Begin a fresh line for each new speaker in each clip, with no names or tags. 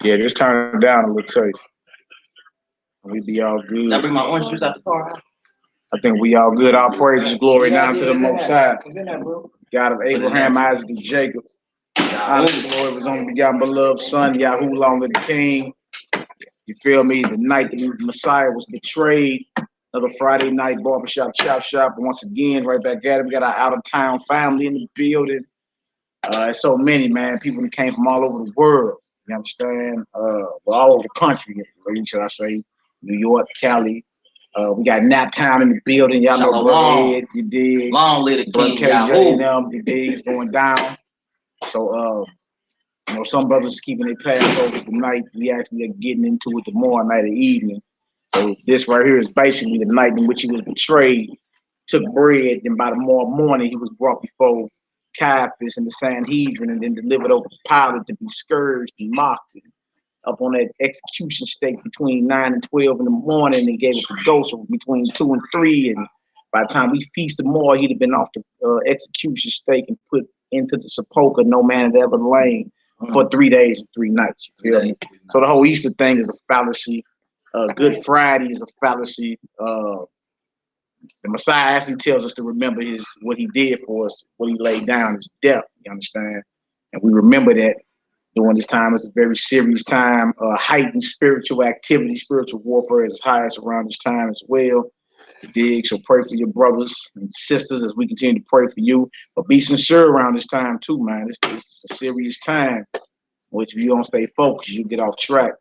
Yeah, just turn it down a little taste. We be all good.
I bring my orange juice out the car.
I think we all good. All praises, glory now to the Most High.
It's in there, bro.
God of Abraham, Isaac, and Jacob. Honor the Lord was only begotten beloved Son, Yahoo, long live the King. You feel me? The night the Messiah was betrayed. Another Friday night barbershop, chop shop. And once again, right back at it. We got our out of town family in the building. It's so many, man. People that came from all over the world. You understand? Well, all over the country, should I say? New York, Cali. We got Naptown in the building. Y'all know Brother Ed, you dig?
Long live the King,
KJ and them, you dig? It's going down. So, you know, some brothers keeping their Passover tonight. We actually are getting into it tomorrow night or evening. So this right here is basically the night in which he was betrayed, took bread, and by tomorrow morning he was brought before Caiaphas and the Sanhedrin and then delivered over to Pilate to be scourged and mocked up on that execution stake between 9 and 12 in the morning and gave it to ghosts between 2 and 3. And by the time we feast tomorrow, he'd have been off the execution stake and put into the sepulchre no man had ever lain for 3 days and 3 nights. You feel me? So the whole Easter thing is a fallacy. Good Friday is a fallacy. The Messiah actually tells us to remember what he did for us, what he laid down, his death. You understand? And we remember that during this time. It's a very serious time. Heightened spiritual activity, spiritual warfare is highest around this time as well. You dig? So pray for your brothers and sisters as we continue to pray for you. But be sincere around this time too, man. This is a serious time. Which if you don't stay focused, you get off track.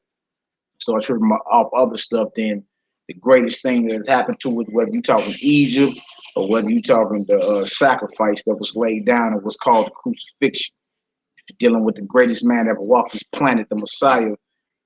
So I tripping off other stuff. Then the greatest thing that has happened to it, whether you talking Egypt or whether you talking the sacrifice that was laid down and was called the crucifixion. If you're dealing with the greatest man that ever walked this planet, the Messiah,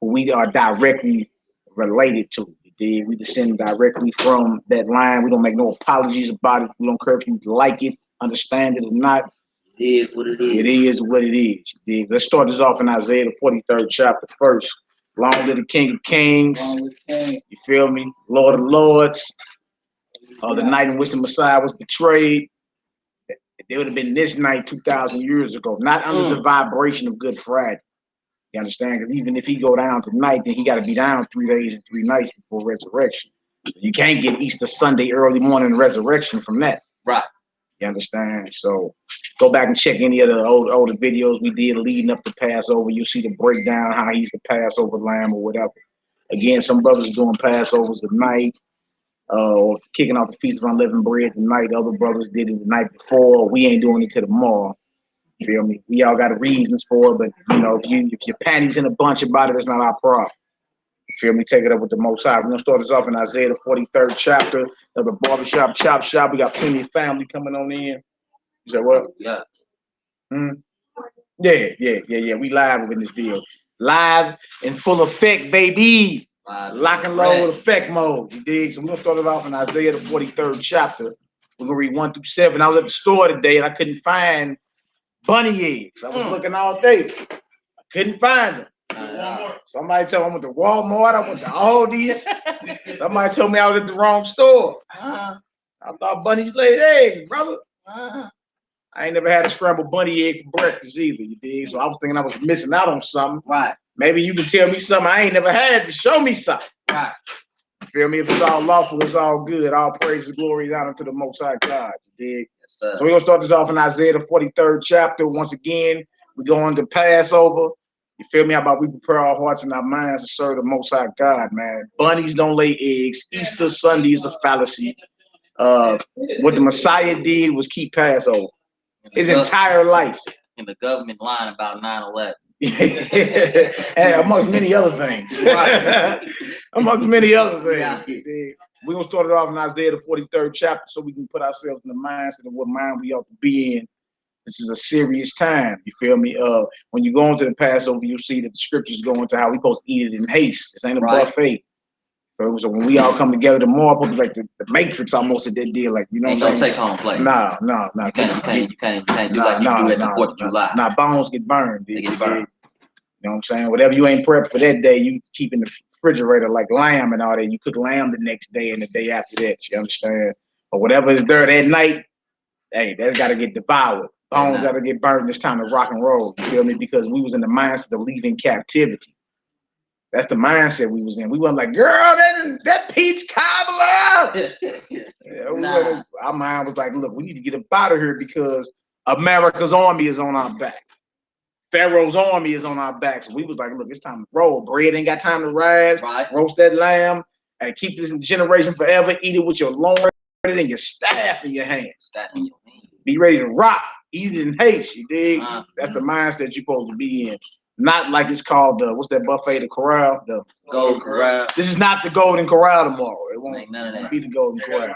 who we are directly related to. We descend directly from that line. We don't make no apologies about it. We don't care if you like it, understand it or not.
It is what it is.
It is what it is. Let's start this off in Isaiah the 43rd chapter first. Long live the King of Kings. You feel me? Lord of Lords. The night in which the Messiah was betrayed. It would have been this night 2,000 years ago, not under the vibration of Good Friday. You understand? Because even if he go down tonight, then he got to be down 3 days and 3 nights before resurrection. You can't get Easter Sunday early morning resurrection from that.
Right.
You understand? So go back and check any of the older videos we did leading up to Passover. You'll see the breakdown, how he's the Passover lamb or whatever. Again, some brothers doing Passovers tonight. Or kicking off the Feast of Unleavened Bread tonight. Other brothers did it the night before. We ain't doing it till tomorrow. You feel me? We all got reasons for it, but you know, if your panties in a bunch about it, it's not our problem. You feel me? Take it up with the Most High. We're gonna start this off in Isaiah the 43rd chapter of the Barbershop Chop Shop. We got plenty of family coming on in. You said what?
Yeah.
Yeah. We live up in this deal. Live in full effect, baby. Lock and load with effect mode. You dig? So we're gonna start it off in Isaiah the 43rd chapter. We're gonna read 1 through 7. I was at the store today and I couldn't find bunny eggs. I was looking all day. I couldn't find them. Somebody told me I went to Walmart. I went to Aldi's. Somebody told me I was at the wrong store. I thought bunnies laid eggs, brother. I ain't never had a scrambled bunny egg for breakfast either, you dig? So I was thinking I was missing out on something.
Right.
Maybe you can tell me something I ain't never had to show me something.
Right.
You feel me? If it's all lawful, it's all good. All praise and glory and honor to the Most High God. You dig?
Yes, sir.
So we're going to start this off in Isaiah the 43rd chapter. Once again, we're going to Passover. You feel me? How about we prepare our hearts and our minds to serve the Most High God, man? Bunnies don't lay eggs. Easter Sunday is a fallacy. What the Messiah did was keep Passover. His entire life.
And the government lying about 9/11.
And amongst many other things. Amongst many other things. Yeah. We're going to start it off in Isaiah the 43rd chapter so we can put ourselves in the mindset of what mind we ought to be in. This is a serious time. You feel me? When you go into the Passover, you'll see that the scriptures go into how we supposed to eat it in haste. This ain't a buffet. So when we all come together tomorrow, probably like the Matrix almost at that deal, like, you know,
ain't no take home place.
No.
You can't do like you do at the 4th of July.
Nah, bones get burned.
They get burned.
You know what I'm saying? Whatever you ain't prepped for that day, you keep in the refrigerator like lamb and all that. You cook lamb the next day and the day after that. You understand? But whatever is there that night, hey, that's got to get devoured. Bones got to get burned. It's time to rock and roll. You feel me? Because we was in the mindset of leaving captivity. That's the mindset we was in. We wasn't like, girl, that peach cobbler. Our mind was like, look, we need to get up out of here because America's army is on our back. Pharaoh's army is on our backs. We was like, look, it's time to roll. Bread ain't got time to rise.
Right.
Roast that lamb and keep this generation forever. Eat it with your loin and your staff in your hands. Be ready to rock. Eat it in haste. You dig? That's the mindset you're supposed to be in. Not like it's called the what's that buffet? The corral. The
Golden Corral.
This is not the Golden Corral tomorrow. It won't
none of that.
be the Golden Corral.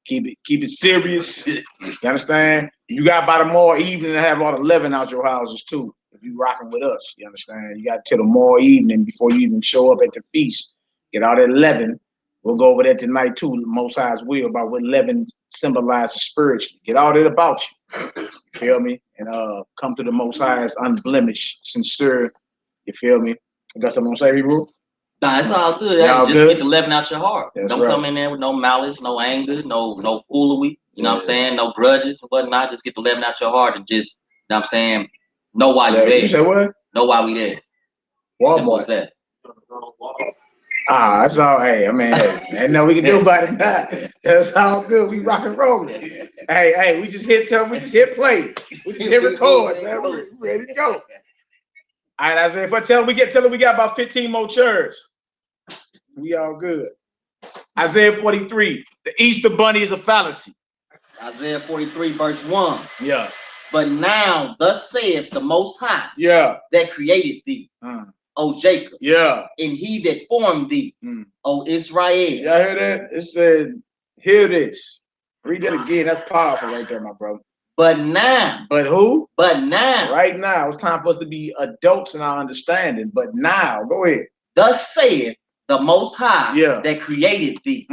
Keep it serious. You understand? You got by tomorrow evening to have all the leaven out your houses too. If you rocking with us, you understand? You got till tomorrow evening before you even show up at the feast. Get all that leaven. We'll go over that tonight too. The Most High's will about what leaven symbolizes spiritually. Get all that about you. You feel me? And come to the Most High's unblemished, sincere. You feel me? You got something to say, Hebrew?
Nah, it's all good. Just get the leaven out your heart. Don't come in there with no malice, no anger, no foolery. You know what I'm saying? No grudges and whatnot. Just get the leaven out your heart and just, you know what I'm saying, know why you're there.
You said what?
Know why we there.
Walmart.
That.
That's all. Hey, I mean, ain't nothing we can do about it. That's all good. We rock and rolling. Hey, we just hit play. We just hit record, man. We're ready to go. All right, Isaiah, tell them we got about 15 more chairs. We all good. Isaiah 43. The Easter bunny is a fallacy.
Isaiah 43, verse 1.
Yeah.
But now, thus saith the Most High.
Yeah.
That created thee. O Jacob.
Yeah.
And he that formed thee. O Israel.
Y'all hear that? It said, hear this. Read that again. That's powerful right there, my brother.
But now.
But who?
But now.
Right now. It's time for us to be adults in our understanding. But now, go ahead.
Thus saith the Most High that created thee.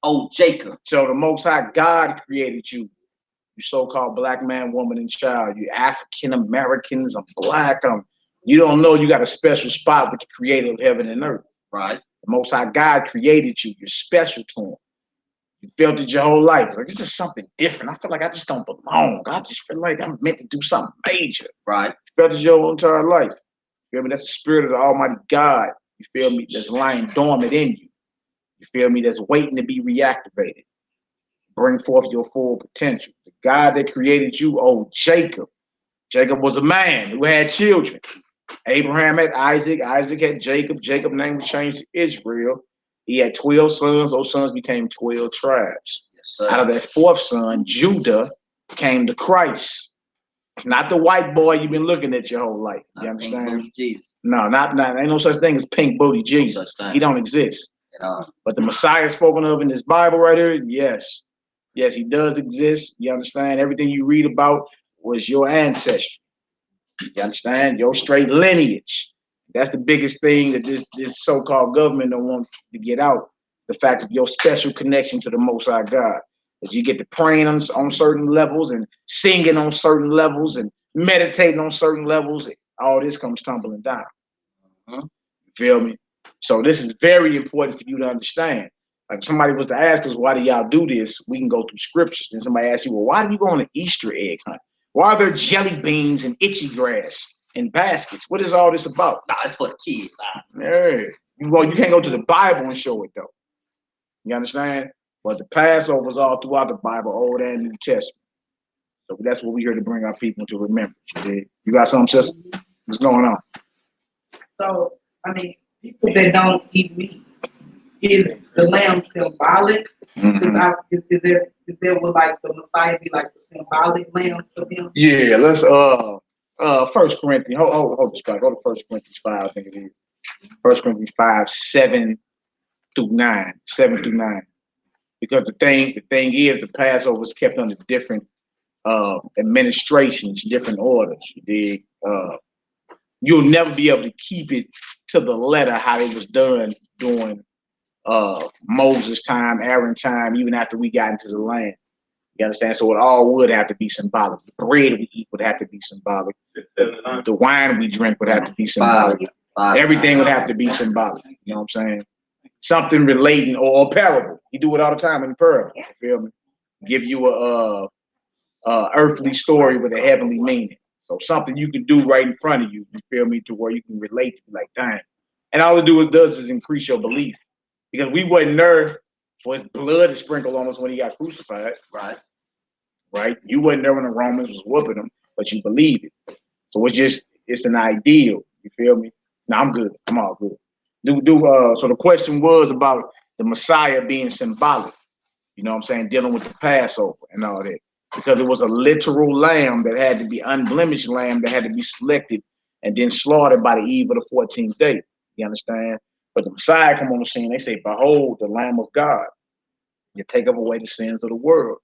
O Jacob.
So the Most High God created you. You so-called black man, woman, and child. You African Americans. I'm black. You don't know you got a special spot with the creator of heaven and earth.
Right.
The Most High God created you. You're special to him. You felt it your whole life. Like, this is something different. I feel like I just don't belong. I just feel like I'm meant to do something major.
Right.
You felt it your whole entire life. You feel me? That's the spirit of the Almighty God. You feel me? That's lying dormant in you. You feel me? That's waiting to be reactivated. Bring forth your full potential. The God that created you, Jacob. Jacob was a man who had children. Abraham had Isaac. Isaac had Jacob. Jacob's name was changed to Israel. He had 12 sons. Those sons became 12 tribes. Yes, out of that fourth son, Judah, came to Christ. Not the white boy you've been looking at your whole life. You understand? No, not ain't no such thing as pink booty Jesus. He don't exist. But the Messiah spoken of in this Bible right here, yes. Yes, he does exist. You understand? Everything you read about was your ancestry. You understand? Your straight lineage. That's the biggest thing that this so-called government don't want to get out. The fact of your special connection to the Most High God. As you get to praying on certain levels and singing on certain levels and meditating on certain levels, all this comes tumbling down. You feel me? So this is very important for you to understand. Like, if somebody was to ask us, why do y'all do this? We can go through scriptures. Then somebody asks you, well, why do you go on an Easter egg hunt? Why are there jelly beans and itchy grass in baskets? What is all this about?
Nah, it's for the kids.
Hey, you can't go to the Bible and show it, though. You understand? But the Passover is all throughout the Bible, Old and New Testament. So that's what we're here to bring our people to remember. You got something, sister? What's going on?
So, I mean, people that don't eat meat, is the lamb symbolic? Is there what, like, the Messiah be like the symbolic lamb for them?
Yeah, let's 1 Corinthians. Hold this guy. Go to 1 Corinthians 5, I think it is. 1 Corinthians 5, 7 through 9. Because the thing is, the Passover is kept under different administrations, different orders. You'll never be able to keep it to the letter how it was done during Moses' time, Aaron's time, even after we got into the land. You understand? So it all would have to be symbolic. The bread we eat would have to be symbolic. The wine we drink would have to be symbolic. Everything would have to be symbolic. You know what I'm saying? Something relating or a parable. You do it all the time in parable. You feel me? Give you a earthly story with a heavenly meaning. So something you can do right in front of you. You feel me? To where you can relate to, like, dang, And all it does is increase your belief. Because we wasn't there for his blood to sprinkle on us when he got crucified. Right? You wasn't there when the Romans was whooping him, but you believe it. So it's an ideal. You feel me? No, I'm good. I'm all good. So the question was about the Messiah being symbolic. You know what I'm saying? Dealing with the Passover and all that. Because it was a literal lamb that had to be unblemished lamb that had to be selected and then slaughtered by the eve of the 14th day. You understand? But the Messiah come on the scene, they say, behold, the Lamb of God. You take away the sins of the world.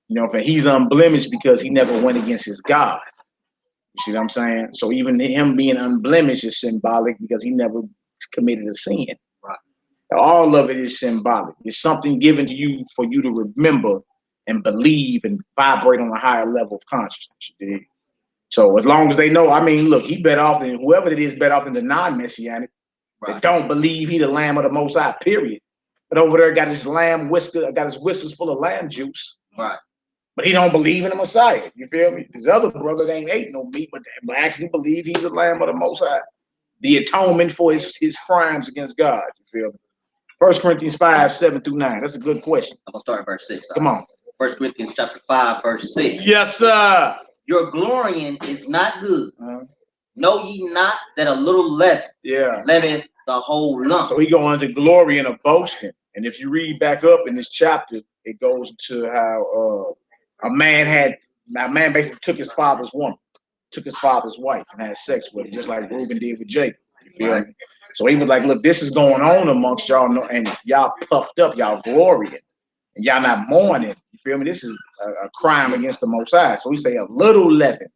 You know, he's unblemished because he never went against his God. You see what I'm saying? So even him being unblemished is symbolic because he never committed a sin. Right. All of it is symbolic. It's something given to you for you to remember and believe and vibrate on a higher level of consciousness. You dig? So as long as they know, I mean, look, he better off than whoever it is, better off than the non-messianic. Right. That don't believe he the Lamb of the Most High, period. But over there got his whiskers full of lamb juice. Right. But he don't believe in the Messiah. You feel me? His other brother, they ain't ate no meat, but actually believe he's the Lamb of the Most High. The atonement for his crimes against God. You feel me? 1 Corinthians 5:7-9. That's a good question.
I'm gonna start at verse 6.
Come on.
1 Corinthians chapter 5, verse 6.
Yes, sir.
Your glorying is not good. Know ye not that a little leaven leaveneth the whole lump? So
he go on to glory and a boasting. And if you read back up in this chapter, it goes to how a man basically took his father's woman, took his father's wife and had sex with her, just like Reuben did with Jacob. You feel me? So he was like, look, this is going on amongst y'all, and y'all puffed up, y'all glorying, and y'all not mourning. You feel me? This is a crime against the Most High. So we say a little leaven,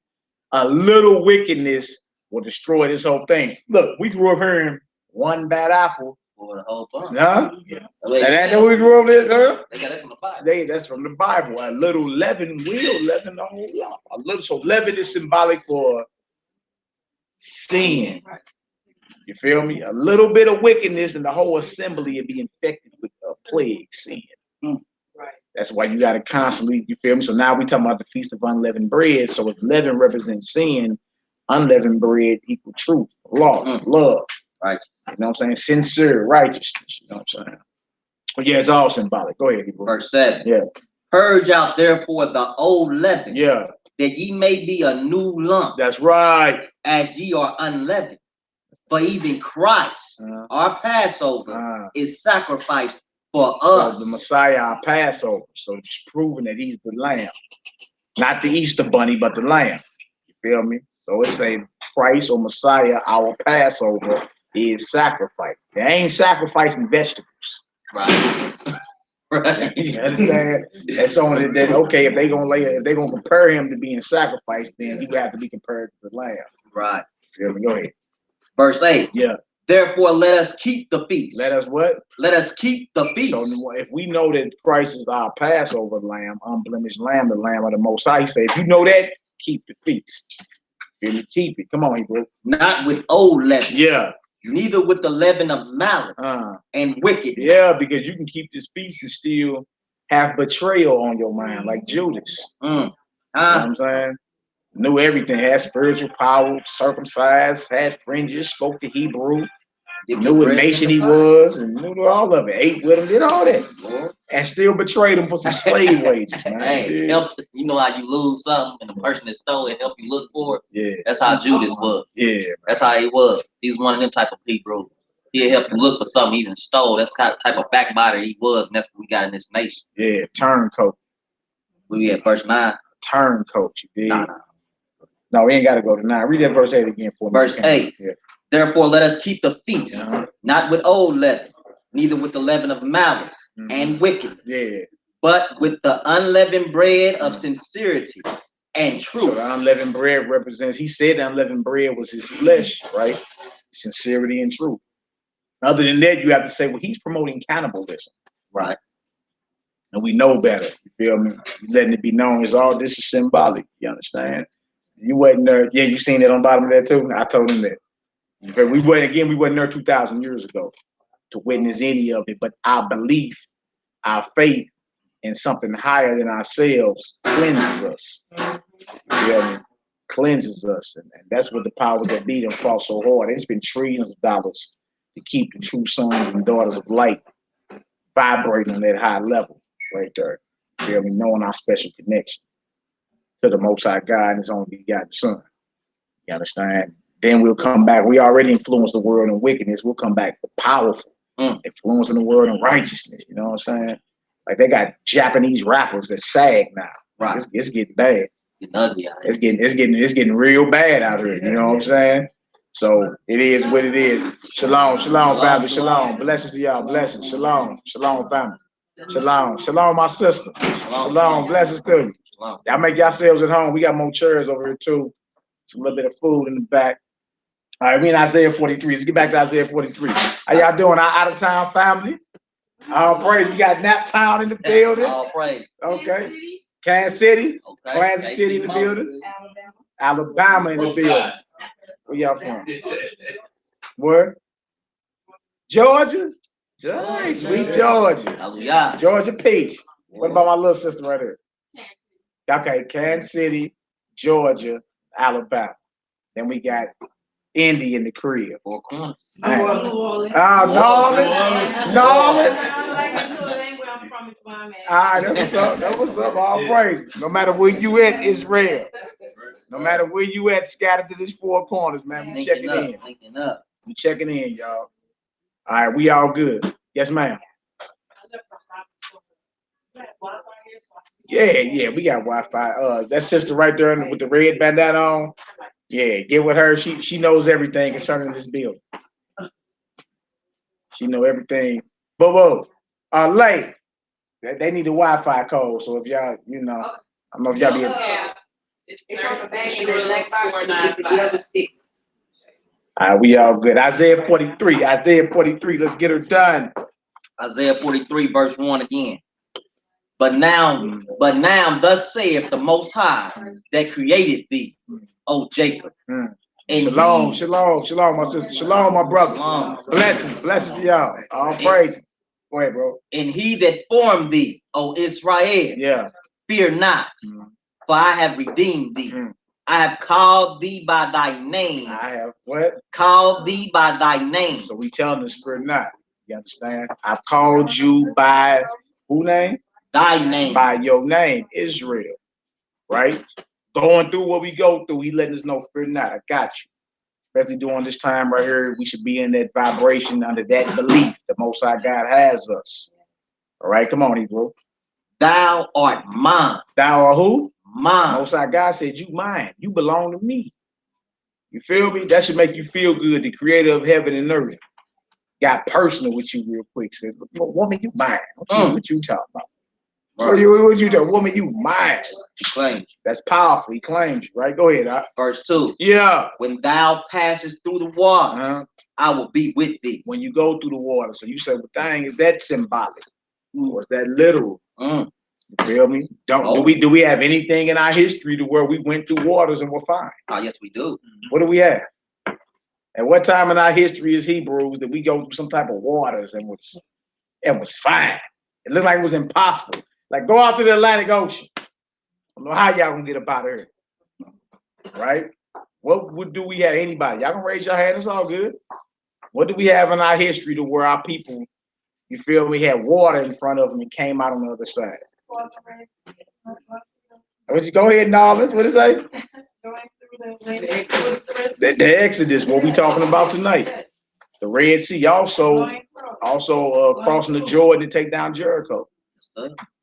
a little wickedness will destroy this whole thing. Look, we grew up hearing one bad apple.
The whole bunch.
Huh? Yeah. And that's what we grew up with, huh?
They got that from the Bible.
That's from the Bible. A little leaven will leaven the whole lump. So leaven is symbolic for sin. You feel me? A little bit of wickedness and the whole assembly will be infected with a plague, sin. Right. That's why you got to constantly, you feel me? So now we talking about the Feast of Unleavened Bread. So if leaven represents sin, unleavened bread equal truth, law, love. Right. You know what I'm saying? Sincere righteousness. You know what I'm saying? But yeah, it's all symbolic. Go ahead, people.
Verse 7.
Yeah.
Purge out therefore the old leaven.
Yeah.
That ye may be a new lump.
That's right.
As ye are unleavened. For even Christ, our Passover, is sacrificed for us.
So the Messiah, our Passover. So it's proving that he's the lamb. Not the Easter bunny, but the lamb. You feel me? So it's saying Christ or Messiah, our Passover, is sacrificed. They ain't sacrificing vegetables.
Right. Right.
You understand? And so that okay, if they're gonna compare him to being sacrificed, then he would have to be compared to the lamb.
Right.
Feel me? Go ahead.
Verse 8.
Yeah.
Therefore, let us keep the feast.
Let us what?
Let us keep the feast.
So if we know that Christ is our Passover lamb, unblemished lamb, the lamb of the Most High, he said, if you know that, keep the feast. Feel me? Keep it. Come on, Hebrew.
Not with old leaven.
Yeah.
Neither with the leaven of malice and wickedness.
Yeah, because you can keep this feast and still have betrayal on your mind, like Judas. You know what I'm saying? Knew everything, had spiritual power, circumcised, had fringes, spoke the Hebrew, knew what nation he was, and knew all of it. Ate with him, did all that, and still betrayed him for some slave wages. Man.
Hey, you know how you lose something and the person that stole it help you look for it?
Yeah.
That's how Judas was.
Yeah.
That's how he was. He's one of them type of people. He'll help you look for something he even stole. That's the kind of type of backbiter he was, and that's what we got in this nation.
Yeah, turncoat.
We at verse 9.
Turncoat, you did. No, we ain't got to go to 9. Read that verse 8 again for me.
Verse 8. Yeah. Therefore, let us keep the feast, not with old leaven, neither with the leaven of malice and wickedness, but with the unleavened bread of sincerity and truth.
So the unleavened bread represents, he said the unleavened bread was his flesh, right? Sincerity and truth. Other than that, you have to say, well, he's promoting cannibalism, right? And we know better. You feel me? Letting it be known as all this is symbolic. You understand? You wasn't there. Yeah, you seen that on the bottom of that too? I told him that. We wasn't there 2,000 years ago to witness any of it, but our belief, our faith in something higher than ourselves cleanses us. You feel me? Cleanses us. And that's what the powers that be done fought so hard. They spent trillions of dollars to keep the true sons and daughters of light vibrating on that high level right there. Feel me? Knowing our special connection to the Most High God and His only begotten Son. You understand? Then we'll come back. We already influence the world in wickedness. We'll come back with powerful influencing the world in righteousness. You know what I'm saying? Like they got Japanese rappers that sag now. Right. It's getting bad.
It's ugly out here.
It's getting real bad out here. You know what I'm saying? So it is what it is. Shalom, shalom, family, shalom. Blessings to y'all. Blessings. Shalom, shalom, family. Shalom, shalom, my sister. Shalom, blessings to you. Y'all make yourselves at home. We got more chairs over here too. It's a little bit of food in the back. All right, we in Isaiah 43. Let's get back to Isaiah 43. How y'all doing, our out-of-town family? All praise. We got Naptown in the building.
All praise.
Okay. Kansas City. Okay. Kansas City in the building. Alabama in the building. Where y'all from? Where? Georgia? Nice, sweet Georgia. Georgia Peach. What about my little sister right here? Okay, Kansas City, Georgia, Alabama. Then we got Indy in the crib.
Four Corners.
New Orleans. That was up. All praise. No matter where you at, it's real. No matter where you at, scattered to these four corners, man. We checking in. We checking in, y'all. All right, we all good. Yes, ma'am. Yeah, we got Wi-Fi. That sister right there with the red bandana on. Yeah, get with her. She knows everything concerning this building. She know everything. But late. They need the Wi-Fi code. So if y'all, I don't know if y'all be. All right, we all good. Isaiah 43. Isaiah 43. Let's get her done.
Isaiah 43, verse 1 again. But now, thus saith the Most High that created thee, O Jacob. And
shalom, my sister. Shalom, my brother. Shalom. Blessings to y'all. All praise. Go ahead, bro.
And he that formed thee, O Israel.
Yeah.
Fear not, for I have redeemed thee. I have called thee by thy name.
I have what?
Called thee by thy name.
So we telling us fear not. You understand? I've called you by who name?
Thy name.
By your name, Israel. Right? Going through what we go through, he letting us know, fear not. I got you. Especially during this time right here, we should be in that vibration under that belief. The Most High God has us. All right, come on, Hebrew.
Thou art mine.
Thou art who?
Mine.
Most High God said, you mine. You belong to me. You feel me? That should make you feel good. The creator of heaven and earth got personal with you real quick. Said, woman, you mine. What you talking about? Right. What you talking? Woman, you mine.
He claims.
That's powerful. He claims you, right? Go ahead.
Verse 2.
Yeah.
When thou passest through the water, I will be with thee.
When you go through the water. So you say, well, dang, is that symbolic? Or is that literal? You feel me? Do we have anything in our history to where we went through waters and we're fine?
Oh, yes, we do.
What do we have? At what time in our history as Hebrews did we go through some type of waters and was fine? It looked like it was impossible. Like go out to the Atlantic Ocean. I don't know how y'all gonna get up out of here. Right? What do we have? Anybody? Y'all can raise your hand. It's all good. What do we have in our history to where our people, you feel me, had water in front of them and came out on the other side? Go ahead, Nolans. What it say? The Exodus, what we talking about tonight. The Red Sea, also crossing the Jordan to take down Jericho.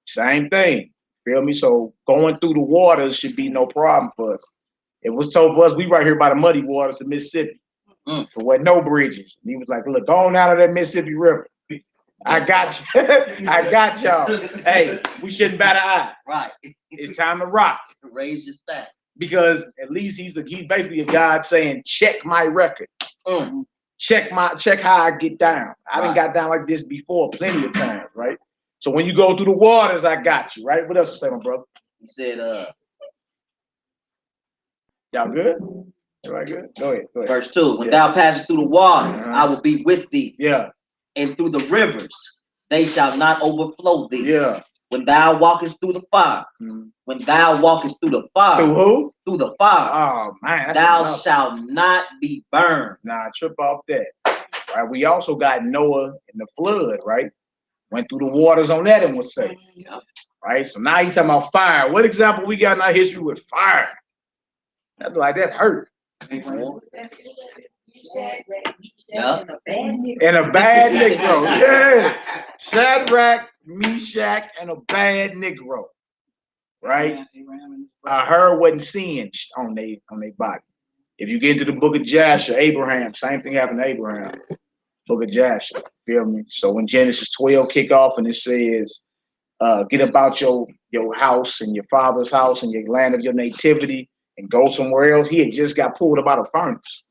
Same thing. Feel me? So going through the waters should be no problem for us. It was told for us, we right here by the muddy waters of Mississippi. For what? No bridges. And he was like, look, go on out of that Mississippi River. I got you. I got y'all. Hey, we shouldn't bat an eye.
Right.
It's time to rock.
Raise your stack.
Because at least he's basically a God saying, check my record. Check how I get down. I done got down like this before plenty of times, right? So when you go through the waters, I got you, right? What else you say, my brother?
He said,
y'all good? Everybody good? Go ahead.
Verse 2. When thou passest through the waters, I will be with thee.
Yeah.
And through the rivers, they shall not overflow thee.
Yeah.
When thou walkest through the fire, when thou walkest through the fire,
through who?
Through the fire.
Oh man,
thou shalt not be burned.
Nah, trip off that. Right? We also got Noah and the flood, right? Went through the waters on that and was safe. Right? So now he's talking about fire. What example we got in our history with fire? That's like that hurt.
Yeah.
And a bad Negro. Yeah. Shadrach, Meshach, and a bad Negro. Right? Her wasn't singed on their body. If you get into the book of Joshua, Abraham, same thing happened to Abraham. Book of Joshua. Feel me? So when Genesis 12 kick off and it says, get about your house and your father's house and your land of your nativity and go somewhere else, he had just got pulled up out of furnace.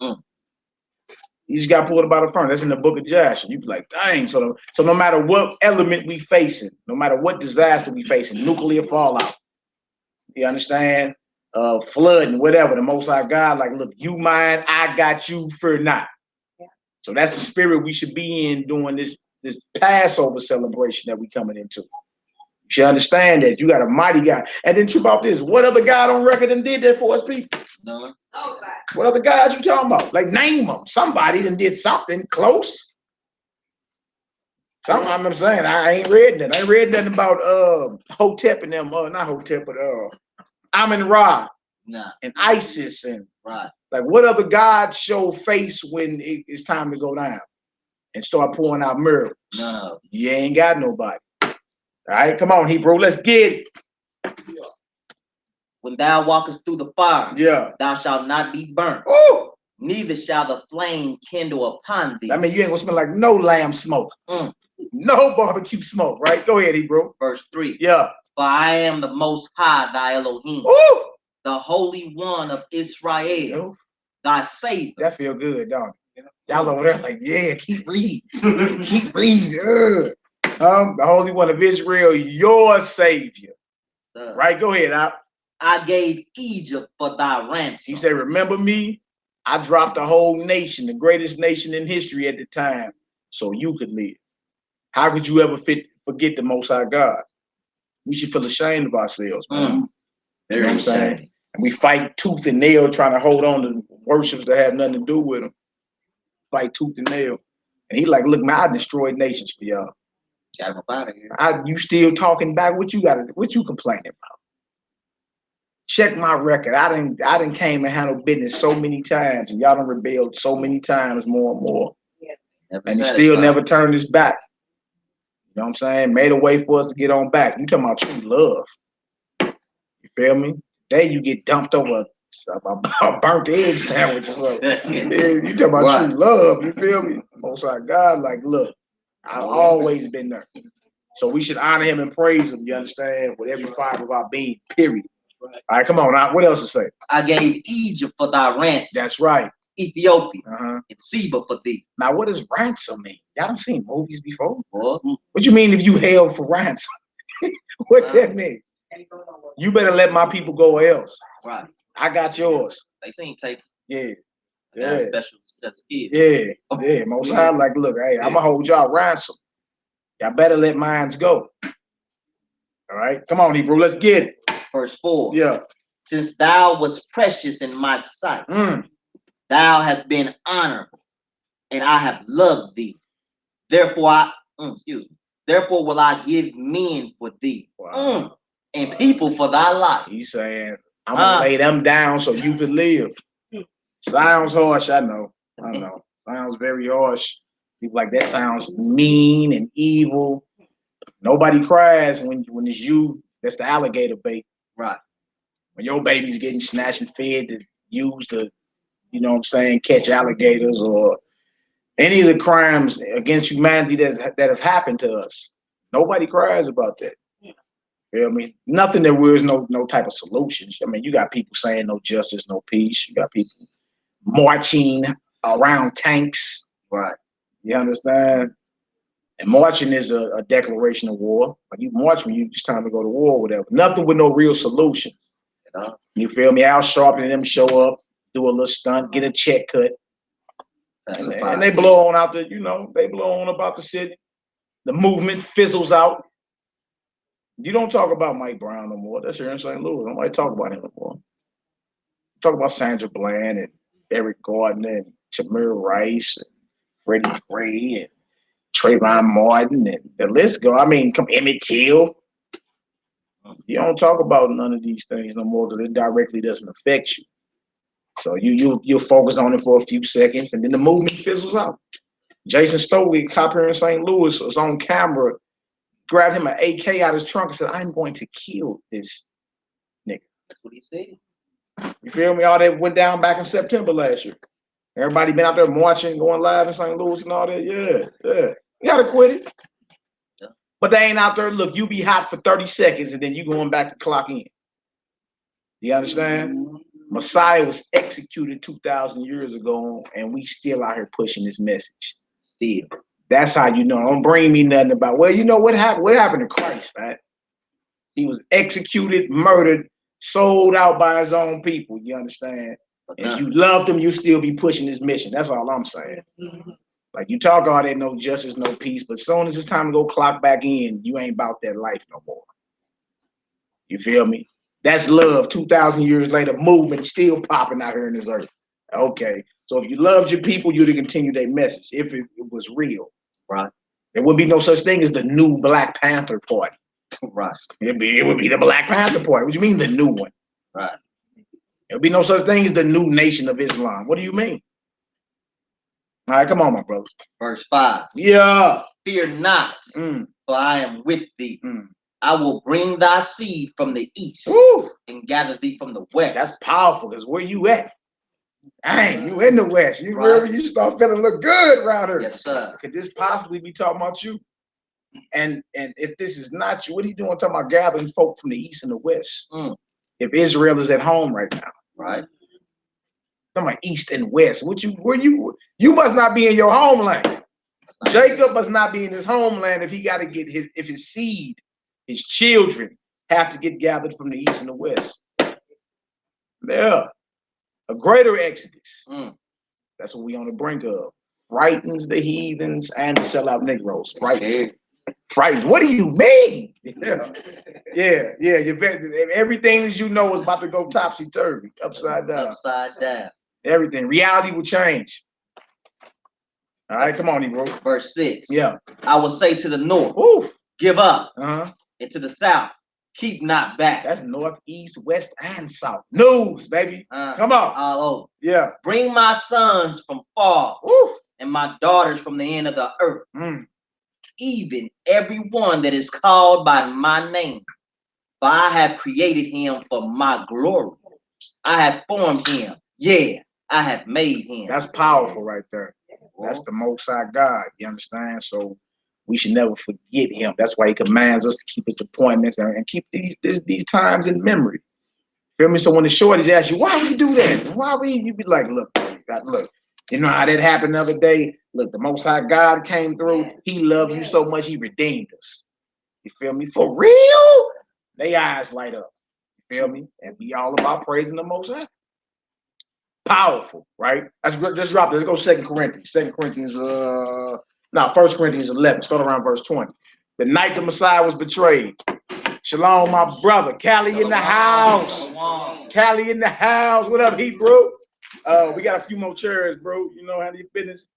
He just got pulled up out of furnace. That's in the book of Joshua. You be like, dang. So no matter what element we facing, no matter what disaster we facing, nuclear fallout, you understand? Flooding, whatever, the Most High God, like, look, you mine, I got you, fear not. Yeah. So that's the spirit we should be in during this Passover celebration that we coming into. You should understand that you got a mighty God. And then trip off this, what other God on record and did that for us people?
None.
What other guys you talking about? Like, name them. Somebody done did something close. Something I'm saying, I ain't read that. I ain't read nothing about Hotep and them, not Hotep, but Amun-Ra and Isis and like what other gods show face when it's time to go down and start pouring out miracles?
No.
You ain't got nobody. All right, come on, Hebrew, let's get it.
When thou walkest through the fire, thou shalt not be burnt.
Ooh.
Neither shall the flame kindle upon thee.
I mean, you ain't gonna smell like no lamb smoke. No barbecue smoke, right? Go ahead, Hebrew.
Verse 3.
Yeah.
For I am the Most High, thy Elohim, the Holy One of Israel, thy Savior.
That feel good, don't it? Y'all over there like, yeah, keep reading. Keep reading. The Holy One of Israel, your Savior. Right? Go ahead, Al.
I gave Egypt for thy ransom.
He said, remember me? I dropped the whole nation, the greatest nation in history at the time, so you could live. How could you ever forget the Most High God? We should feel ashamed of ourselves, man. You know what I'm saying? And we fight tooth and nail trying to hold on to worships that have nothing to do with them. Fight tooth and nail. And he like, look, man, I destroyed nations for y'all.
Got him up out of here.
You still talking back? What you complaining about? Check my record. I done came and handled business so many times, and y'all done rebelled so many times more and more. Yeah. And he still never turned his back. You know what I'm saying? Made a way for us to get on back. You talking about true love. You feel me? Today you get dumped over a burnt egg sandwich or something. You talking about true love. You feel me? Most High God, like, look, I've always been there. So we should honor him and praise him, you understand, with every fiber of our being, period. All right, come on. Now, what else to say?
I gave Egypt for thy ransom.
That's right.
Ethiopia and Seba for thee.
Now, what does ransom mean? Y'all done seen movies before? What you mean if you held for ransom? What that mean? You better let my people go else.
Right.
I got yours.
They seen take.
Yeah.
Special set of kids.
Yeah. Most High, like, look, hey, I'm gonna hold y'all ransom. Y'all better let mines go. All right, come on, Hebrew, let's get it.
Verse 4.
Yeah.
Since thou wast precious in my sight, thou hast been honorable, and I have loved thee. Therefore, Therefore will I give men for thee, and people for thy life.
He's saying, I'm gonna lay them down so you can live. Sounds harsh, I know. Sounds very harsh. People like that sounds mean and evil. Nobody cries when it's you. That's the alligator bait.
Right.
When your baby's getting snatched and fed to use to, you know what I'm saying, catch alligators or any of the crimes against humanity that have happened to us. Nobody cries about that. Feel me? Nothing that there is no type of solutions. I mean, you got people saying no justice, no peace. You got people marching around tanks.
Right.
You understand? And marching is a declaration of war. Like you march when it's time to go to war or whatever. Nothing with no real solution. You feel me? Al Sharpton and them show up, do a little stunt, get a check cut. And they blow on out the, they blow on about the city. The movement fizzles out. You don't talk about Mike Brown no more. That's here in St. Louis. Nobody talk about him no more. Talk about Sandra Bland and Eric Gardner and Tamir Rice and Freddie Gray and Trayvon Martin, and the list go. I mean, come Emmett Till. You don't talk about none of these things no more because it directly doesn't affect you. So you'll focus on it for a few seconds, and then the movement fizzles out. Jason Stokely, cop here in St. Louis, was on camera, grabbed him an AK out of his trunk and said, "I'm going to kill this nigga."
That's what he said.
You feel me? All that went down back in September last year. Everybody been out there marching, going live in St. Louis and all that. Yeah. You gotta quit it. Yeah. But they ain't out there. Look, you be hot for 30 seconds and then you going back to clock in. You understand? Messiah was executed 2,000 years ago, and we still out here pushing this message. Still. That's how you know. Don't bring me nothing about, well, you know what happened? What happened to Christ, man? He was executed, murdered, sold out by his own people. You understand? If you loved him, you still be pushing his mission. That's all I'm saying. Like, you talk all that, no justice, no peace, but as soon as it's time to go clock back in, you ain't about that life no more. You feel me? That's love. 2,000 years later, movement still popping out here in this earth. Okay. So if you loved your people, you'd continue their message if it was real. Right. There would be no such thing as the new Black Panther Party. Right. It would be the Black Panther Party. What do you mean the new one? Right. There'll be no such thing as the new Nation of Islam. What do you mean? All right, come on, my brother.
Verse 5.
Yeah.
Fear not, for I am with thee. I will bring thy seed from the east. Woo. And gather thee from the west.
That's powerful, because where you at? Dang, you in the west. You right. You start feeling look good around here.
Yes, sir.
Could this possibly be talking about you? And if this is not you, what are you doing talking about gathering folk from the east and the west? If Israel is at home right now.
Right.
Talking about east and west. You must not be in your homeland. Jacob must not be in his homeland if he got to get his seed, his children have to get gathered from the east and the west. Yeah. A greater exodus. That's what we on the brink of. Frightens the heathens and the sellout Negroes. Frightens. What do you mean? Yeah. You bet everything that you know is about to go topsy-turvy, upside down.
Upside down.
Everything. Reality will change. All right, come on, Negro.
Verse 6.
Yeah.
I will say to the north, give up. And to the south, keep not back.
That's north, east, west, and south. News, baby. Come on.
All over.
Yeah.
Bring my sons from far, and my daughters from the end of the earth. Even every one that is called by my name. For I have created him for my glory. I have formed him. Yeah, I have made him.
That's powerful right there. That's the Most High God. You understand? So we should never forget him. That's why he commands us to keep his appointments and keep these times in memory. Feel me? So when the shorties ask you, why would you do that? Why would you be like, look, you know how that happened the other day? Look, the Most High God came through. He loved you so much, he redeemed us. You feel me? For real? They eyes light up. You feel me? And be all about praising the Most High. Powerful, right? Let's drop it. Let's go 2 Corinthians. 2 Corinthians, 1 Corinthians 11. Start around verse 20. The night the Messiah was betrayed. Shalom, my brother. Cali in the house. Cali in the house. What up, Heat, bro? We got a few more chairs, bro. You know how you business.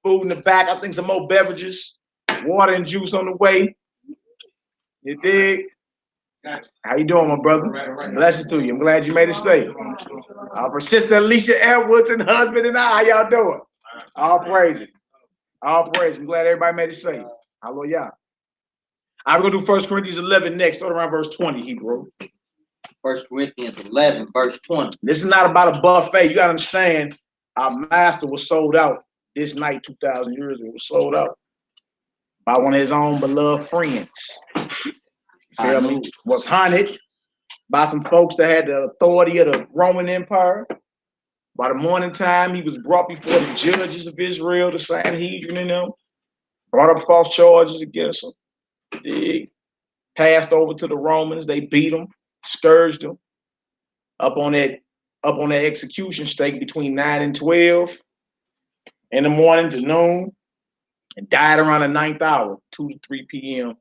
Food in the back. I think some more beverages. Water and juice on the way. You dig? How you doing, my brother? Blessings to you. I'm glad you made it safe. Our sister Alicia Edwards and husband and I, how y'all doing? All praises. All praises. I'm glad everybody made it safe. Hallelujah. I'm going to do 1 Corinthians 11 next. Start around verse 20, Hebrew.
1 Corinthians 11, verse 20.
This is not about a buffet. You got to understand, our master was sold out this night 2,000 years ago. It was sold out by one of his own beloved friends. Feel me? Was hunted by some folks that had the authority of the Roman Empire. By the morning time, he was brought before the judges of Israel, the Sanhedrin and them, brought up false charges against him. They passed over to the Romans. They beat him, scourged him up on that execution stake between 9 and 12 in the morning to noon, and died around the 9th hour, 2 to 3 p.m.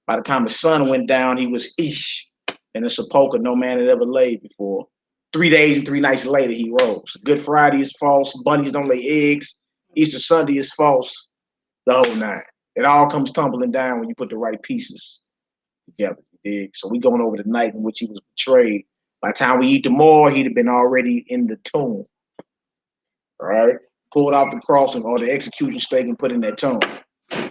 By the time the sun went down, he was ish in a sepulchre no man had ever laid before. 3 days and 3 nights later, he rose. Good Friday is false. Bunnies don't lay eggs. Easter Sunday is false, the whole nine. It all comes tumbling down when you put the right pieces together. You dig? So we going over the night in which he was betrayed. By the time we eat tomorrow, he'd have been already in the tomb. All right? Pulled out the cross or the execution stake and put in that tomb.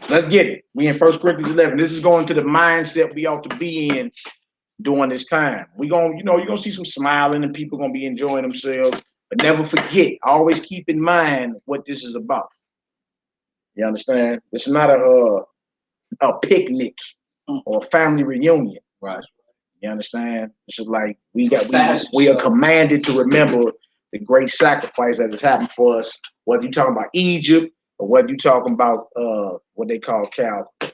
Let's get it. We in 1 Corinthians 11. This is going to the mindset we ought to be in during this time. We gonna, you're gonna see some smiling and people gonna be enjoying themselves. But never forget, always keep in mind what this is about. You understand? It's not a picnic or a family reunion.
Right.
You understand? This is like we are commanded to remember the great sacrifice that has happened for us, whether you're talking about Egypt or whether you're talking about what they call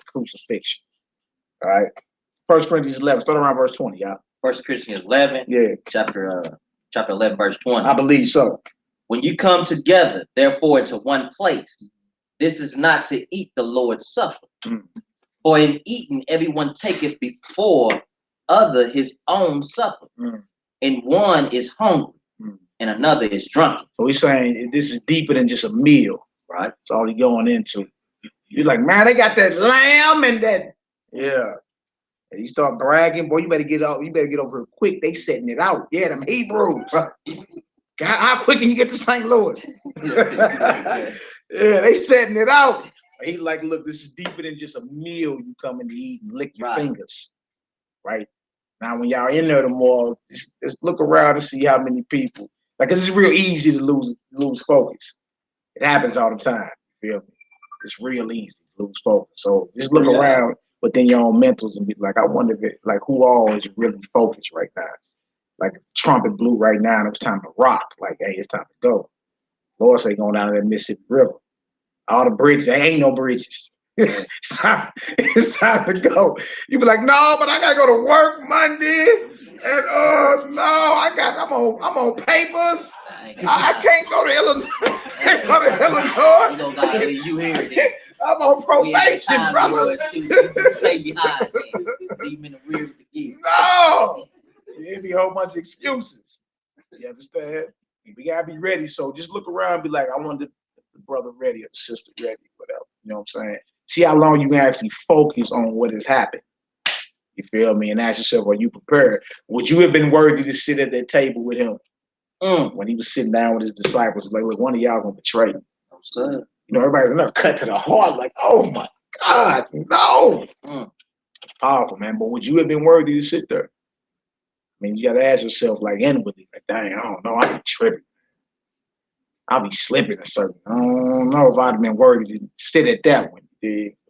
crucifixion. All right. 1 Corinthians 11, start around verse 20, y'all.
1 Corinthians 11,
yeah,
chapter 11, verse 20.
I believe so.
When you come together, therefore, into one place, this is not to eat the Lord's supper. For in eating, everyone taketh before other his own supper, and one is hungry, and another is drunken. So
he's saying this is deeper than just a meal, right? That's all he's going into. You're like, man, they got that lamb and that, yeah. And you start bragging, boy, you better get out. You better get over here quick. They setting it out. Yeah, them Hebrews. How quick can you get to St. Louis? Yeah, they setting it out. He like, look, this is deeper than just a meal you come in to eat and lick your fingers, right? Now, when y'all in there tomorrow, just look around and see how many people. Like, it's real easy to lose focus. It happens all the time. You feel me? It's real easy to lose focus. So just look around within your own mentals and be like, I wonder if like who all is really focused right now. Like if the trumpet blew right now and it was time to rock. Like, hey, it's time to go. Lord say going down to that Mississippi River. All the bridges, there ain't no bridges. It's time to go. You be like, no, but I gotta go to work Monday, and no, I'm on papers. I can't go to Illinois.
You don't gotta leave you here.
I'm on probation, brother.
Stay behind. Leave him in the rear with the gear.
No, there'd be a whole bunch of excuses. You understand? We gotta be ready. So just look around and be like, I wonder if the brother ready or the sister ready, whatever. You know what I'm saying? See how long you can actually focus on what has happened. You feel me? And ask yourself, are you prepared? Would you have been worthy to sit at that table with him when he was sitting down with his disciples? Like, look, one of y'all gonna betray him. You know, everybody's another cut to the heart, like, oh my God, no. It's powerful, man. But would you have been worthy to sit there? I mean, you gotta ask yourself, like, inwardly, like, dang, I don't know, I'd be tripping. I'll be slipping a certain. I don't know if I'd have been worthy to sit at that one.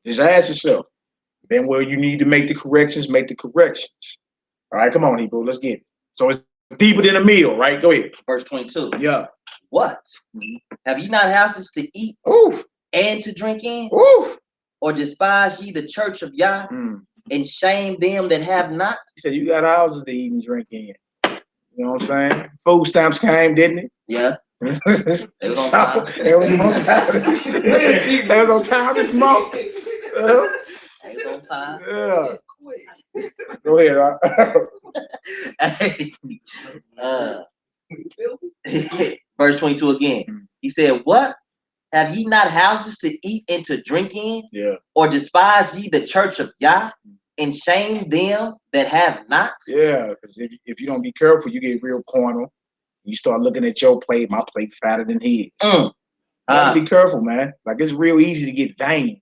Just ask yourself. Then where you need to make the corrections, make the corrections. All right, come on, Hebrew, let's get it. So it's deeper than a meal, right? Go ahead.
Verse 22.
Yeah.
What? Have ye not houses to eat and to drink in? Or despise ye the church of Yah and shame them that have not?
He said, you got houses to eat and drink in. You know what I'm saying? Food stamps came, didn't it?
Yeah.
It was on time. It was on time. It was on time this month.
It was on time.
Yeah. Go
ahead. Verse 22 again. He said, what? Have ye not houses to eat and to drink in?
Yeah.
Or despise ye the church of Yah and shame them that have not?
Yeah, because if you don't be careful, you get real carnal. You start looking at your plate, my plate fatter than his. Be careful, man. Like, it's real easy to get vain.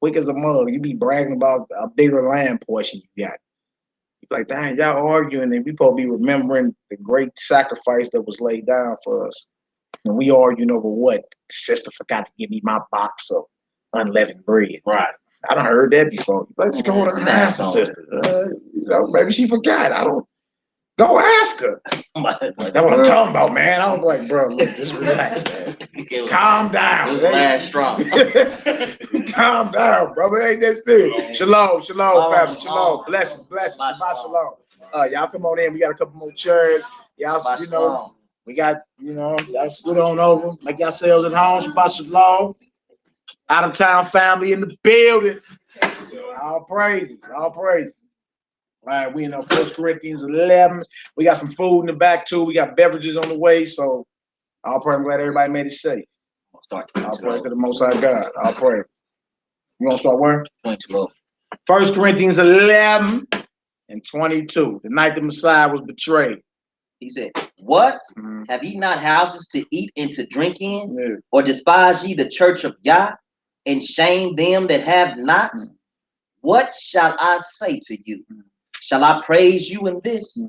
Quick as a mug. You be bragging about a bigger land portion you got. You like, dang, y'all arguing, and we supposed to be remembering the great sacrifice that was laid down for us. And we arguing over what? Sister forgot to give me my box of unleavened bread. Right. I done heard that before. Let's go to her ask the sister. You know, maybe she forgot. I don't. Go ask her. Like, that's what I'm talking about, man. I was like, bro, look, just relax, man. Calm down.
It was the last straw.
Calm down, brother. Ain't that serious? Shalom, family. Shalom. Blessings. Shabbat shalom. Y'all come on in. We got a couple more chairs. Y'all, you know, we got, you know, y'all scoot on over. Make yourselves at home. Shabbat shalom. Out of town family in the building. All praises. All praises. All right, we in 1 Corinthians 11. We got some food in the back too. We got beverages on the way. So I'll pray. I'm glad everybody made it safe.
Start
I'll pray to the Most High God. I'll pray. You want to start where?
22.
1 Corinthians 11 and 22. The night the Messiah was betrayed.
He said, what? Have ye not houses to eat and to drink in? Yeah. Or despise ye the church of Yah, and shame them that have not? What shall I say to you? Shall I praise you in this?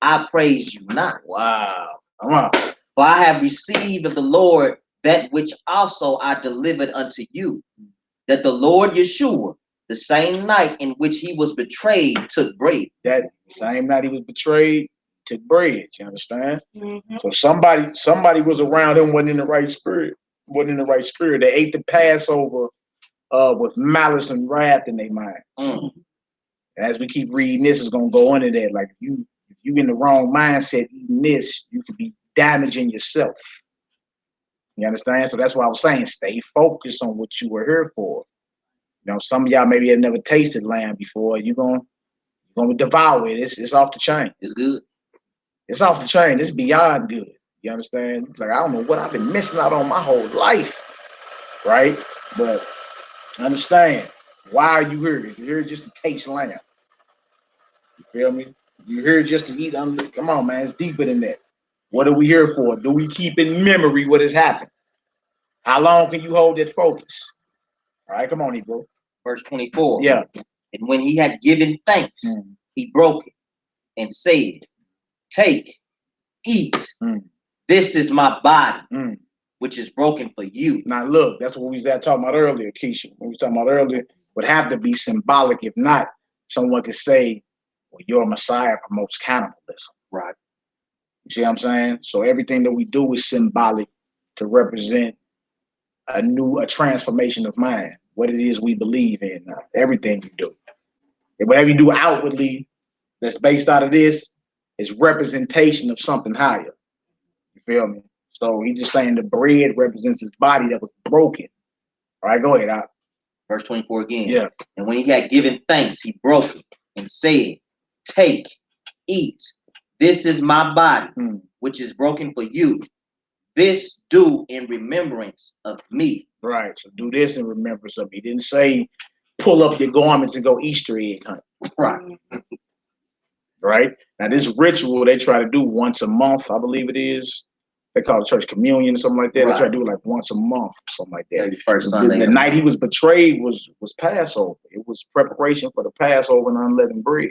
I praise you not.
Wow. Come on.
For I have received of the Lord that which also I delivered unto you, that the Lord Yeshua, the same night in which he was betrayed, took bread.
That same night he was betrayed, took bread. You understand? So somebody was around him, wasn't in the right spirit. They ate the Passover with malice and wrath in their minds. As we keep reading, this is gonna go into that. Like if you in the wrong mindset eating this, you could be damaging yourself. You understand? So that's why I was saying, stay focused on what you were here for. You know, some of y'all maybe have never tasted lamb before. You're gonna devour it. It's off the chain.
It's good.
It's off the chain. It's beyond good. You understand? Like I don't know what I've been missing out on my whole life, right? But understand, why are you here? Is you here just to taste lamb? You feel me? You're here just to eat. Come on, man. It's deeper than that. What are we here for? Do we keep in memory what has happened? How long can you hold that focus? All right, come on, Ebro.
Verse 24.
Yeah.
And when he had given thanks, he broke it and said, take, eat. This is my body, which is broken for you.
Now, look, that's what we was talking about earlier, Keisha. What we were talking about earlier would have to be symbolic. If not, someone could say, well, your Messiah promotes cannibalism. Right. You see what I'm saying? So everything that we do is symbolic to represent a transformation of mind, what it is we believe in. Everything we do. And whatever you do outwardly that's based out of this is representation of something higher. You feel me? So he's just saying the bread represents his body that was broken. All right, go ahead, Al.
Verse 24 again.
Yeah.
And when he had given thanks, he broke it and said, take, eat. This is my body, which is broken for you. This do in remembrance of me.
Right. So do this in remembrance of me. He didn't say pull up your garments and go Easter egg hunt.
Right.
Right. Now this ritual they try to do once a month, I believe it is. They call it church communion or something like that. Right. They try to do it like once a month, something like that.
First Sunday.
The night he was betrayed was Passover. It was preparation for the Passover and unleavened bread.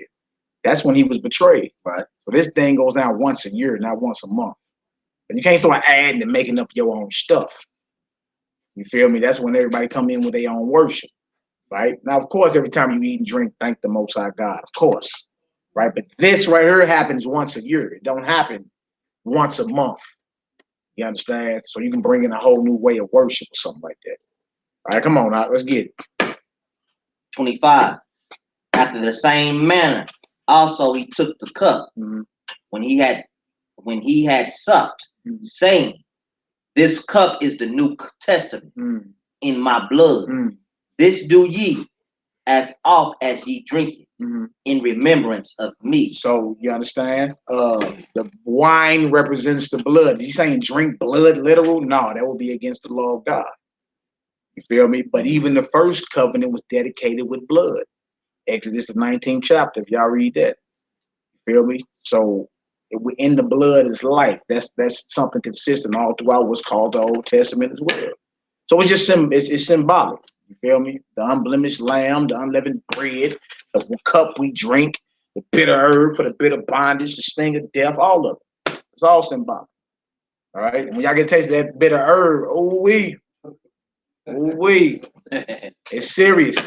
That's when he was betrayed.
Right.
So this thing goes down once a year, not once a month. And you can't start adding and making up your own stuff. You feel me? That's when everybody come in with their own worship. Right? Now, of course, every time you eat and drink, thank the Most High God, of course. Right? But this right here happens once a year. It don't happen once a month. You understand? So you can bring in a whole new way of worship or something like that. All right, come on now, let's get it.
25. After the same manner, also he took the cup when he had supped, saying, this cup is the New Testament in my blood. This do ye as oft as ye drink it in remembrance of me.
So you understand? The wine represents the blood. Is he saying drink blood literal? No, that would be against the law of God. You feel me? But even the first covenant was dedicated with blood. Exodus the 19th chapter, if y'all read that. You feel me? So in the blood is life. That's something consistent all throughout what's called the Old Testament as well. So it's just it's symbolic. You feel me? The unblemished lamb, the unleavened bread, the cup we drink, the bitter herb for the bitter bondage, the sting of death, all of it. It's all symbolic. All right. And when y'all get a taste of that bitter herb, ooh-wee. It's serious.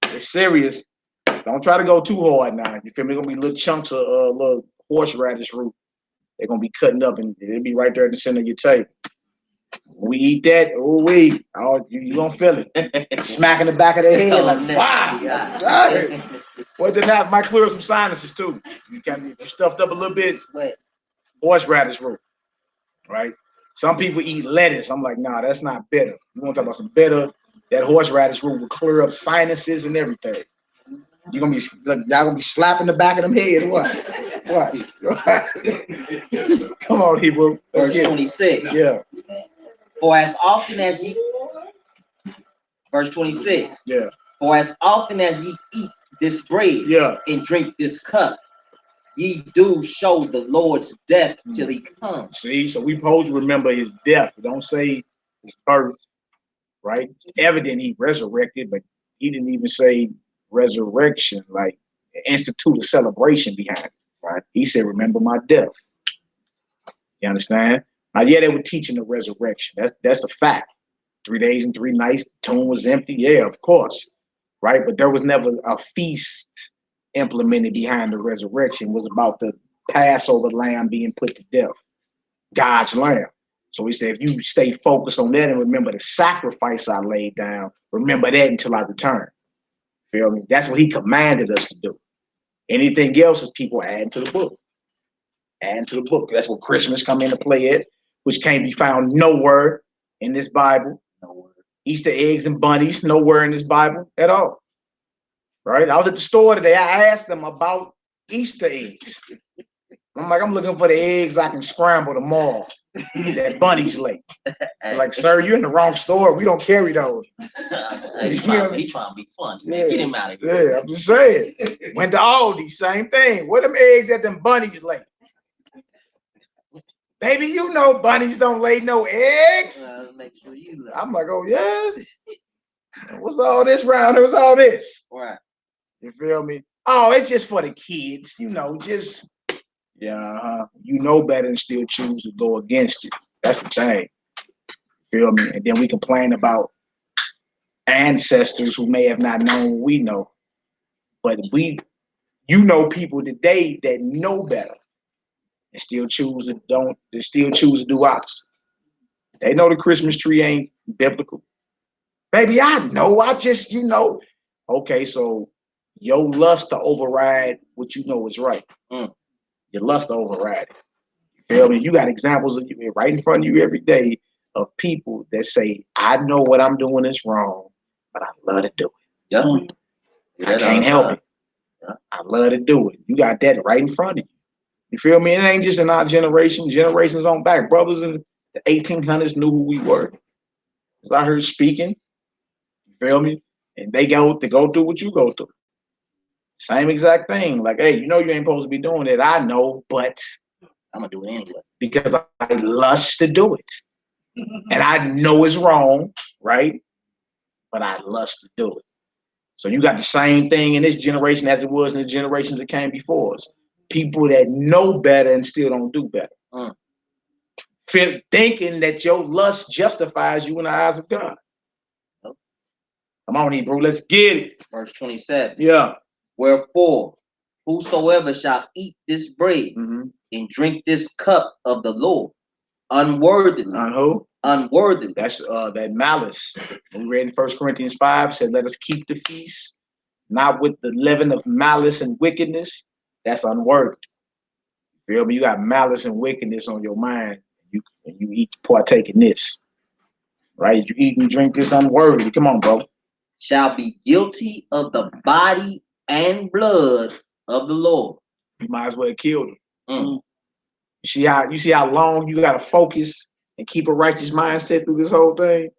It's serious. Don't try to go too hard now. You feel me? It's gonna be little chunks of little horseradish root. They're gonna be cutting up and it'll be right there in the center of your table. When we eat that, you gonna feel it. Smacking the back of the head like wow. Well, then that might clear up some sinuses too. If you stuffed up a little bit, horseradish root. Right? Some people eat lettuce. I'm like, nah, that's not bitter. You want to talk about some bitter? That horseradish root will clear up sinuses and everything. Y'all gonna be slapping the back of them head. What? Come on, Hebrew.
Verse 26.
Yeah.
For as often as ye, verse 26.
Yeah.
For as often as ye eat this bread, and drink this cup, ye do show the Lord's death till he comes.
See, so we supposed to remember his death. Don't say his birth, right? It's evident he resurrected, but he didn't even say resurrection, like institute a celebration behind it, right? He said, remember my death. You understand? Now, yeah, they were teaching the resurrection. That's a fact. 3 days and 3 nights, the tomb was empty. Yeah, of course, right? But there was never a feast implemented behind the resurrection. It was about the Passover lamb being put to death, God's lamb. So he said, if you stay focused on that and remember the sacrifice I laid down, remember that until I return. Feel me? That's what he commanded us to do. Anything else is people adding to the book. Adding to the book. That's what Christmas come into play at, which can't be found nowhere in this Bible. Nowhere. Easter eggs and bunnies, nowhere in this Bible at all. Right? I was at the store today. I asked them about Easter eggs. I'm like, I'm looking for the eggs I can scramble tomorrow that bunnies lay. Like, sir, you're in the wrong store. We don't carry those.
He trying to be funny. Yeah. Get him out of
here. Yeah, I'm just saying. Went to Aldi, same thing. Where them eggs that them bunnies lay? Baby, you know bunnies don't lay no eggs.
Make sure you know.
I'm like, oh yeah. What's all this round? What's all this?
Right.
You feel me? Oh, it's just for the kids. You know, just you know better and still choose to go against it. That's the thing. Feel me? And then we complain about ancestors who may have not known what we know. But you know people today that know better and still choose to do opposite. They know the Christmas tree ain't biblical. Baby, I know. I just, okay, so your lust to override what you know is right. Your lust to override it. You feel me? You got examples of you right in front of you every day of people that say, I know what I'm doing is wrong, but I love to do it.
Yeah.
I can't help it. I love to do it. You got that right in front of you. You feel me? It ain't just in our generation. Generations on back. Brothers in the 1800s knew who we were. Because I heard speaking. You feel me? And they go through what you go through. Same exact thing. Like, hey, you ain't supposed to be doing it. I know, but
I'm going to do it anyway.
Because I lust to do it. And I know it's wrong, right? But I lust to do it. So you got the same thing in this generation as it was in the generations that came before us. People that know better and still don't do better. Thinking that your lust justifies you in the eyes of God. Come on, Hebrew, let's get it.
Verse 27.
Yeah.
Wherefore, whosoever shall eat this bread and drink this cup of the Lord unworthily.
On who?
Unworthily.
That's that malice. We read in 1 Corinthians 5, said, let us keep the feast, not with the leaven of malice and wickedness. That's unworthy. You feel me? You got malice and wickedness on your mind. You partake in this. Right? You eat and drink this unworthy. Come on, bro.
Shall be guilty of the body and blood of the Lord.
You might as well kill them. You see how long you gotta focus and keep a righteous mindset through this whole thing?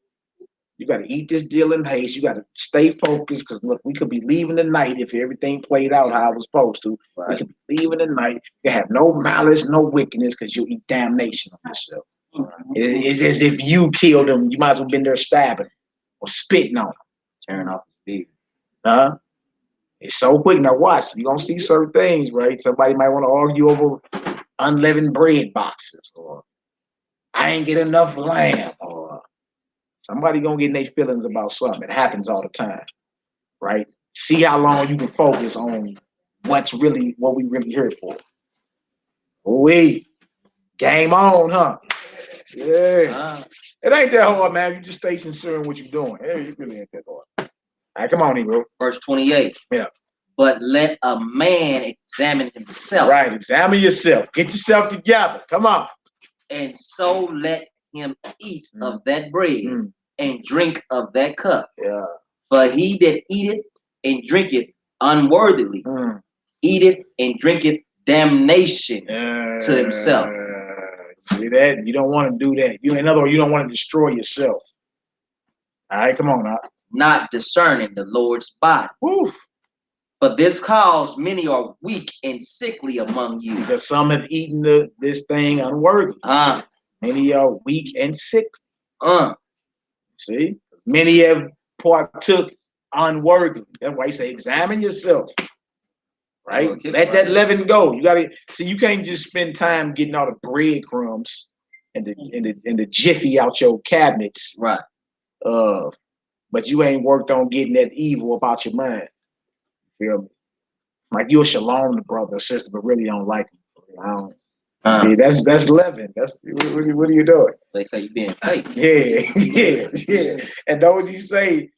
You got to eat this deal in haste. You got to stay focused because, look, we could be leaving tonight if everything played out how it was supposed to. Right. We could be leaving tonight. You have no malice, no wickedness because you'll eat damnation on yourself. Right. It's as if you killed them. You might as well been there stabbing or spitting on them.
Tearing off his
beard. It's so quick. Now watch. You're going to see certain things, right? Somebody might want to argue over unleavened bread boxes or I ain't get enough lamb or somebody gonna get in their feelings about something. It happens all the time, right? See how long you can focus on what we really here for. Game on, huh? Yeah. It ain't that hard, man. You just stay sincere in what you're doing. It really ain't that hard. All right, come on, Hebrew.
Verse 28.
Yeah.
But let a man examine himself.
Right, examine yourself. Get yourself together. Come on.
And so let him eat of that bread and drink of that cup.
Yeah.
For he that eateth and drinketh unworthily, eateth and drinketh damnation to himself.
See that? You don't want to do that. In other words, you don't want to destroy yourself. All right, come on now.
Not discerning the Lord's body.
Woo.
For this cause many are weak and sickly among you.
Because some have eaten this thing unworthy. Many are weak and sick. See? Many have partook unworthy. That's why he say, examine yourself. Right? Let that leaven go. You gotta see, you can't just spend time getting all the breadcrumbs and the jiffy out your cabinets.
Right.
But you ain't worked on getting that evil about your mind. You feel me? Like you'll shalom the brother or sister, but really don't like him. I don't. Yeah, that's leaven. That's what are you doing?
They say you being fake.
Yeah. And those you say,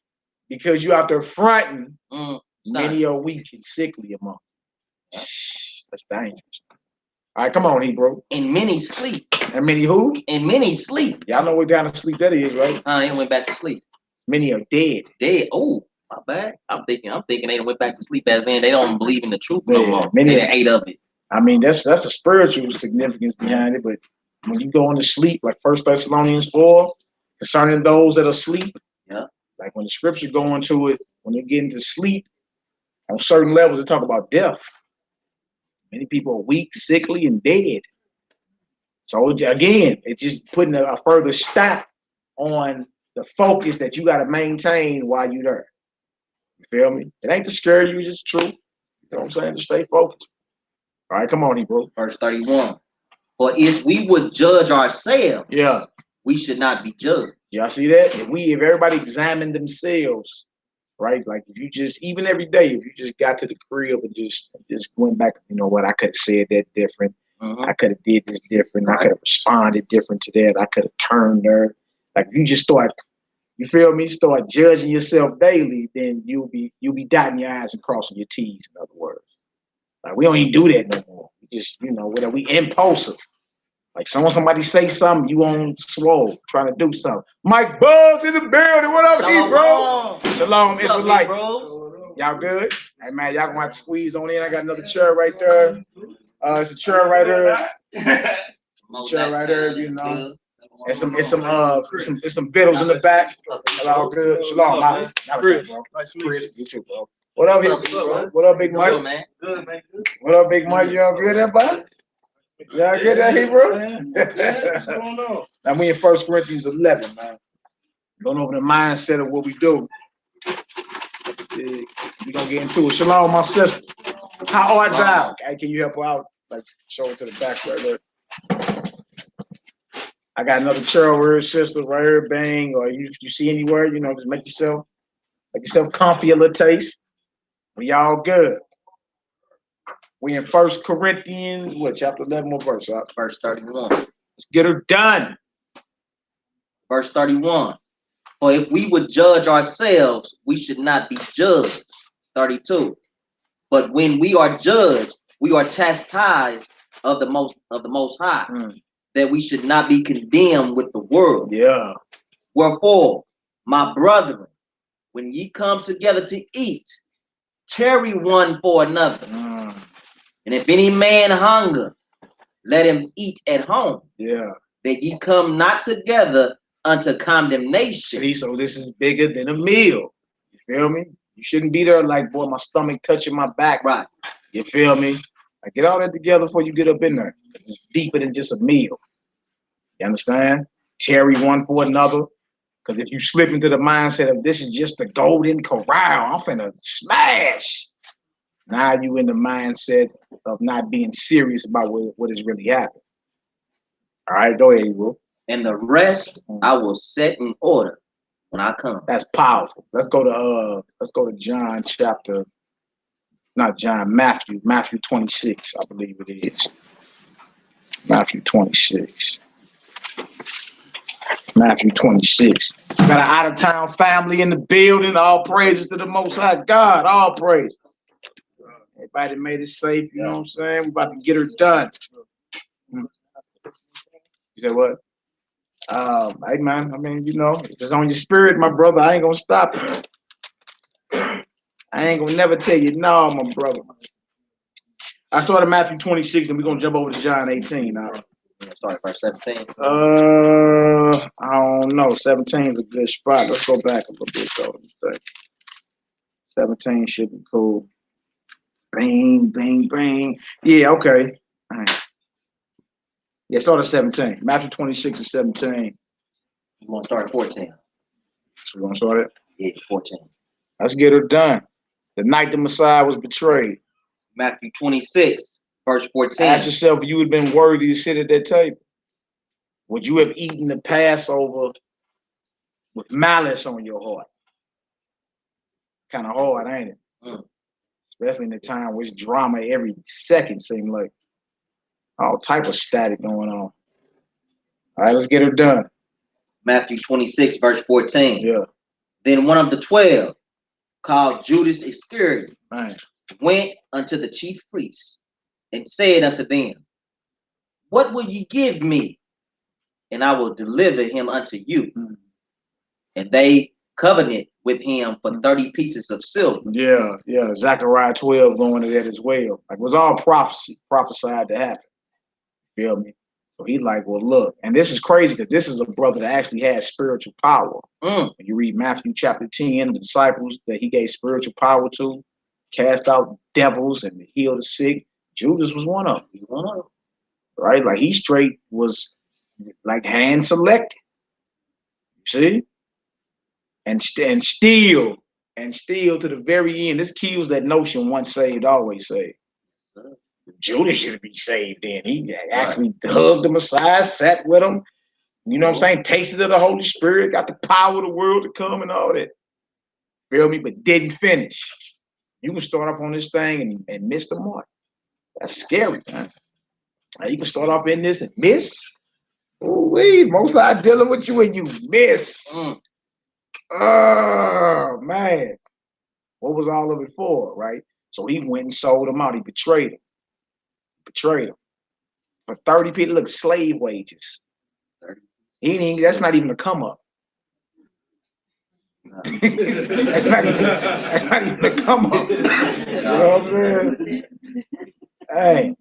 because you out there fronting, many are weak and sickly among. That's dangerous. All right, come on, Hebrew.
And many sleep.
And many who?
And many sleep.
Y'all know what kind of sleep that is, right?
They went back to sleep.
Many are dead.
Dead. Oh, my bad. I'm thinking they went back to sleep as in they don't believe in the truth no more.
Many
they ate of it.
I mean, that's a spiritual significance behind it, but when you go into sleep, like 1 Thessalonians 4, concerning those that are asleep, like when the scripture go into it, when they get into sleep, on certain levels, they talk about death. Many people are weak, sickly, and dead. So again, it's just putting a further stop on the focus that you got to maintain while you're there. You feel me? It ain't to scare you, it's just true. You know what I'm saying? Just stay focused. All right, come on, Hebrew.
Verse 31. For if we would judge ourselves, we should not be judged.
Y'all see that? If everybody examined themselves, right? Like if you just, even every day, if you just got to the crib and just went back, you know what, I could have said that different. I could have did this different. I could have responded different to that. I could have turned there. Like if you just start, you feel me, start judging yourself daily, then you'll be dotting your I's and crossing your T's, in other words. Like we don't even do that no more. We just, whatever, we impulsive. Like somebody say something, you on swole, trying to do something. Mike Bugs in the building. What up, bro? Shalom, Israelites. Y'all good? Hey man, y'all gonna have to squeeze on in. I got another chair right there. It's a chair right here. Chair right there, And some vittles in the back. All good. Shalom, Chris. Chris, you too, bro. What up, bro? What up, Big Mike?
Good, man. Good, man.
What up, Big Mike? Y'all good, everybody? Y'all good out here, bro?
What's going on?
Now we in 1 Corinthians 11, man. Going over the mindset of what we do. We're gonna get into it. Shalom, my sister. How art thou? Hey, can you help her out? Like show it to the back right there. I got another chair over here, sister, right here, bang. Or you see anywhere, just make yourself comfy a little taste. We all good. We in 1 Corinthians, chapter 11, what verse?
Verse 31.
Let's get her done.
Verse 31. For if we would judge ourselves, we should not be judged. 32. But when we are judged, we are chastised of the most high, that we should not be condemned with the world.
Yeah.
Wherefore, my brethren, when ye come together to eat, tarry one for another. And if any man hunger, let him eat at home.
Yeah.
That ye come not together unto condemnation.
See, so this is bigger than a meal. You feel me? You shouldn't be there like, boy, my stomach touching my back.
Right.
You feel me? Like, get all that together before you get up in there. It's deeper than just a meal. You understand? Tarry one for another. Because if you slip into the mindset of this is just the golden corral, I'm finna smash. Now you in the mindset of not being serious about what is really happening. All right, go ahead, bro.
And the rest I will set in order when I come.
That's powerful. Let's go to John chapter, not John, Matthew 26, I believe it is. Matthew 26. Matthew 26. Got an out-of-town family in the building. All praises to the Most High God. All praises. Everybody made it safe. You know what I'm saying? We're about to get her done. You said what? Hey, man. I mean, if it's on your spirit, my brother, I ain't going to stop it. I ain't going to never tell you no, my brother. I started Matthew 26, and we're going to jump over to John 18 now.
Sorry, verse 17.
I don't know. 17 is a good spot. Let's go back a little bit though. 17 should be cool. Bang, bang, bang. Yeah, okay. All right. Yeah, start at 17. Matthew 26 and 17.
You want to start at 14?
So we're gonna start it?
Yeah, 14.
Let's get it done. The night the Messiah was betrayed.
Matthew 26, verse 14.
Ask yourself if you had been worthy to sit at that table. Would you have eaten the Passover with malice on your heart? Kind of hard, ain't it? Especially in the time where it's drama every second, seems like all type of static going on. All right, let's get it done.
Matthew 26, verse 14.
Yeah.
Then one of the 12, called Judas Iscariot, went unto the chief priests and said unto them, what will ye give me? And I will deliver him unto you. And they covenanted with him for 30 pieces of silver.
Yeah. Zechariah 12 going to that as well. Like it was all prophesied to happen. Feel me? So he's like, well, look, and this is crazy because this is a brother that actually had spiritual power. When you read Matthew chapter 10, the disciples that he gave spiritual power to, cast out devils and heal the sick. Judas was one of them. Right? Like he straight was like hand selected. You see? And still to the very end. This kills that notion, once saved, always saved. Judas should be saved then. He actually hugged the Messiah, sat with him, you know what I'm saying? Tasted of the Holy Spirit, got the power of the world to come and all that. Feel me? But didn't finish. You can start off on this thing and miss the mark. That's scary, man. Now you can start off in this and miss. Ooh-wee, most I dealing with you and you miss. Oh, man. What was all of it for, right? So he went and sold him out. He betrayed him. For 30 people, look, slave wages. That's not even a come up. That's not even a come up. You know what I'm saying? Hey,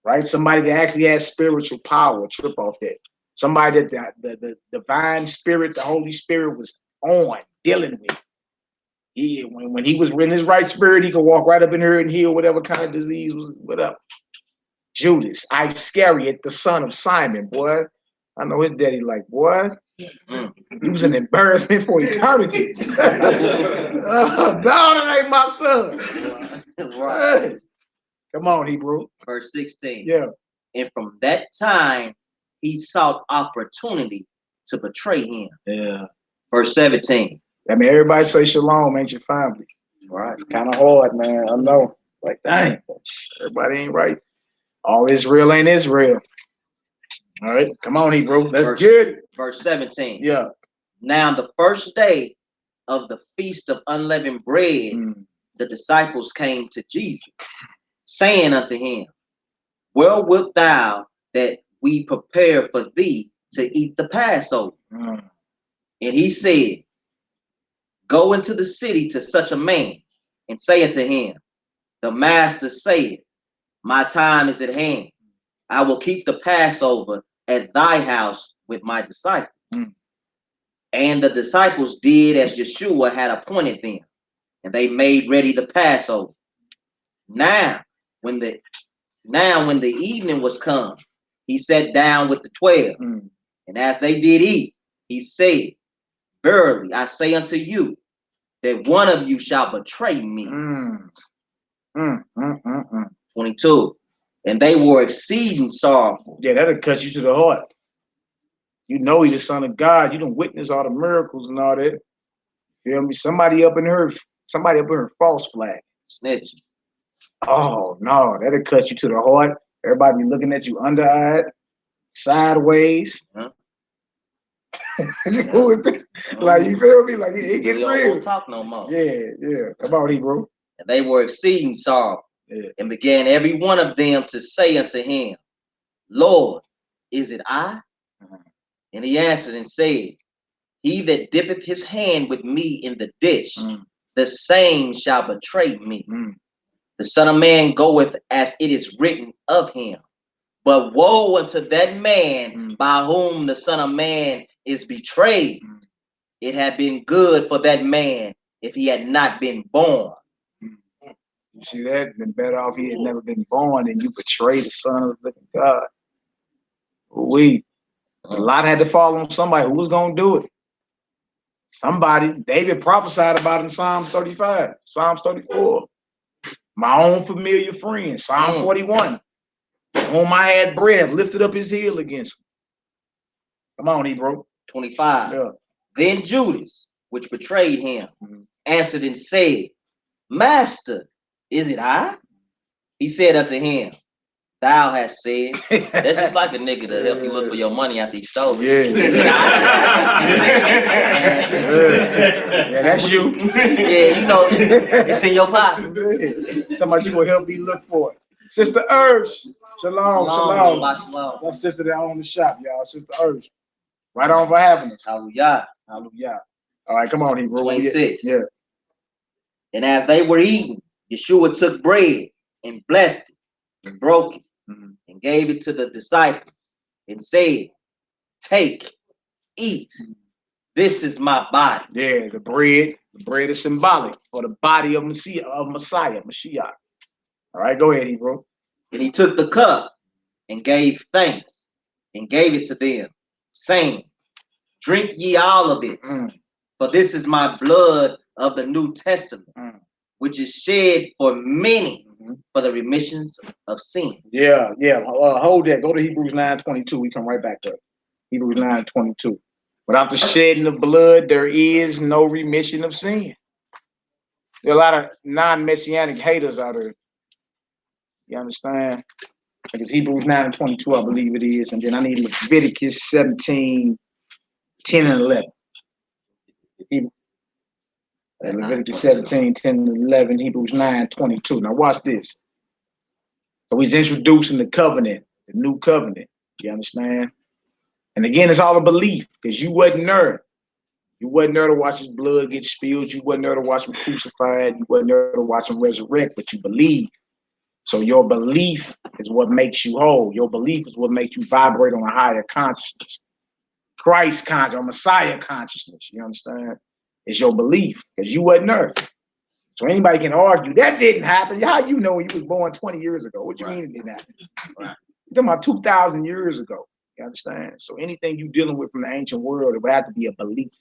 right? Somebody that actually has spiritual power, trip off that. Somebody that the divine spirit, the Holy Spirit was on, dealing with. When he was in his right spirit, he could walk right up in here and heal whatever kind of disease was, whatever. Judas Iscariot, the son of Simon, boy. I know his daddy like, boy, he was an embarrassment for eternity. No, that ain't my son. Right. Come on, Hebrew.
Verse 16.
Yeah.
And from that time, he sought opportunity to betray him.
Yeah.
Verse 17.
I mean, everybody say shalom, ain't your family. Right. It's kind of hard, man. I know. Like, dang, everybody ain't right. All Israel ain't Israel. All right, come on, Hebrew. Let's get it.
Verse 17.
Yeah.
Now the first day of the feast of unleavened bread, the disciples came to Jesus, saying unto him, where wilt thou that we prepare for thee to eat the Passover? And he said, go into the city to such a man, and say unto him, the master saith, my time is at hand. I will keep the Passover at thy house with my disciples. And the disciples did as Yeshua had appointed them, and they made ready the Passover. Now, when the evening was come, he sat down with the 12, and as they did eat, he said, verily, I say unto you, that one of you shall betray me. 22. And they were exceeding sorrowful.
Yeah, that'll cut you to the heart. You know he's the Son of God. You don't witness all the miracles and all that. Feel me? Somebody up in her false flag.
Snitch.
Oh no, that'll cut you to the heart. Everybody be looking at you under-eyed, sideways. Who is this? Like, you feel me? Like it gets real.
Don't talk no more.
Yeah. Come on, Hebrew.
And they were exceeding sorrowful. And began every one of them to say unto him, Lord, is it I? And he answered and said, he that dippeth his hand with me in the dish, the same shall betray me. The Son of Man goeth as it is written of him. But woe unto that man by whom the Son of Man is betrayed. It had been good for that man if he had not been born.
You see that? Been better off he had never been born and you betray the Son of the living God. A lot had to fall on somebody. Who was going to do it? Somebody. David prophesied about it in Psalms 35, Psalms 34. My own familiar friend, Psalm 41. Whom I had bread, lifted up his heel against him. Come on, Hebrew.
25. Yeah. Then Judas, which betrayed him, answered and said, Master, is it I? He said unto him, Thou hast said. That's just like a nigga to help you look for your money after he stole it.
Yeah.
Is it I?
Yeah, that's you.
Yeah, you know, it's in your pocket.
Talking about you will help me look for it. Sister Urge. Shalom. That's sister that owns the shop, y'all. Sister Urge. Right on for having us.
Hallelujah.
Hallelujah. All right, come on, Hebrew.
26.
Yeah.
And as they were eating, Yeshua took bread and blessed it and broke it and gave it to the disciples and said, Take, eat. This is my body.
Yeah, the bread is symbolic for the body of Messiah, Mashiach. All right, go ahead, Hebrew.
And he took the cup and gave thanks and gave it to them, saying, Drink ye all of it, for this is my blood of the New Testament, which is shed for many for the remissions of sin.
Yeah. Hold that. Go to Hebrews 9:22. We come right back up. Hebrews 9:22. Without the shedding of blood, there is no remission of sin. There are a lot of non-messianic haters out there. You understand? Like it's Hebrews 9:22, I believe it is. And then I need Leviticus 17, 10 and 11. Leviticus 17, 10 and 11, Hebrews 9:22. Now watch this. So he's introducing the covenant, the new covenant. You understand? And again, it's all a belief because you wasn't there. You wasn't there to watch his blood get spilled. You wasn't there to watch him crucified. You wasn't there to watch him resurrect, but you believe. So your belief is what makes you whole. Your belief is what makes you vibrate on a higher consciousness. Christ consciousness or Messiah consciousness. You understand? It's your belief because you wasn't there. So anybody can argue that didn't happen. How you know you was born 20 years ago? What you mean it didn't happen? Right. You're talking about 2,000 years ago. You understand? So anything you dealing with from the ancient world, it would have to be a belief.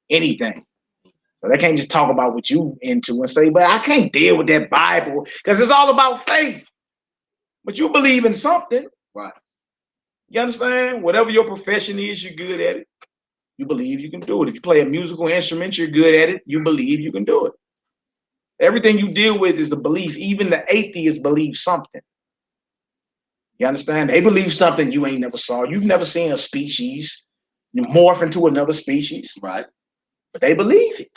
Anything. So they can't just talk about what you into and say, but I can't deal with that Bible because it's all about faith. But you believe in something.
Right.
You understand? Whatever your profession is, you're good at it. You believe you can do it. If you play a musical instrument, you're good at it. You believe you can do it. Everything you deal with is a belief. Even the atheists believe something. You understand? They believe something you ain't never saw. You've never seen a species morph into another species.
Right.
But they believe it.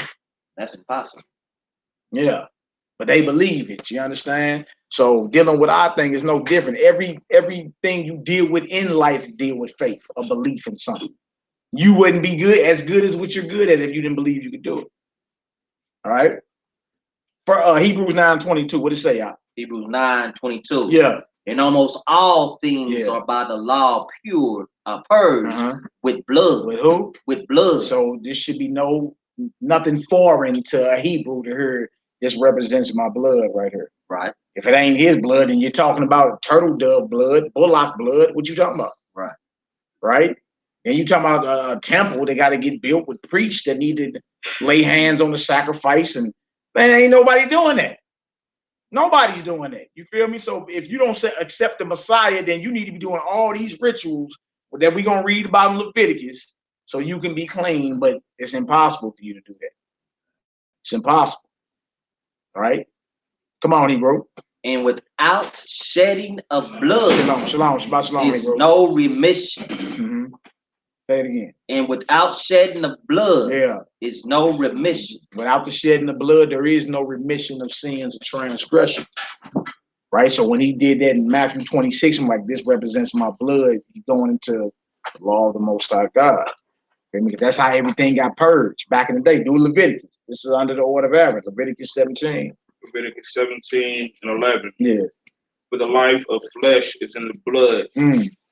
That's impossible.
Yeah. But they believe it. You understand? So dealing with our thing is no different. Everything you deal with in life deal with faith, a belief in something. You wouldn't be as good as what you're good at if you didn't believe you could do it. All right. For Hebrews 9:22, what did it say, y'all?
Hebrews 9:22.
Yeah.
And almost all things are by the law purged with blood.
With who?
With blood.
So this should be nothing foreign to a Hebrew to hear this represents my blood right here.
Right.
If it ain't his blood, then you're talking about turtle dove blood, bullock blood. What you talking about?
Right.
Right. And you talking about a temple they got to get built with priests that need to lay hands on the sacrifice, and man, ain't nobody doing that. Nobody's doing that. You feel me? So if you don't accept the Messiah, then you need to be doing all these rituals that we're going to read about in Leviticus so you can be clean, but it's impossible for you to do that. It's impossible. All right? Come on, Hebrew.
And without shedding of blood,
shalom,
is no remission.
Say it again.
And without shedding of blood, is no remission.
Without the shedding of blood, there is no remission of sins and transgression. Right? So when he did that in Matthew 26, I'm like, this represents my blood going into the law of the Most High God. That's how everything got purged back in the day. Do Leviticus. This is under the order of Aaron. Leviticus 17.
Leviticus 17 and 11.
Yeah.
For the life of flesh is in the blood,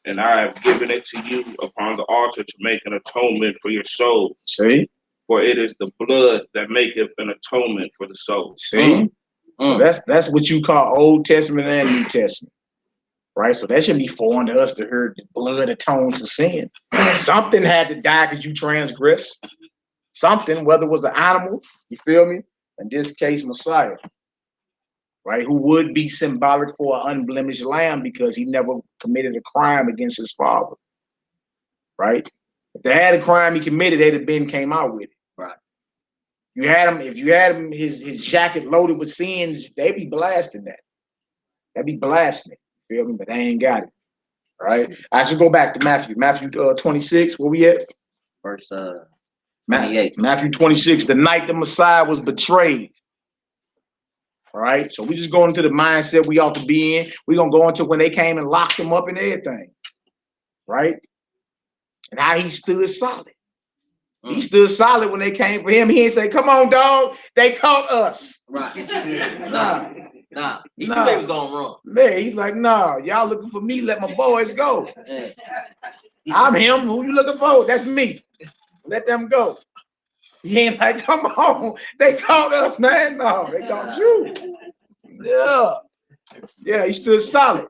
and I have given it to you upon the altar to make an atonement for your soul.
See?
For it is the blood that maketh an atonement for the soul.
See? So that's what you call Old Testament and New Testament. Right? So that should be foreign to us to hear the blood atones for sin. Something had to die because you transgressed. Something, whether it was an animal, you feel me? In this case, Messiah. Right? Who would be symbolic for an unblemished lamb because he never committed a crime against his father. Right? If they had a crime he committed, they'd have came out with it.
Right.
You had him, if you had him his jacket loaded with sins, they'd be blasting that. They'd be blasting it. Feel me? But they ain't got it. All right. I should go back to Matthew. Matthew 26. Where we at?
Verse 28.
Matthew 26. The night the Messiah was betrayed. All right. So we just going into the mindset we ought to be in. We're gonna go into when they came and locked him up and everything. Right? And how he stood solid. He stood solid when they came for him. He ain't say, "Come on, dog. They caught us."
Right. Nah. He knew they was gonna run.
Man, he's like, "Nah, y'all looking for me? Let my boys go.
Yeah.
I'm him. Who you looking for? That's me. Let them go." He ain't like, "Come on. They caught us, man." No, they caught you. Yeah. He stood solid.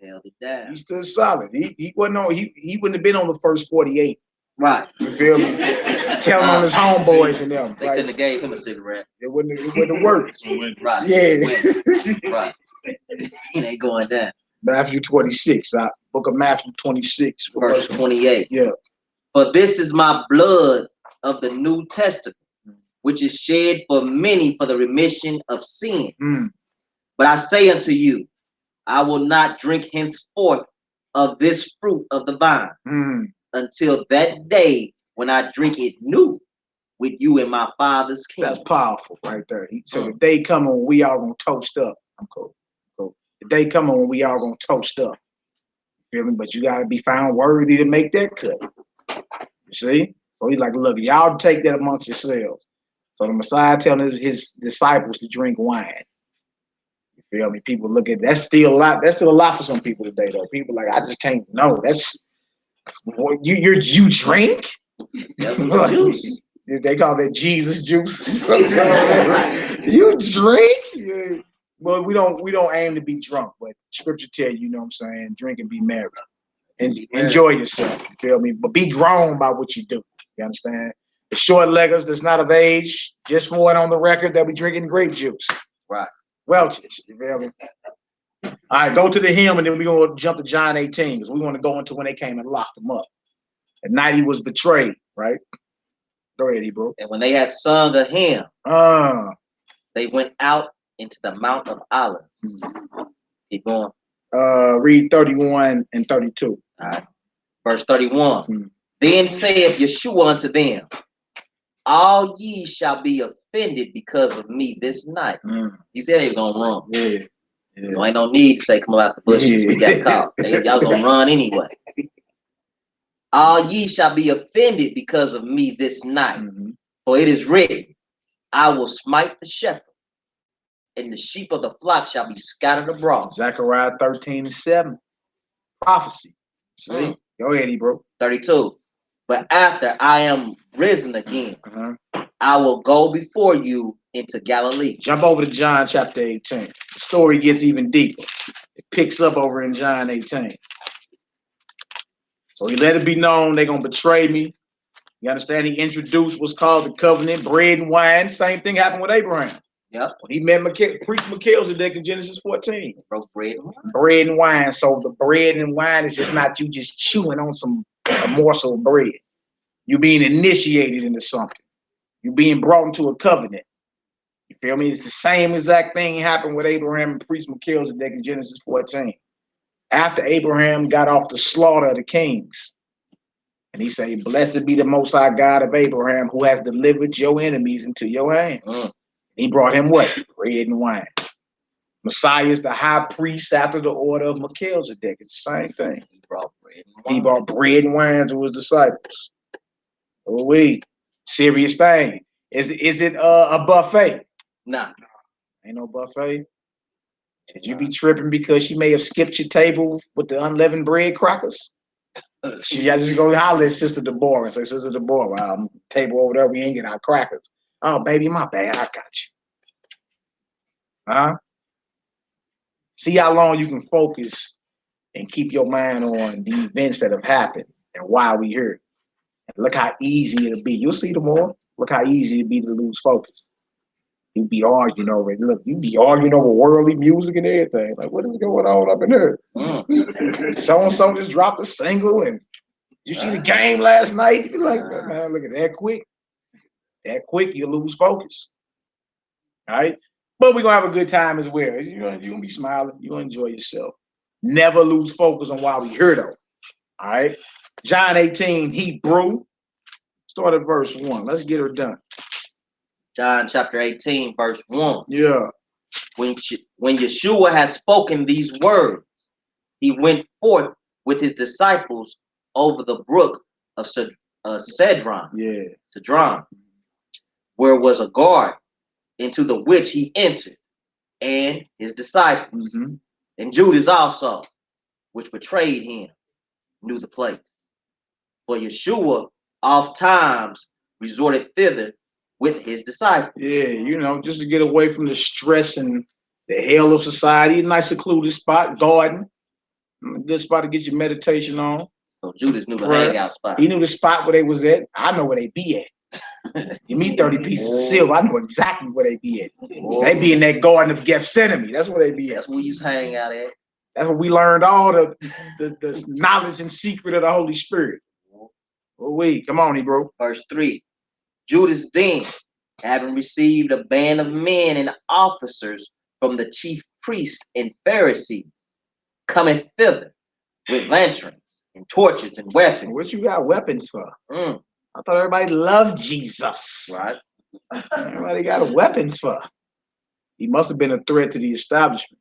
Held it down.
He stood solid. He wasn't on. He wouldn't have been on the first 48.
Right.
You feel me? Telling on his homeboys and them.
They couldn't have gave him a cigarette.
It wouldn't have worked.
Right.
Yeah.
Right. He ain't going down.
Matthew 26. Book of Matthew 26.
Verse 28.
Yeah.
For this is my blood of the New Testament, which is shed for many for the remission of sin. But I say unto you, I will not drink henceforth of this fruit of the vine until that day when I drink it new with you in my Father's kingdom.
That's powerful right there. He said, the day coming when we all gonna toast up. I'm cool. The day coming when we all gonna toast up. You feel me? But you gotta be found worthy to make that cut. You see? So he's like, look, y'all take that amongst yourselves. So the Messiah telling his disciples to drink wine. You feel me? People look at that's still a lot. That's still a lot for some people today, though. People like, I just can't know. That's you drink?
Juice.
They call that Jesus juice. You drink? Yeah. Well, we don't aim to be drunk, but scripture tell you, know what I'm saying, drink and be merry. And enjoy yourself, you feel me? But be grown by what you do. You understand? The short leggers that's not of age, just for it on the record, they'll be drinking grape juice.
Right.
Welch's, you feel me? All right, go to the hymn and then we're going to jump to John 18 because we want to go into when they came and locked him up. At night he was betrayed, right? Go ahead, Hebrew.
And when they had sung a hymn, they went out into the Mount of Olives. Keep going.
Read 31 and 32.
All right. Verse 31. Then saith Yeshua unto them, all ye shall be offended because of me this night. He said they was gonna run.
Yeah.
So ain't no need to say come out the bushes. We got caught. Y'all gonna run anyway. All ye shall be offended because of me this night. For it is written, I will smite the shepherd, and the sheep of the flock shall be scattered abroad.
Zechariah 13:7. Prophecy. See? Go ahead, Hebrew.
32. But after I am risen again, I will go before you into Galilee.
Jump over to John chapter 18. The story gets even deeper. It picks up over in John 18. So he let it be known they're going to betray me. You understand? He introduced what's called the covenant, bread and wine. Same thing happened with Abraham.
Yep.
When he met preached Melchizedek in Genesis 14.
Broke bread and wine.
Bread and wine. So the bread and wine is just not you just chewing on a morsel of bread. You're being initiated into something. You're being brought into a covenant. You feel me? It's the same exact thing happened with Abraham and priest Melchizedek in Genesis 14. After Abraham got off the slaughter of the kings, and he said, blessed be the Most High God of Abraham, who has delivered your enemies into your hands. He brought him what? Bread and wine. Messiah is the high priest after the order of Melchizedek. It's the same thing.
He brought bread and wine.
He brought bread and wine to his disciples. Oh, serious thing. Is it a buffet?
Nah.
Ain't no buffet. Should you be tripping because she may have skipped your table with the unleavened bread crackers? She just go holler at Sister Deborah and say, Sister Deborah, table over there, we ain't get our crackers. Oh, baby, my bad, I got you. Huh? See how long you can focus and keep your mind on the events that have happened and why we here. And look how easy it'll be. You'll see tomorrow. Look how easy it'll be to lose focus. You be arguing over it. Look, you be arguing over worldly music and everything. Like, what is going on up in here? So-and-so just dropped a single, and did you see the game last night? You be like, man, look at that quick. That quick, you lose focus. All right? But we're going to have a good time as well. You're going to be smiling. You're going to enjoy yourself. Never lose focus on why we here, though. All right? John 18, Hebrew. Start at verse 1. Let's get her done.
John chapter 18, verse 1.
Yeah.
When Yeshua had spoken these words, he went forth with his disciples over the brook of Cedron.
Yeah.
Cedron, where was a garden, into the which he entered, and his disciples, and Judas also, which betrayed him, knew the place. For Yeshua oft times resorted thither with his disciples.
Yeah, you know, just to get away from the stress and the hell of society. A nice secluded spot, garden. A good spot to get your meditation on.
So Judas knew the hangout spot.
He knew the spot where they was at. I know where they be at. Give me 30 pieces of silver. I know exactly where they be at. They be in that garden of Gethsemane. That's where they be at.
That's where we used to hang out at.
That's where we learned all the knowledge and secret of the Holy Spirit. Oh, come on, Hebrew.
Verse 3. Judas then, having received a band of men and officers from the chief priests and Pharisees, coming thither with lanterns and torches and weapons.
What you got weapons for? I thought everybody loved Jesus.
Right.
Everybody got weapons for. He must have been a threat to the establishment.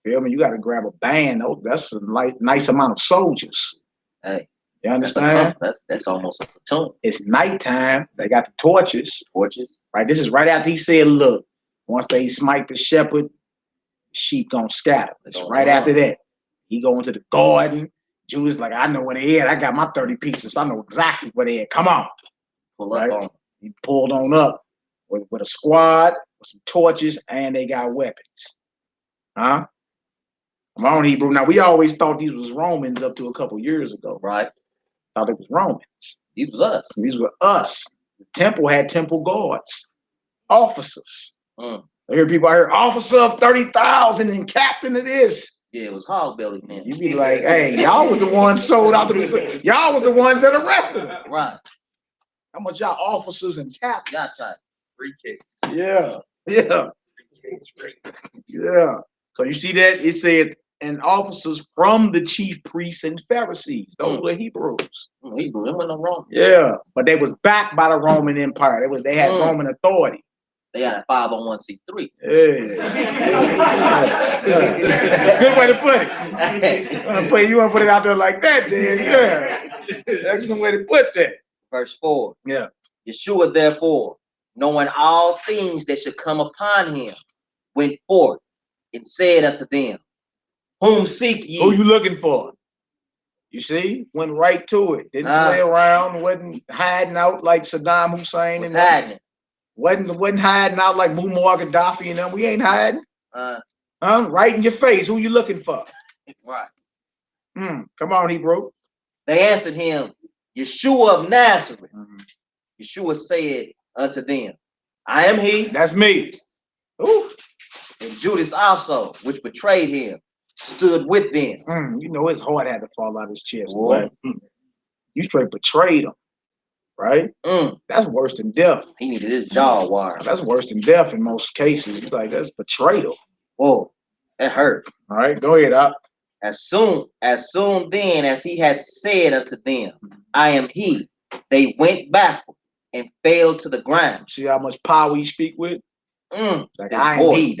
Feel me? You got to grab a band. Oh, that's a nice amount of soldiers.
Hey.
You understand?
That's almost a platoon.
It's nighttime. They got the torches.
Right.
This is right after he said, look, once they smite the shepherd, the sheep gonna scatter. It's right after that. He go into the garden. Judas like, I know where they at. I got my 30 pieces. I know exactly where they at. Come on.
Pull up on.
He pulled on up with a squad, with some torches, and they got weapons. Huh? Come on, Hebrew. Now, we always thought these was Romans up to a couple years ago.
Right.
Thought it was Romans.
These was us.
These were us. The temple had temple guards, officers. I hear people out here, officer of 30,000 and captain of this.
Yeah, it was hog belly, man.
You be like, hey, y'all was the ones sold out to the, y'all was the ones that arrested them.
Right.
How much y'all officers and captains?
Y'all type.
3K.
Yeah.
3K straight.
Yeah. So you see that? It says, and officers from the chief priests and Pharisees. Those were Hebrews.
Hebrew, them wasn't no Roman.
Yeah. But they was backed by the Roman Empire. They had Roman authority.
They had a 501c3.
Yeah. Good way to put it. You want to put it out there like that, then? Yeah. That's the way to put that.
Verse 4.
Yeah.
Yeshua, therefore, knowing all things that should come upon him, went forth and said unto them, whom seek ye?
Who you looking for? You see? Went right to it. Didn't play around. Wasn't hiding out like Saddam Hussein.
Was hiding.
Wasn't hiding out like Muammar Gaddafi and them. We ain't hiding. Right in your face. Who you looking for?
Right.
Come on, Hebrew.
They answered him, Yeshua of Nazareth. Yeshua said unto them, I am he.
That's me. Ooh.
And Judas also, which betrayed him, stood with them.
You know his heart had to fall out his chest. But you straight betrayed him. Right? That's worse than death.
He needed his jaw wired.
That's worse than death in most cases. Like, that's betrayal.
Whoa, that hurt.
All right, go ahead, Op.
As soon then as he had said unto them, I am he, they went backward and fell to the ground.
See how much power he speak with? Like, I am he.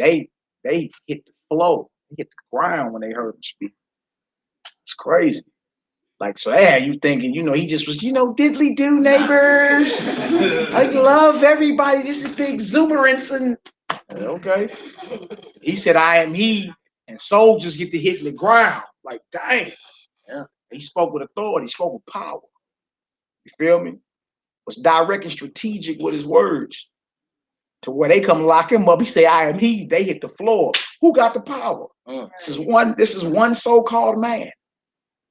They hit the floor. They hit the ground when they heard him speak. It's crazy. Like, so yeah, you thinking, he just was, diddly do neighbors. I love everybody. Just the exuberance and Okay. He said, I am he, and soldiers get to hit the ground. Like, dang.
Yeah.
He spoke with authority, he spoke with power. You feel me? Was direct and strategic with his words. To where they come lock him up, he say, I am he. They hit the floor. Who got the power? This is one so-called man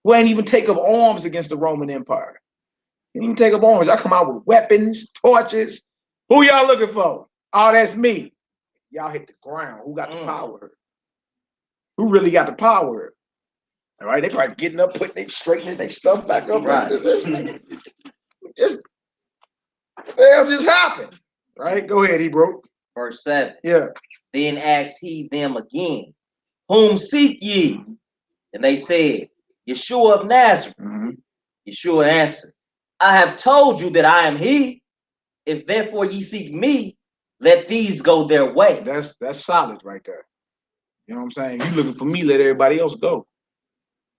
who ain't even take up arms against the Roman Empire. He didn't even take up arms. Y'all come out with weapons, torches. Who y'all looking for? Oh, that's me. Y'all hit the ground. Who got the power? Who really got the power? All right, they probably getting up, straightening their stuff back up.
Right.
Just happened. Right? Go ahead, Hebrew.
Verse 7.
Yeah.
Then asked he them again, whom seek ye? And they said, Yeshua of Nazareth. Yeshua answered, I have told you that I am he. If therefore ye seek me, let these go their way.
That's solid right there. You know what I'm saying? You looking for me, let everybody else go.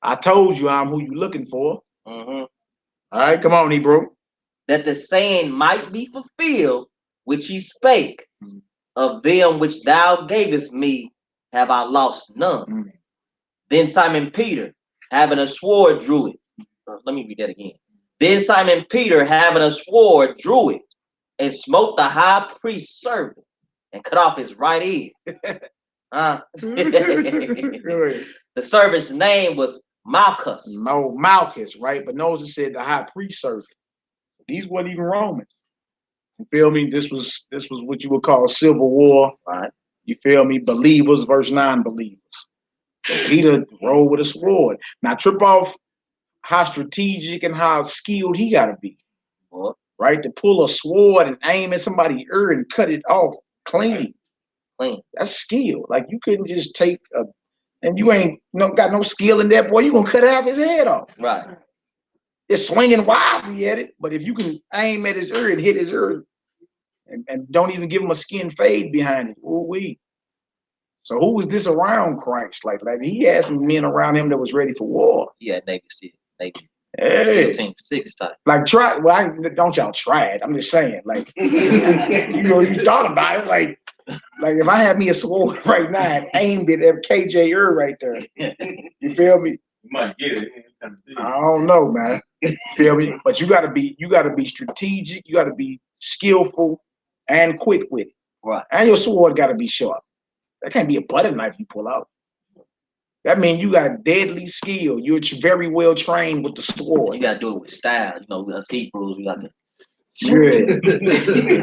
I told you I'm who you looking for. All right, come on, Hebrew.
That the saying might be fulfilled, which he spake, of them which thou gavest me, have I lost none. Then Simon Peter, having a sword, drew it. Let me read that again. Then Simon Peter, having a sword, drew it, and smote the high priest's servant, and cut off his right ear. The servant's name was Malchus.
No, Malchus, right? But notice it said the high priest servant. These weren't even Romans. You feel me? This was what you would call a civil war.
Right.
You feel me? Believers versus non-believers. So Peter rolled with a sword. Now trip off how strategic and how skilled he gotta be. Right? To pull a sword and aim at somebody's ear and cut it off clean. That's skill. Like you couldn't just take and you ain't got no skill in that, boy, you gonna cut half his head off.
Right.
It's swinging wildly at it, but if you can aim at his ear and hit his ear and don't even give him a skin fade behind it, ooh-wee. So who was this around Christ? Like he had some men around him that was ready for war.
Yeah, Navy SEAL. Navy.
Hey.
17-6 type.
Like don't y'all try it. I'm just saying, like you thought about it, like if I had me a sword right now and aimed it at KJ right there, you feel me?
You might get it.
I don't know, man. Feel me? But you gotta be strategic, you gotta be skillful and quick with it.
Right.
And your sword gotta be sharp. That can't be a butter knife you pull out. That means you got deadly skill. You're very well trained with the sword.
You gotta do it with style. You know, us Hebrews, we got to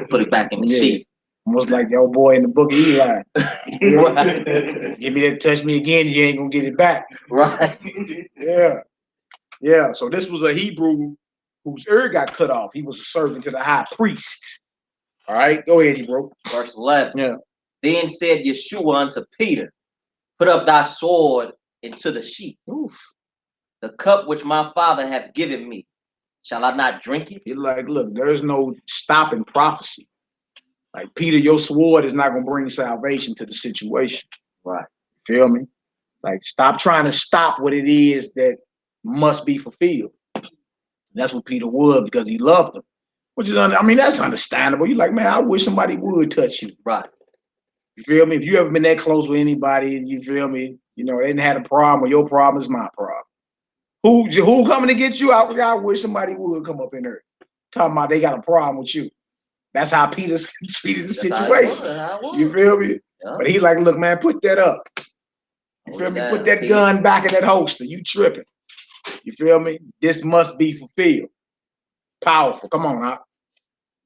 put it back in the sheet.
Almost like the old boy in the book of Eli. Right. Give me that, touch me again, you ain't gonna get it back.
Right.
Yeah. So this was a Hebrew whose ear got cut off. He was a servant to the high priest. All right, go ahead, Hebrew.
Verse 11.
Yeah.
Then said Yeshua unto Peter, put up thy sword into the sheath.
Oof.
The cup which my Father hath given me, shall I not drink it?
He's like, look, there's no stopping prophecy. Like, Peter, your sword is not going to bring salvation to the situation.
Right.
Feel me? Like, stop trying to stop what it is that must be fulfilled. And that's what Peter was, because he loved him. Which is, that's understandable. You're like, man, I wish somebody would touch you.
Right.
You feel me? If you ever been that close with anybody, and you feel me, they didn't have a problem, or your problem is my problem. Who coming to get you? I wish somebody would come up in there talking about they got a problem with you. That's how Peter treated the situation. You feel me? Yeah. But he's like, look, man, put that up. You feel me? Put that gun back in that holster. You tripping. You feel me? This must be fulfilled. Powerful. Come on, huh?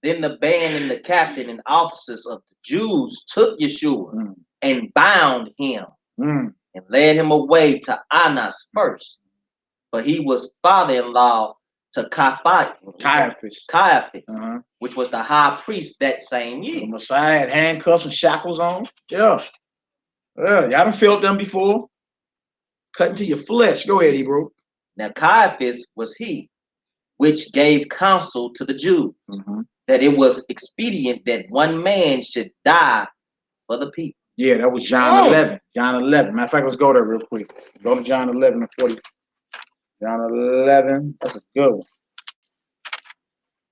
Then the band and the captain and officers of the Jews took Yeshua and bound him and led him away to Annas first. But he was father-in-law to Caiaphas, which was the high priest that same year.
The Messiah had handcuffs and shackles on. Yeah. Y'all done felt them before. Cut into your flesh. Go ahead, Hebrew.
Now Caiaphas was he which gave counsel to the Jews that it was expedient that one man should die for the people.
Yeah, that was John 11. John 11. Matter of fact, let's go there real quick. Go to John 11 and 40. John 11. That's a good one.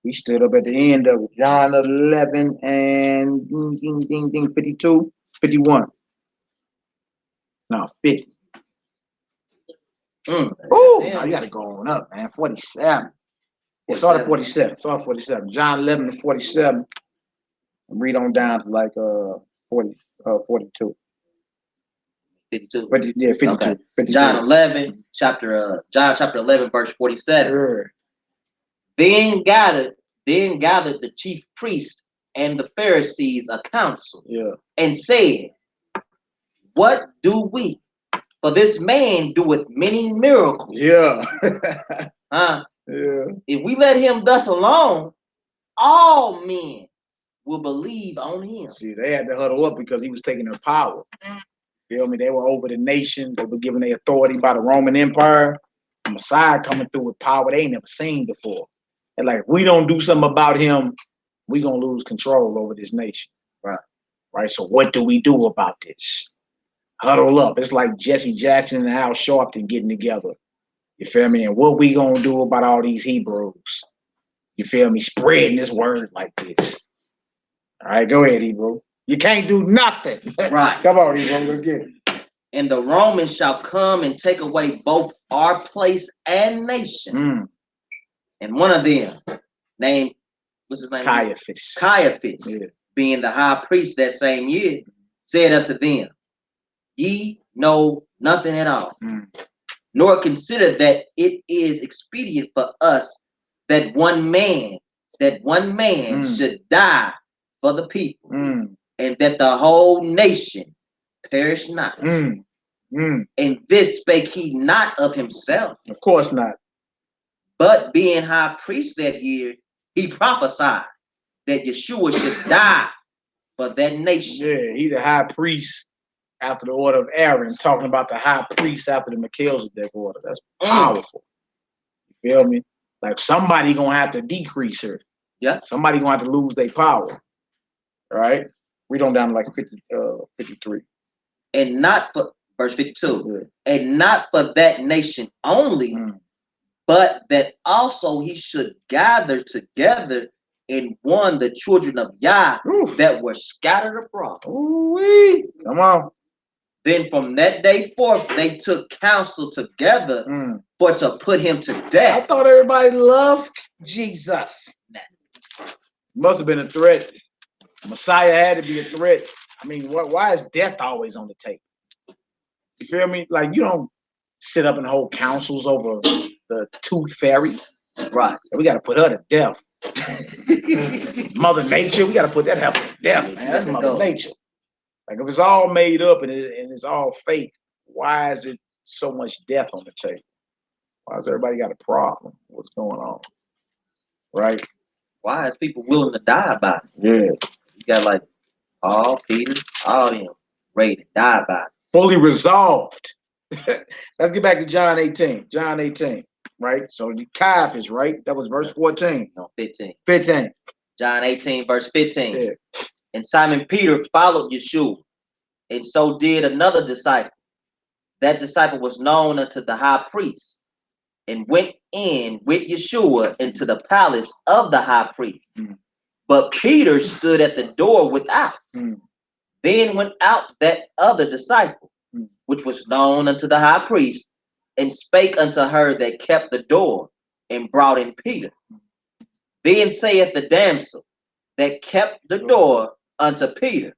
He stood up at the end of John 11 and 52, 51. No, 50. Oh, no, you got to go on up, man. 47. Yeah, start at 47. Start at 47. John 11 and 47. Read on down to like 42.
52.
52.
Okay.
52.
John chapter 11, verse 47.
Sure.
Then gathered the chief priests and the Pharisees a council, and said, what do we? For this man doeth many miracles.
Yeah.
Huh?
Yeah.
If we let him thus alone, all men will believe on him.
See, they had to huddle up because he was taking their power. Feel me? They were over the nation. They were given their authority by the Roman Empire. The Messiah coming through with power they ain't never seen before. And like, if we don't do something about him, we gonna lose control over this nation. Right. So what do we do about this? Huddle up. It's like Jesse Jackson and Al Sharpton getting together. You feel me? And what we gonna do about all these Hebrews? You feel me? Spreading this word like this. All right, go ahead, Hebrew. You can't do nothing.
Right.
Come on, Hebrew. Let's get it.
And the Romans shall come and take away both our place and nation. And one of them, named, what's his name? Caiaphas, being the high priest that same year, said unto them, ye know nothing at all, nor consider that it is expedient for us that one man should die for the people, and that the whole nation perish not. And this spake he not of himself.
Of course not.
But being high priest that year, he prophesied that Yeshua should die for that nation.
Yeah, he the high priest after the order of Aaron, talking about the high priest after the Melchizedek order. That's powerful. You feel me? Like somebody gonna have to decrease her.
Yeah.
Somebody gonna have to lose their power. Right? Read on down to like 53.
And not for verse 52. And not for that nation only, but that also he should gather together in one the children of Yah that were scattered abroad.
Ooh-wee. Come on.
Then from that day forth, they took counsel together for to put him to death.
I thought everybody loved Jesus. Must have been a threat. Messiah had to be a threat. I mean, why is death always on the table? You feel me? Like, you don't sit up and hold councils over the tooth fairy.
Right.
So we got to put her to death. Mother Nature, we got to put that heifer to death, man. That's Mother Nature. Like, if it's all made up and it's all fake, why is it so much death on the table? Why has everybody got a problem? What's going on? Right?
Why is people willing to die about it?
Yeah.
You got like Paul, Peter, all them ready to die about it.
Fully resolved. Let's get back to John 18. John 18, right? So the Caiaphas, right? That was verse 14.
No, 15.
15.
John 18, verse 15.
Yeah.
And Simon Peter followed Yeshua, and so did another disciple. That disciple was known unto the high priest, and went in with Yeshua into the palace of the high priest. But Peter stood at the door without. Then went out that other disciple, which was known unto the high priest, and spake unto her that kept the door, and brought in Peter. Then saith the damsel that kept the door unto Peter,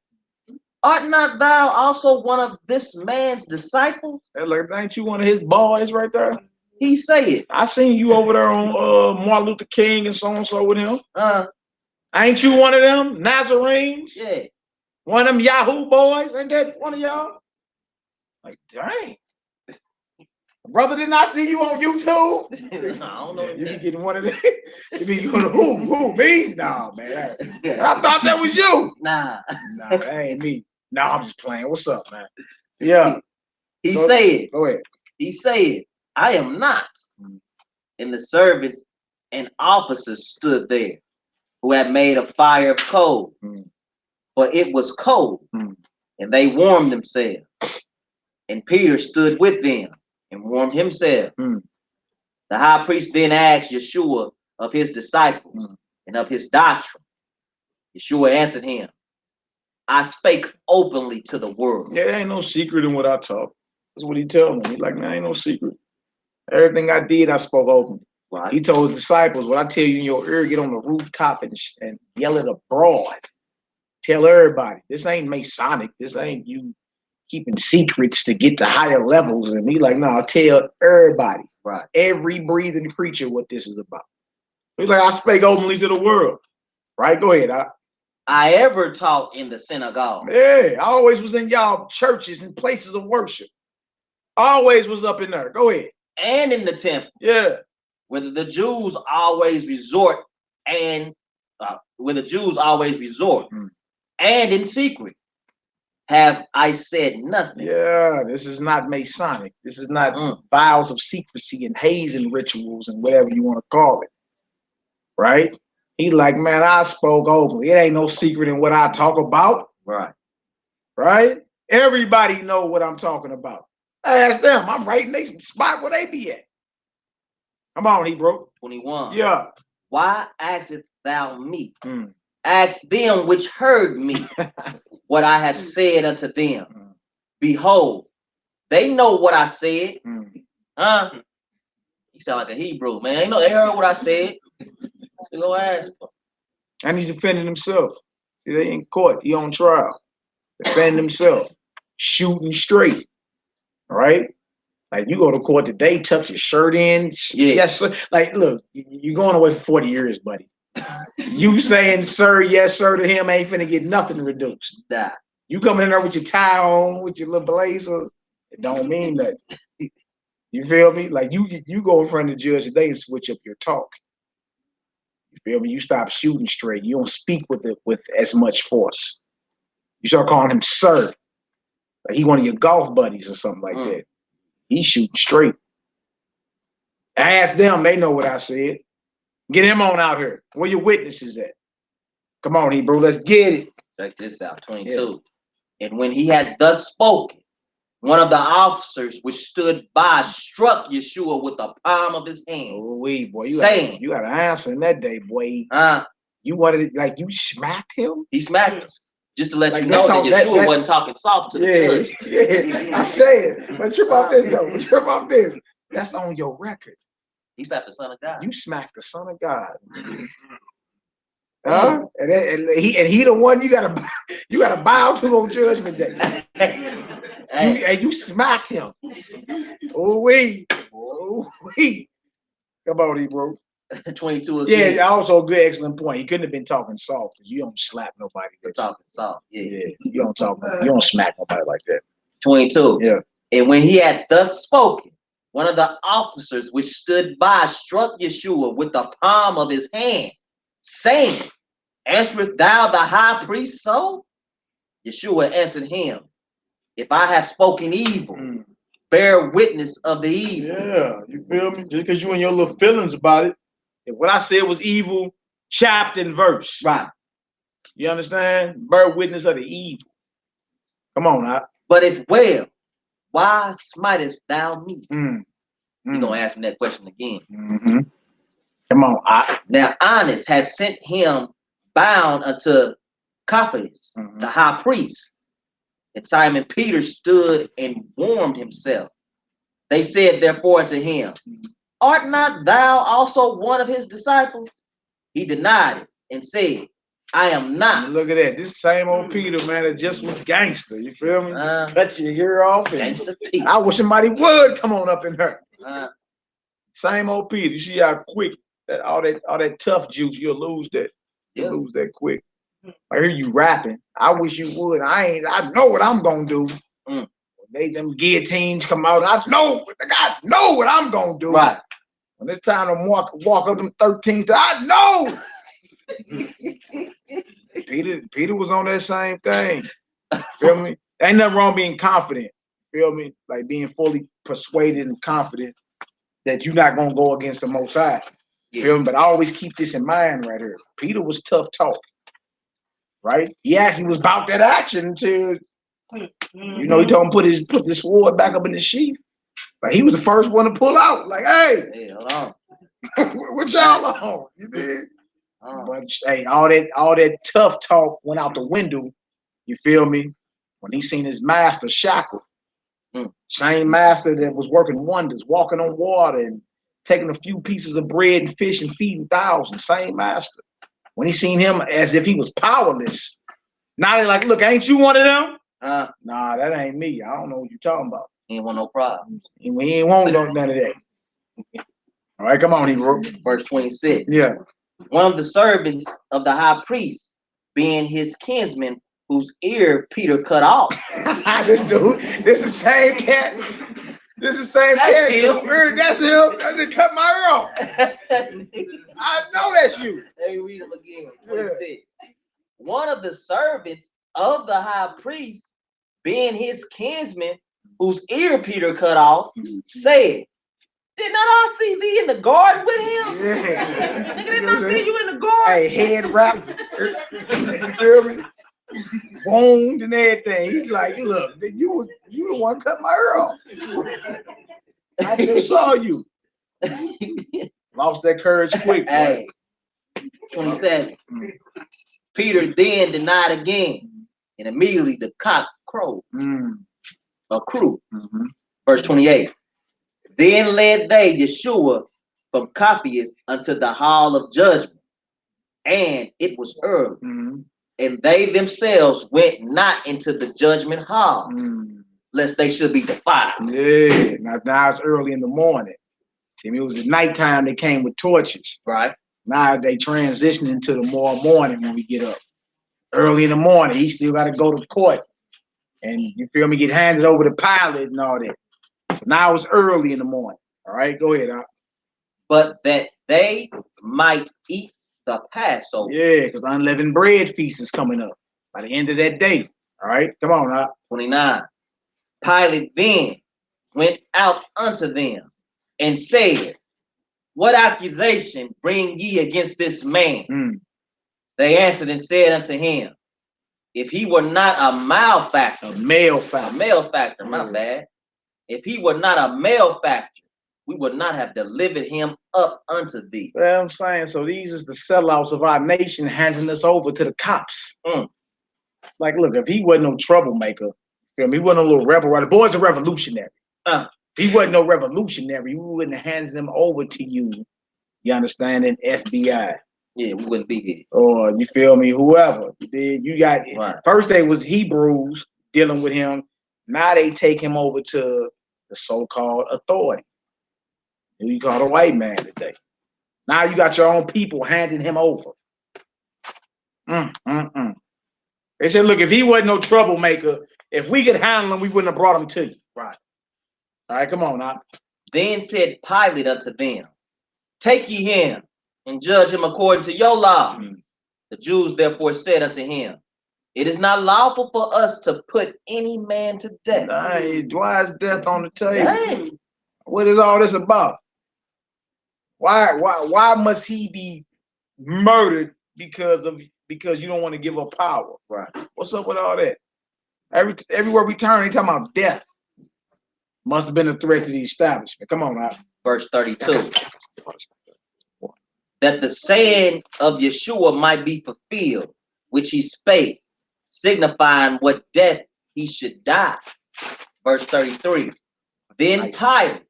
art not thou also one of this man's disciples?
Like, ain't you one of his boys right there?
He said,
I seen you over there on Martin Luther King and so with him. Ain't you one of them Nazarenes?
Yeah.
One of them Yahoo boys? Ain't that one of y'all? Like, dang. Brother, didn't I see you on YouTube?
I don't know.
You be getting one of them. You be going, who, me? Nah, man. I thought that was you.
Nah,
that ain't me. Nah, I'm just playing. What's up, man? Yeah.
He said,
go ahead.
He said, I am not. And the servants and officers stood there, who had made a fire of coal, for it was cold, and they warmed themselves. And Peter stood with them and warmed himself. The high priest then asked Yeshua of his disciples, and of his doctrine. Yeshua answered him, I spake openly to the world.
Yeah, there ain't no secret in what I talk. That's what he tells me. He's like, man, ain't no secret. Everything I did, I spoke openly. Right. He told his disciples, what I tell you in your ear, get on the rooftop and yell it abroad. Tell everybody. This ain't Masonic. This ain't you keeping secrets to get to higher levels. And he like, no, I'll tell everybody. Right. Every breathing creature what this is about. He's like, I spake openly to the world. Right? Go ahead.
I ever taught in the synagogue.
Yeah, I always was in y'all churches and places of worship. Always was up in there. Go ahead.
And in the temple.
Yeah.
Whether the Jews always resort and and in secret have I said nothing.
Yeah, this is not Masonic. This is not vows of secrecy and hazing rituals and whatever you want to call it. Right? He like, man, I spoke openly. It ain't no secret in what I talk about.
Right.
Right? Everybody know what I'm talking about. Ask them. I'm right in their spot where they be at. Come on, Hebrew.
21.
Yeah.
Why askest thou me? Ask them which heard me what I have said unto them. Behold, they know what I said. Huh? You sound like a Hebrew, man. They heard what I said. So go ask them.
And he's defending himself. See, they in court. He on trial. Defending himself. Shooting straight. All right? Like, you go to court today, tuck your shirt in. Yeah. Yes, sir. Like, look, you're going away for 40 years, buddy. You saying, sir, yes, sir, to him ain't finna get nothing reduced.
Nah.
You coming in there with your tie on, with your little blazer, it don't mean nothing. You feel me? Like, you go in front of the judge today and switch up your talk. You feel me? You stop shooting straight. You don't speak with as much force. You start calling him sir. Like he one of your golf buddies or something like that. He's shooting straight. Ask them, they know what I said. Get him on out here. Where your witnesses at? Come on, Hebrew, let's get it.
Check this out, 22. Yeah. And when he had thus spoken, one of the officers which stood by struck Yeshua with the palm of his hand.
Oh, wait, boy, you
saying,
got an answer in that day, boy. You wanted it like you smacked him?
He smacked us. Just to let you know that Yeshua wasn't talking soft to the judge.
Yeah, I'm saying. But trip off this, though. Trip off this. That's on your record.
He slapped the Son of God.
You smacked the Son of God. Huh? And he the one you gotta bow to on Judgment Day. And you smacked him. Oh wee. Come on, Hebrew.
22 again.
Yeah, also a good, excellent point. He couldn't have been talking soft because you don't slap nobody.
Talking soft. Yeah.
You don't smack nobody like that.
22.
Yeah.
And when he had thus spoken, one of the officers which stood by struck Yeshua with the palm of his hand, saying, answerest thou the high priest so? Yeshua answered him, if I have spoken evil, bear witness of the evil.
Yeah, you feel me? Just because you and your little feelings about it. If what I said was evil, chapter and verse.
Right.
You understand? Bear witness of the evil. Come on now.
But if well, why smitest thou me? You're going to ask me that question again.
Come on.
Now, Annas has sent him bound unto Caiaphas, the high priest. And Simon Peter stood and warmed himself. They said therefore unto him, art not thou also one of his disciples? He denied it and said, I am not.
Look at that. This same old Peter, man, it just was gangster. You feel me? Just cut your ear off.
Gangster Peter.
I wish somebody would come on up in her. Same old Peter. You see how quick that all that tough juice, you'll lose that. You'll lose that quick. I hear you rapping. I wish you would. I know what I'm gonna do. Them guillotines come out. I know what I'm gonna do.
Right.
When it's time to walk up them 13s, I know. Peter was on that same thing. Feel me? Ain't nothing wrong being confident. Feel me? Like being fully persuaded and confident that you're not gonna go against the Most High. Feel me? But I always keep this in mind right here. Peter was tough talk. Right? He actually was about that action until he told him put the sword back up in the sheath. Like he was the first one to pull out. Like, hey,
hold on.
what y'all on? You did? But hey, all that tough talk went out the window. You feel me? When he seen his master shackled, same master that was working wonders, walking on water and taking a few pieces of bread and fish and feeding thousands. Same master. When he seen him as if he was powerless, now they're like, look, ain't you one of them? Nah, that ain't me. I don't know what you're talking about.
He ain't want no problem.
He ain't want none of that. All right, come on, Hebrew.
Verse 26.
Yeah.
One of the servants of the high priest, being his kinsman, whose ear Peter cut off.
This the same cat. This is the same cat. Him. That's him. I just cut my ear off. I know that's you.
Let me read him again. 26. Yeah. One of the servants of the high priest, being his kinsman, whose ear Peter cut off, said, did not I see thee in the garden with him? Yeah. Nigga, didn't I see you in the garden?
Hey, head wrapped. You feel me? Boned and everything. He's like, look, you the one cut my ear off. I just saw you. Lost that courage quick.
Hey, 27. Peter then denied again, and immediately the cock crowed. A crew. Verse 28. Then led they Yeshua from Caiaphas unto the hall of judgment, and it was early, and they themselves went not into the judgment hall, lest they should be defiled.
Yeah, now it's early in the morning. See, it was at nighttime. They came with torches.
Right.
Now they transition into the morning when we get up. Early in the morning, he still got to go to court, and you feel me, get handed over to Pilate and all that. So now it's early in the morning. All right, go ahead.
But that they might eat the Passover.
Yeah, because the unleavened bread feast is coming up by the end of that day. All right, come on.
29. Pilate then went out unto them and said, what accusation bring ye against this man? They answered and said unto him, if he were not a malefactor, my bad. If he were not a malefactor, we would not have delivered him up unto thee.
You know what I'm saying? So these is the sellouts of our nation handing us over to the cops. Like, look, if he wasn't no troublemaker, he wasn't a little rebel, right? The boy's a revolutionary. If he wasn't no revolutionary, we wouldn't have handed him over to you. You understand? In FBI.
Yeah, we wouldn't be here.
Or you feel me? Whoever. Then you got first they was Hebrews dealing with him. Now they take him over to the so-called authority. Who you call a white man today. Now you got your own people handing him over. They said, look, if he wasn't no troublemaker, if we could handle him, we wouldn't have brought him to you. Right. All right, come on now.
Then said Pilate unto them, take ye him and judge him according to your law. The Jews therefore said unto him, it is not lawful for us to put any man to death.
Why is death on the table? What is all this about? Why must he be murdered because you don't want to give up power? Right. What's up with all that? Everywhere we turn, they talking about death. Must have been a threat to the establishment. Come on now.
Verse 32. That the saying of Yeshua might be fulfilled, which he spake, signifying what death he should die. Verse 33. Then Pilate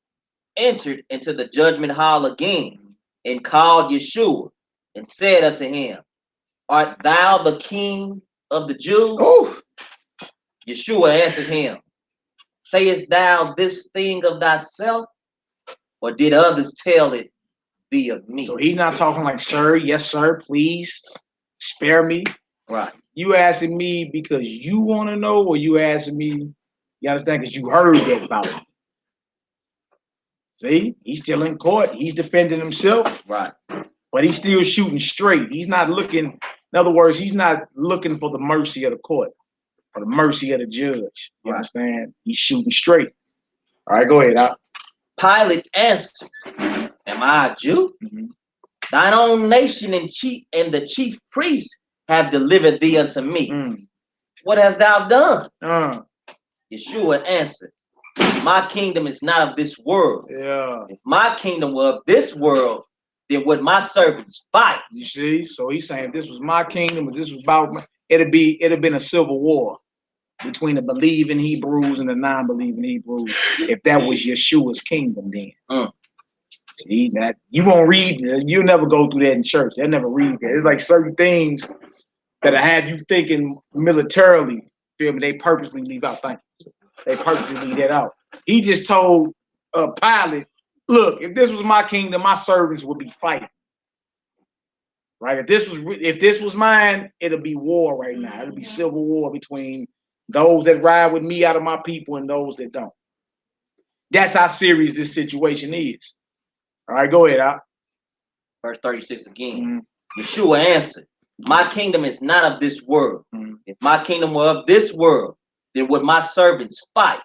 entered into the judgment hall again and called Yeshua and said unto him, art thou the king of the Jews? Yeshua answered him, sayest thou this thing of thyself, or did others tell it thee of me?
So he's not talking like, sir, yes, sir, please spare me.
Right.
You asking me because you want to know, or you asking me, you understand, because you heard that about it. See, he's still in court. He's defending himself.
Right.
But he's still shooting straight. He's not looking, in other words, he's not looking for the mercy of the court or the mercy of the judge. You understand? He's shooting straight. All right, go ahead.
Pilate answered, am I a Jew? Thine own nation and the chief priest have delivered thee unto me. What hast thou done? Yeshua answered, my kingdom is not of this world. If my kingdom were of this world, then would my servants fight.
You see? So he's saying if this was my kingdom, if this was about it'd have been a civil war between the believing Hebrews and the non-believing Hebrews. If that was Yeshua's kingdom, then. See that you won't read, you'll never go through that in church. They'll never read that. It's like certain things that have you thinking militarily, feel me? They purposely leave out things. They purposely leave that out. He just told Pilate, look, if this was my kingdom, my servants would be fighting. Right? If this was mine, it'll be war right now. It'll be civil war between those that ride with me out of my people and those that don't. That's how serious this situation is. All right, go ahead, Al.
Verse 36 again. Yeshua answered, my kingdom is not of this world. If my kingdom were of this world, then would my servants fight,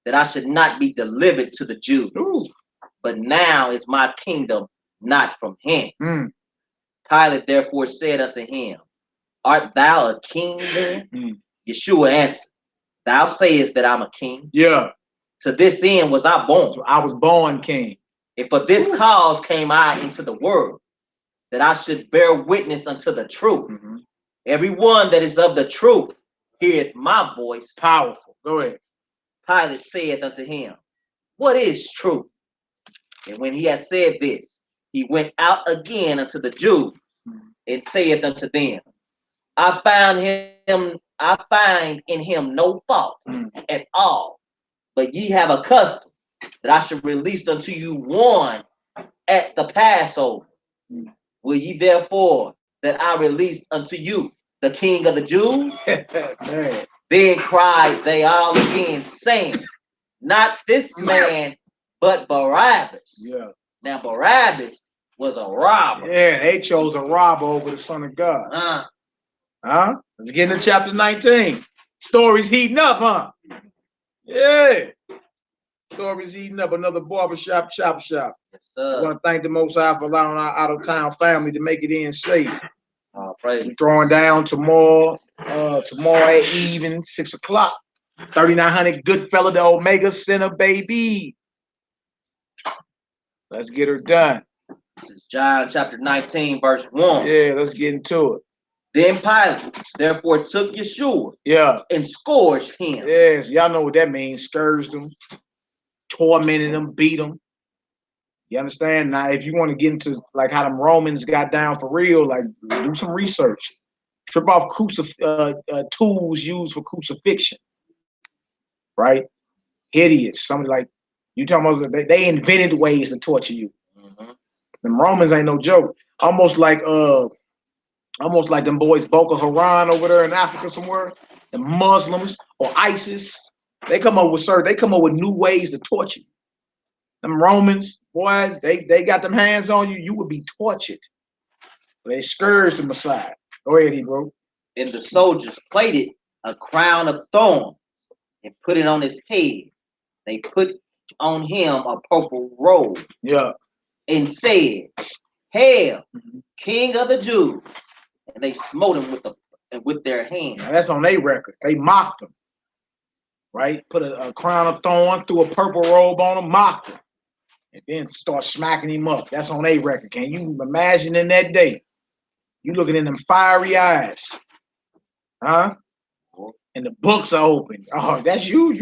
that I should not be delivered to the Jews. But now is my kingdom not from hence. Pilate therefore said unto him, art thou a king then? Yeshua answered, thou sayest that I'm a king.
Yeah.
To this end was I born.
So I was born king.
And for this cause came I into the world, that I should bear witness unto the truth. Everyone that is of the truth heareth my voice.
Powerful. Go ahead.
Pilate saith unto him, what is truth? And when he had said this, he went out again unto the Jews and saith unto them, I find in him no fault at all, but ye have a custom that I should release unto you one at the Passover. Will ye therefore that I release unto you the King of the Jews? Then cried they all again, saying, not this man, but Barabbas.
Yeah.
Now Barabbas was a robber.
Yeah, they chose a robber over the Son of God. Let's get into chapter 19. Story's heating up, huh? Yeah. Story's heating up. Another barbershop, chop shop.
Yes, sir.
I want to thank the Most High for allowing our out-of-town family to make it in safe.
Praise.
We're throwing down tomorrow at even 6 o'clock. 3900 Goodfella, the Omega Center, baby. Let's get her done.
This is John chapter 19, verse 1.
Yeah, let's get into it.
Then Pilate therefore took Yeshua and scourged him.
Yes, y'all know what that means. Scourged him, tormented him, beat him. You understand? Now, if you want to get into like how them Romans got down for real, like do some research. Strip off tools used for crucifixion. Right? Hideous. Something like you talking about they invented ways to torture you. Them Romans ain't no joke. Almost like them boys Boko Haram over there in Africa somewhere. The Muslims or ISIS. They come up with new ways to torture you. Them Romans, boy, they got them hands on you, you would be tortured. They scourged the Messiah. Go ahead, Hebrew.
And the soldiers plaited a crown of thorns and put it on his head. They put on him a purple robe.
Yeah.
And said, hail, King of the Jews. And they smote him with their hands.
Now that's on their record. They mocked him. Right? Put a crown of thorns, threw a purple robe on him, mocked him. And then start smacking him up. That's on their record. Can you imagine in that day? You looking in them fiery eyes. Huh? And the books are open. Oh, that's you.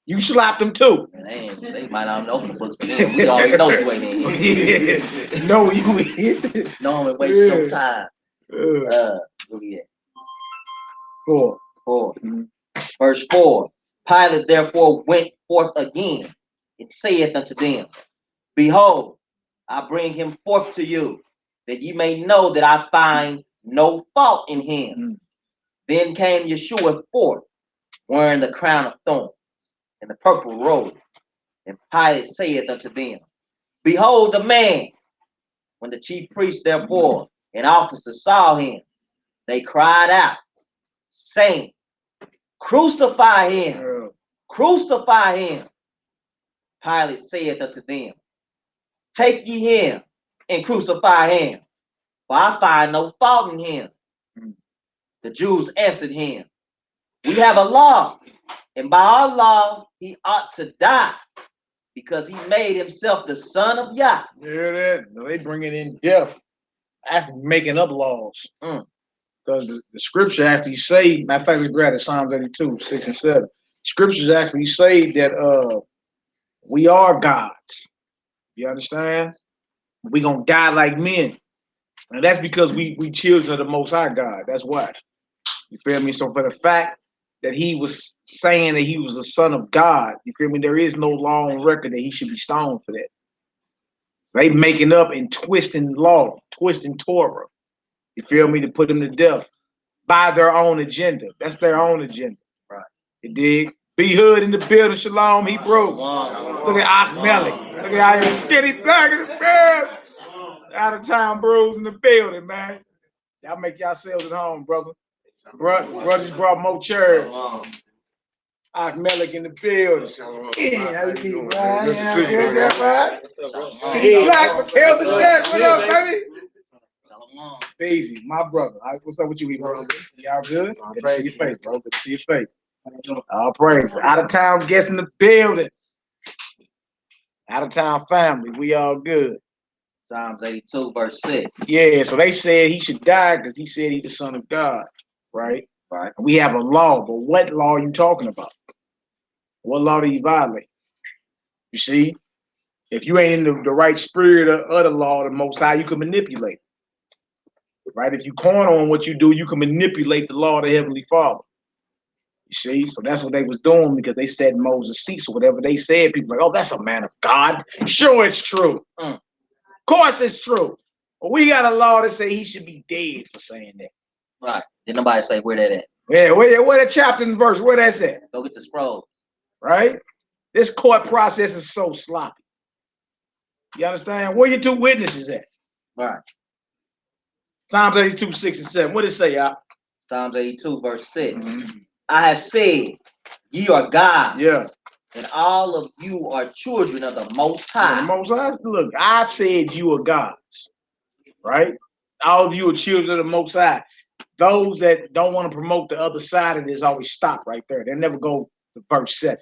You slapped them too.
Man, they might not open the books, but we already know you ain't in here.
No, you ain't.
No, and waste your time. Where we at?
4.
Verse 4. Pilate therefore went forth again and saith unto them, behold, I bring him forth to you, that ye may know that I find no fault in him. Then came Yeshua forth, wearing the crown of thorns and the purple robe. And Pilate saith unto them, behold the man. When the chief priests therefore and officers saw him, they cried out, saying, crucify him, crucify him. Pilate saith unto them, take ye him and crucify him, for I find no fault in him. The Jews answered him, we have a law, and by our law he ought to die, because he made himself the son of Yah.
You hear that? No, they bringing in death after making up laws. Because the scripture actually say, matter of fact, we read it, Psalms 82, 6 and 7. Scriptures actually say that we are gods. You understand? We gonna die like men. And that's because we children of the Most High God. That's why. You feel me? So for the fact that he was saying that he was the son of God, you feel me? There is no law on record that he should be stoned for that. They making up and twisting law, twisting Torah. You feel me? To put him to death by their own agenda. That's their own agenda. Right. You dig? B Hood in the building, Shalom, he broke. Look at Achmelech. Look at how skinny black in the building. Out of town bros in the building, man. Y'all make yourselves at home, brother. Brothers brought more chairs. Achmelech in the building. Yeah, how you doing, man? Good to see you, man. Skinny black with Kelvin Jack. What up, baby? Easy, my brother. What's up with you, bro? Y'all good? Good to see your face, bro. Good to see your face. All praise. Out of town guests in the building. Out of town family. We all good.
Psalms 82, verse 6.
Yeah, so they said he should die because he said he's the son of God. Right? Right. We have a law, but what law are you talking about? What law do you violate? You see? If you ain't in the right spirit of the law, the Most High, you can manipulate it. Right? If you corner on what you do, you can manipulate the law of the Heavenly Father. You see? So that's what they was doing because they said Moses' seat. So whatever they said, people like, oh, that's a man of God. Sure, it's true. Of course it's true. But we got a law that say he should be dead for saying that.
Right. Did nobody say where that at?
Yeah, where the chapter and verse, where that's at?
Go get the scroll.
Right? This court process is so sloppy. You understand? Where your two witnesses at?
Right.
Psalms 82, 6 and 7. What did it say, y'all?
Psalms 82, verse 6. I have said, ye are gods.
Yeah.
And all of you are children of the Most High.
Yeah, the Most High. Look, I've said you are gods. Right? All of you are children of the Most High. Those that don't want to promote the other side of this always stop right there. They never go to verse 7.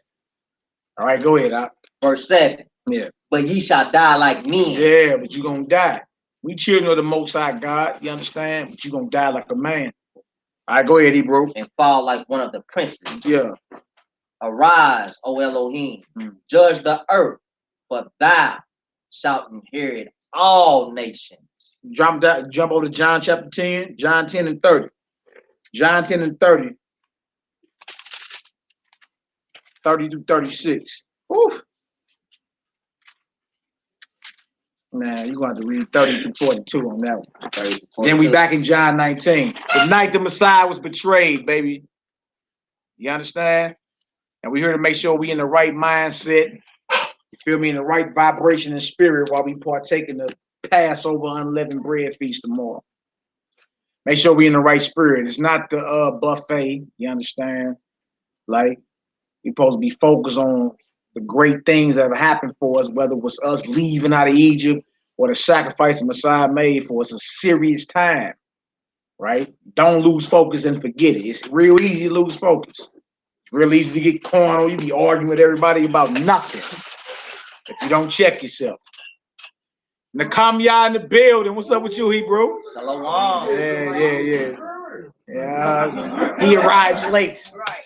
All right, go ahead, Doc.
Verse 7.
Yeah.
But ye shall die like men.
Yeah, but you're going to die. We children of the Most High God, you understand? But you're going to die like a man. All right, go ahead, Hebrew.
And fall like one of the princes.
Yeah.
Arise, O Elohim, judge the earth, for thou shalt inherit all nations.
Jump over to John chapter 10, John 10 and 30. John 10 and 30. 30 to 36. Oof. Man, you're going to have to read 30 to 42 on that one. Then we back in John 19. The night the Messiah was betrayed, baby. You understand? And we're here to make sure we in the right mindset. You feel me? In the right vibration and spirit while we partake in the Passover unleavened bread feast tomorrow. Make sure we in the right spirit. It's not the buffet. You understand? Like, we're supposed to be focused on the great things that have happened for us, whether it was us leaving out of Egypt or the sacrifice the Messiah made for us. A serious time, right? Don't lose focus and forget it. It's real easy to lose focus. It's real easy to get cornered. You be arguing with everybody about nothing if you don't check yourself. Nakamya in the building. What's up with you, Hebrew?
Shalom.
Yeah. He arrives late.
Right.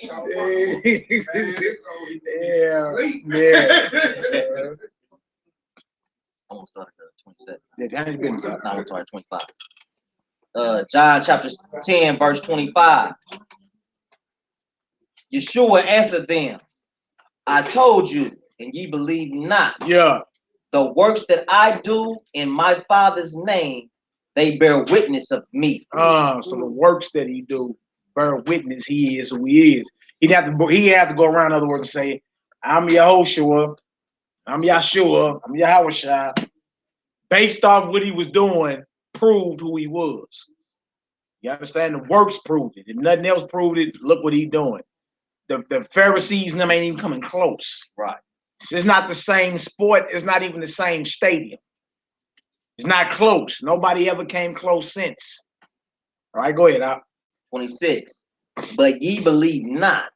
Yeah.
Almost started 27.
Yeah, that ain't been
No, I'm sorry, 25. John chapter 10, verse 25. Yeshua answered them, I told you, and ye believe not.
Yeah.
The works that I do in my Father's name, they bear witness of me.
So the works that he do bear witness he is who he is. He have to go around, in other words, and say, I'm Yahushua, I'm Yahshua, I'm Yahushua. Based off what he was doing, proved who he was. You understand? The works proved it. If nothing else proved it, look what he's doing. The Pharisees and them ain't even coming close.
Right.
It's not the same sport. It's not even the same stadium. It's not close. Nobody ever came close since. All right, go ahead, Al.
26. But ye believe not,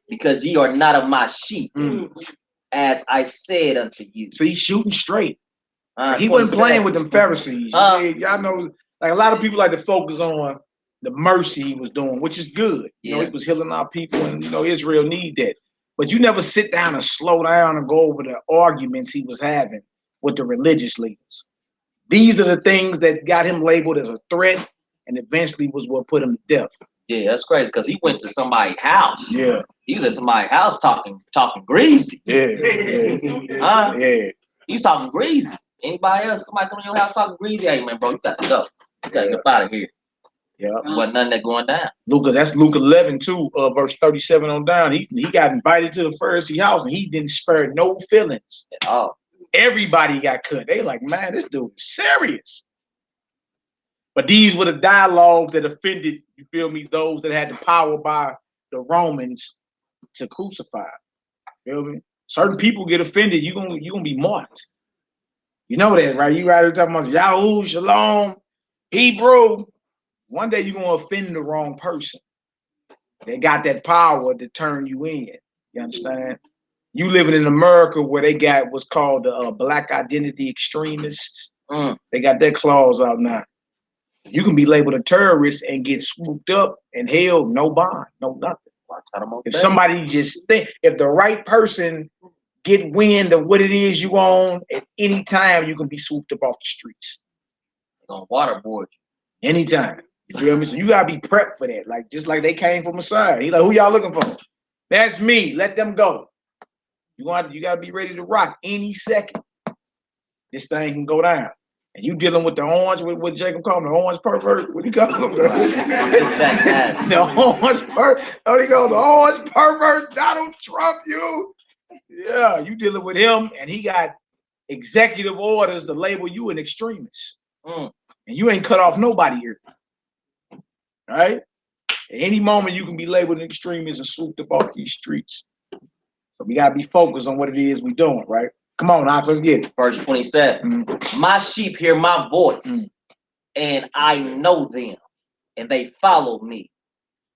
because ye are not of my sheep. as I said unto you.
So he's shooting straight. He wasn't playing with them Pharisees. Y'all know, like a lot of people like to focus on the mercy he was doing, which is good. You know, he was healing our people, and you know, Israel need that. But you never sit down and slow down and go over the arguments he was having with the religious leaders. These are the things that got him labeled as a threat, and eventually was what put him to death.
Yeah, that's crazy because he went to somebody's house.
Yeah,
he was at somebody's house talking greasy.
Yeah, yeah.
He's talking greasy. Anybody else? Somebody come to your house talking greasy? Hey, man, bro, you got to go. You got to get out of here.
Yeah,
wasn't nothing that going down.
That's Luke 11 too, verse 37 on down. He got invited to the Pharisee house, and he didn't spare no feelings
at all.
Everybody got cut. They like, man, this dude is serious. But these were the dialogues that offended, you feel me, those that had the power by the Romans to crucify. Feel me? Certain people get offended, you're gonna be marked. You know that, right? You right here talking about Yahoo, Shalom, Hebrew. One day you're gonna offend the wrong person. They got that power to turn you in. You understand? You living in America where they got what's called the black identity extremists. They got their claws out now. You can be labeled a terrorist and get swooped up and held, no bond, no nothing. If somebody just think, if the right person get wind of what it is you own, at any time you can be swooped up off the streets.
They're gonna waterboard you.
Anytime. You feel me? So you gotta be prepped for that. Like just like they came for Messiah. He like, who y'all looking for? That's me. Let them go. You gotta be ready to rock any second. This thing can go down. And you dealing with the orange, what Jacob called him, the orange pervert. What do you call him? The orange pervert. How do you call the orange pervert? Donald Trump, you. Yeah, you dealing with him, and he got executive orders to label you an extremist. And you ain't cut off nobody here. Right? At any moment you can be labeled an extremist and swooped up off these streets. So we gotta be focused on what it is we doing, right? Come on, Ox, let's get it.
Verse 27. My sheep hear my voice, and I know them, and they follow me.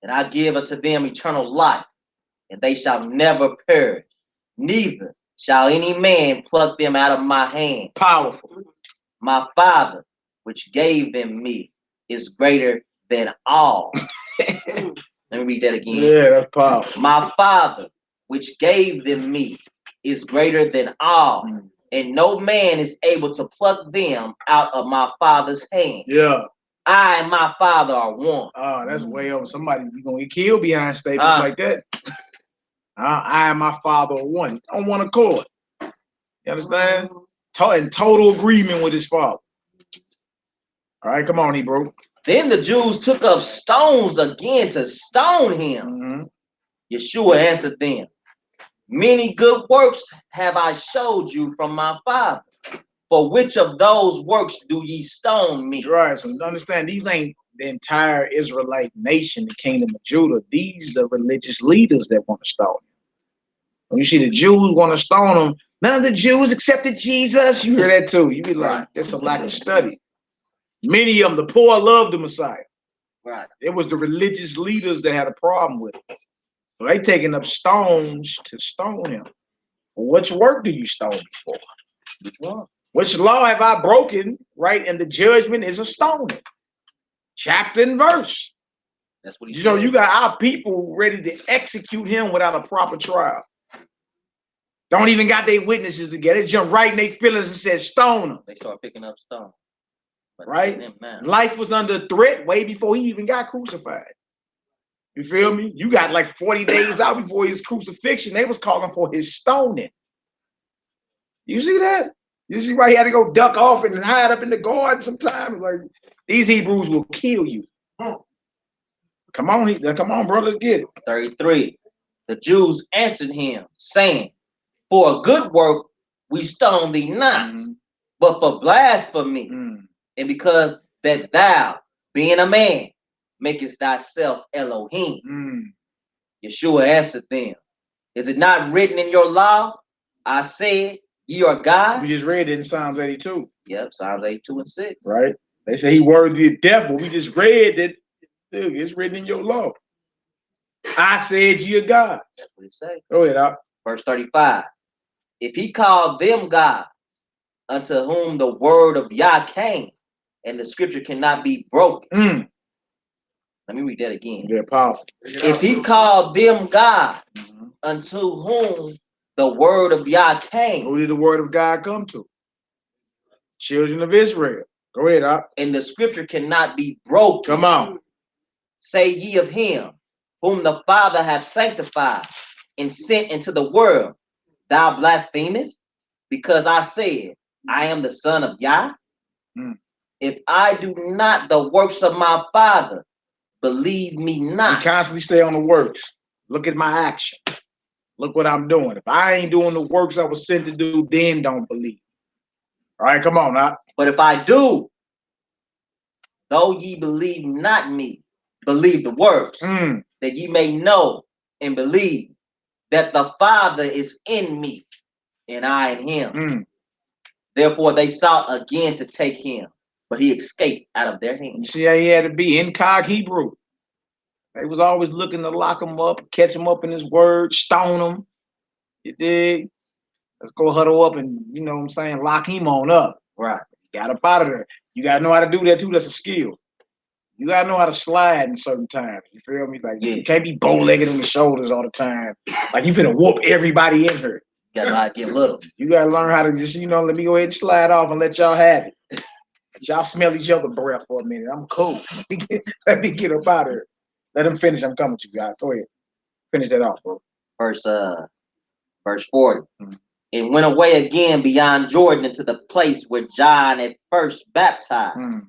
And I give unto them eternal life, and they shall never perish. Neither shall any man pluck them out of my hand.
Powerful.
My Father, which gave them me, is greater than all. Let me read that again.
Yeah, that's powerful.
My Father, which gave them me, is greater than all, and no man is able to pluck them out of my Father's hand.
Yeah.
I and my Father are one.
Oh, that's way over. Somebody you gonna get killed behind statements like that. I and my Father are one. On one accord. You understand? In total agreement with his Father. All right, come on, Hebrew.
Then the Jews took up stones again to stone him. Yeshua answered them, many good works have I showed you from my Father. For which of those works do ye stone me?
Right, so understand, these ain't the entire Israelite nation, the kingdom of Judah. These are the religious leaders that want to stone him. When you see the Jews want to stone him, none of the Jews accepted Jesus. You hear that too. You be like, that's a lack of study. Many of them, the poor loved the Messiah.
Right.
It was the religious leaders that had a problem with it. So they taking up stones to stone him. Well, which work do you stone me for?
Which one?
Which law have I broken? Right, and the judgment is a stoning. Chapter and verse.
That's what he
said. So you got our people ready to execute him without a proper trial. Don't even got their witnesses together. They jump right in their feelings and said stone him.
They start picking up stones.
Right? Life was under threat way before he even got crucified. You feel me? You got like 40 days out before his crucifixion. They was calling for his stoning. You see that? You see why he had to go duck off and hide up in the garden sometimes? Like, these Hebrews will kill you. Come on, bro, let's get it.
33. The Jews answered him, saying, for a good work we stone thee not, but for blasphemy, and because that thou, being a man, makest thyself Elohim. Yeshua answered them, is it not written in your law? I said, ye are God.
We just read it in Psalms 82.
Yep, Psalms 82 and 6.
Right? They say he worthy of death, but we just read that it's written in your law. I said ye are God.
That's what it says.
Go ahead, Al.
Verse 35. If he called them God, unto whom the word of Yah came, and the scripture cannot be broken. Let me read that again.
Yeah, powerful.
If he called them God, unto whom the word of Yah came.
Who did the word of God come to? Children of Israel. Go ahead, Op.
And the scripture cannot be broken.
Come on.
Say ye of him, whom the Father hath sanctified and sent into the world, thou blasphemest, because I said, I am the Son of Yah. If I do not the works of my Father, believe me not.
We constantly stay on the works. Look at my action. Look what I'm doing. If I ain't doing the works I was sent to do, then don't believe. All right, come on now.
But if I do, though ye believe not me, believe the works, that ye may know and believe that the Father is in me, and I in him. Therefore they sought again to take him, but he escaped out of their hands.
You see how he had to be incog Hebrew. They was always looking to lock him up, catch him up in his word, stone him. You dig? Let's go huddle up and, you know what I'm saying, lock him on up.
Right.
Got up out of there. You got to know how to do that too. That's a skill. You got to know how to slide in certain times. You feel me? Like, you can't be bow-legged in the shoulders all the time. Like, you finna whoop everybody in here.
You got to get little.
You got to learn how to just, you know, let me go ahead and slide off and let y'all have it. Let y'all smell each other's breath for a minute. I'm cool. Let me get up out of here. Let him finish. I'm coming to you guys. Go ahead. Finish that off, bro.
Verse 40. And went away again beyond Jordan into the place where John at first baptized.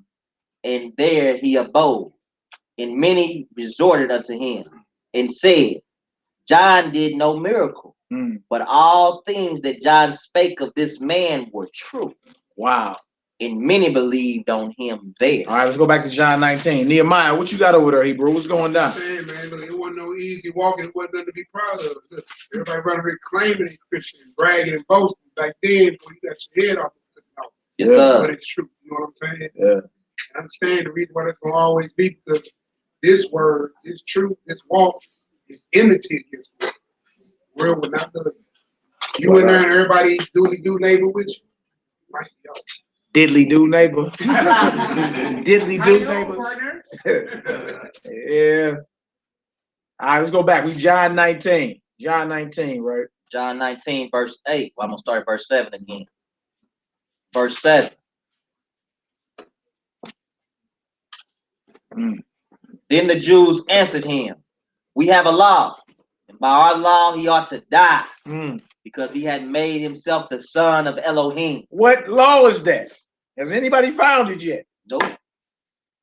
And there he abode. And many resorted unto him and said, John did no miracle, but all things that John spake of this man were true.
Wow.
And many believed on him there.
All right, let's go back to John 19. Nehemiah, what you got over there, Hebrew? What's going down?
Man, look, it wasn't no easy walking. It wasn't nothing to be proud of. Look, everybody running here claiming they Christian, bragging and boasting. Back then, when you got your head off,
yes, sir.
But it's true. You know what I'm saying?
Yeah.
I understand the reason why that's going to always be, because this word, this truth, this walk is enmity against the world. Will not do it. You in there and everybody do neighbor with you. Might be off.
Diddly do neighbor. Diddly do neighbors. Yeah. All right, let's go back. We John 19. John 19, right?
John 19, verse 8. Well, I'm going to start at verse 7 again. Verse 7. Then the Jews answered him, we have a law, and by our law he ought to die, because he had made himself the son of Elohim.
What law is that? Has anybody found it yet?
Nope.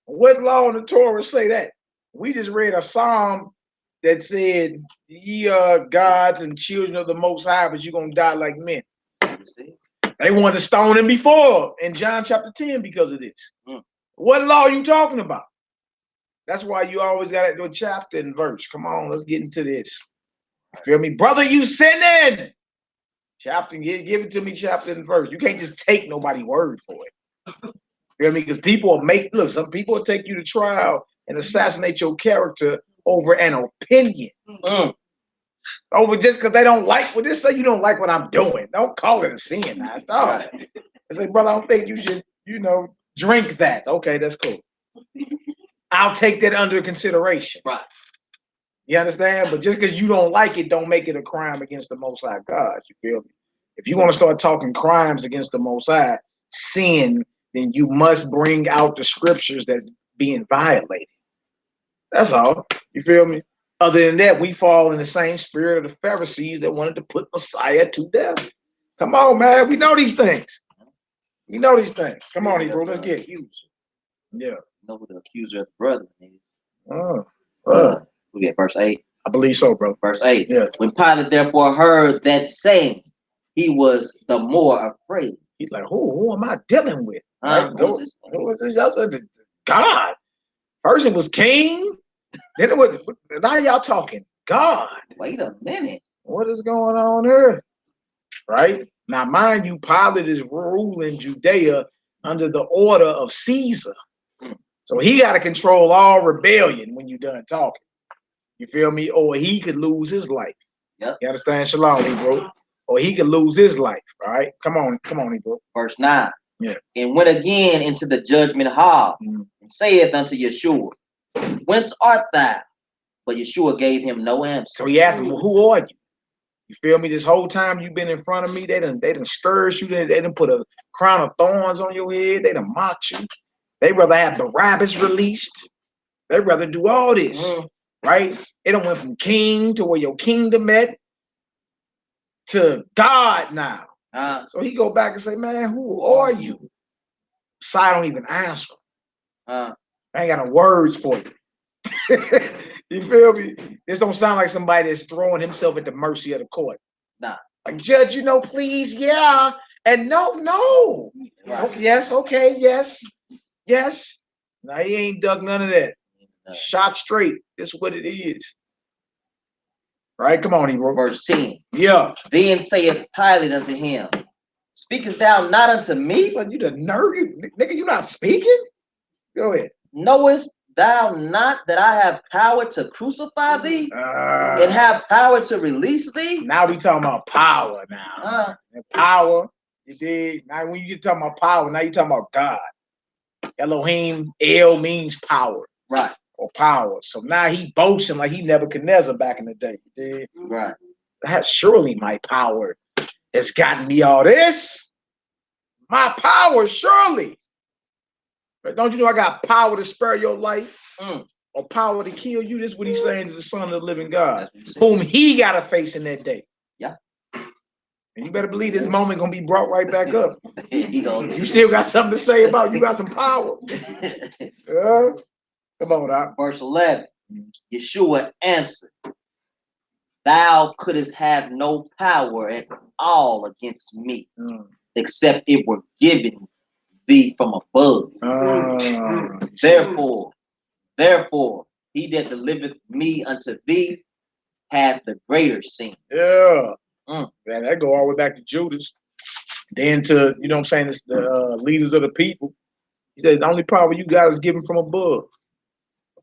What law in the Torah say that? We just read a psalm that said, ye are gods and children of the Most High, but you're going to die like men. They wanted to stone him before in John chapter 10 because of this. What law are you talking about? That's why you always got to do a chapter and verse. Come on, let's get into this. You feel me? Brother, you sinning. Chapter, give it to me, chapter and verse. You can't just take nobody's word for it. You feel me? Because people will look, some people will take you to trial and assassinate your character over an opinion. Over just because they don't like, well, just say you don't like what I'm doing. Don't call it a sin. I thought. I say, brother, I don't think you should, you know, drink that. Okay, that's cool. I'll take that under consideration.
Right.
You understand? But just because you don't like it, don't make it a crime against the Most High God. You feel me? If you want to start talking crimes against the Most High, sin, then you must bring out the scriptures that's being violated. That's all. You feel me? Other than that, we fall in the same spirit of the Pharisees that wanted to put Messiah to death. Come on, man. We know these things. We know these things. Come on, Hebrew. Let's get it. Yeah.
Know who the accuser of the brother is. We get verse 8.
I believe so, bro.
Verse 8.
Yeah.
When Pilate therefore heard that saying, he was the more afraid.
He's like, who am I dealing with?
Who is
this? Y'all said God. First it was king. Then it was, now y'all talking God.
Wait a minute.
What is going on here? Right? Now, mind you, Pilate is ruling Judea under the order of Caesar. So he got to control all rebellion when you're done talking. You feel me? Or he could lose his life.
Yep.
You understand? Shalom, bro. or he could lose his life. All right, come on, Hebrew.
Verse 9.
Yeah.
And went again into the judgment hall, and saith unto Yeshua, Whence art thou? But Yeshua gave him no answer.
So he asked him, well, who are you? You feel me? This whole time you've been in front of me, they done scourged you. They done put a crown of thorns on your head. They done mocked you. They rather have Barabbas released. They rather do all this, right? It done went from king to where your kingdom at to God now. So he go back and say, man, who are you? So I don't even answer. I ain't got no words for you. You feel me? This don't sound like somebody that's throwing himself at the mercy of the court.
Nah.
Like, judge, please, yeah. And no. Right. Okay, yes, okay, yes. Now he ain't dug none of that. Shot straight. This is what it is. Right? Come on, Hebrew.
Verse 10.
Yeah.
Then saith Pilate unto him, Speakest thou not unto me?
But you the nerd, nigga, you not speaking? Go ahead.
Knowest thou not that I have power to crucify thee and have power to release thee?
Now we talking about power now. Power, you did. Now when you get talking about power, now you talking about God. Elohim, El means power.
Right.
Or power. So now he boasting like he Nebuchadnezzar back in the day. You did?
Right.
That's surely my power has gotten me all this. My power, surely. But don't you know I got power to spare your life? Or power to kill you? This is what he's saying to the Son of the living God, whom he got to face in that day.
Yeah.
And you better believe this moment gonna be brought right back up. You still got something to say about you got some power. Come on, Doc.
Verse 11. Yeshua answered, Thou couldst have no power at all against me, except it were given thee from above. Therefore, he that delivereth me unto thee hath the greater sin.
Yeah. Man, that go all the way back to Judas. Then to, you know what I'm saying, it's the leaders of the people. He said, the only power you got is given from above.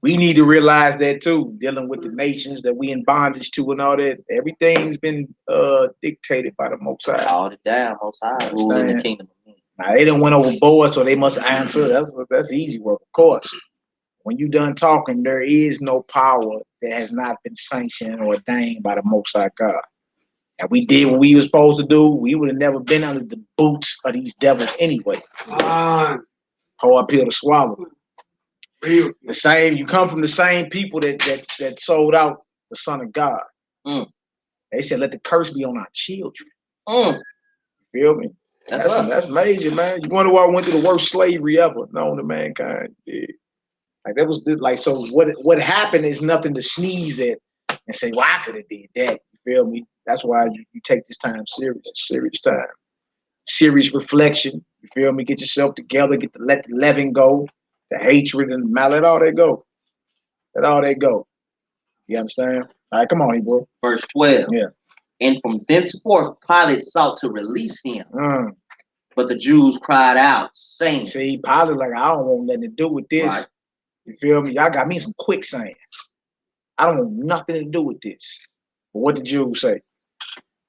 We need to realize that too, dealing with the nations that we in bondage to and all that. Everything's been dictated by the Most High.
All the damn Most High ruling the kingdom.
Now, they done went overboard, so they must answer. That's easy work, of course. When you done talking, there is no power that has not been sanctioned or ordained by the Most High God. And we did what we were supposed to do. We would have never been under the boots of these devils anyway. Hard pill to swallow. The same, you come from the same people that sold out the Son of God. They said, let the curse be on our children. You feel me? That's major, man. You wonder why I went through the worst slavery ever known to mankind. Yeah. Like that was like, so what happened is nothing to sneeze at and say, well, I could have did that. You feel me? That's why you take this time serious time. Serious reflection. You feel me? Get yourself together, let the leaven go, the hatred and the let all that go. Let all that go. You understand? All right, come on, bro.
Verse 12.
Yeah.
And from thenceforth Pilate sought to release him. But the Jews cried out, saying,
see, Pilate like, I don't want nothing to do with this. Right. You feel me? Y'all got me some quicksand. I don't want nothing to do with this. But what did the Jews say?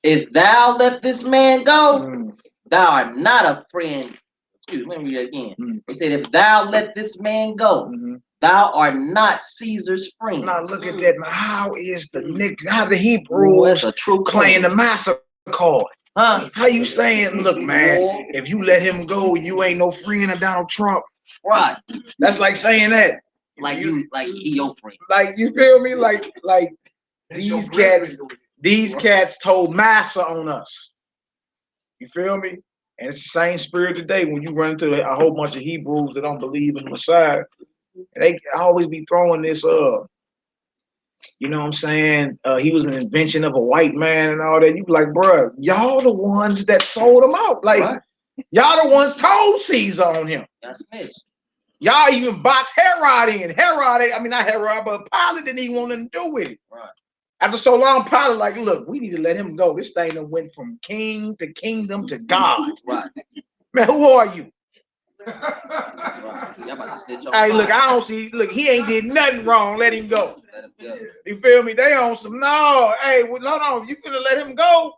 If thou let this man go, thou art not a friend. Excuse me, let me read that again. He said, if thou let this man go, thou art not Caesar's friend.
Now look at that. Now, how is how the Hebrews
a true
playing the master card? Huh? How you saying, look, man, if you let him go, you ain't no friend of Donald Trump.
Right.
That's like saying that.
Like he your friend.
Like, you feel me? Like these cats told massa on us. You feel me? And it's the same spirit today when you run into a whole bunch of Hebrews that don't believe in the Messiah. And they always be throwing this you know what I'm saying? He was an invention of a white man and all that. You be like, bruh, y'all the ones that sold him out. Like, y'all the ones told Caesar on him.
That's it.
Y'all even boxed Herod in. Not Herod, but Pilate didn't even want nothing to do with it.
Right.
After so long, Pilate like, look, we need to let him go. This thing done went from king to kingdom to God.
Right.
Man, who are you?
Right.
Hey, look, I don't see. Look, he ain't did nothing wrong. Let him go. You feel me? They on some. No, hey, no. You finna let him go?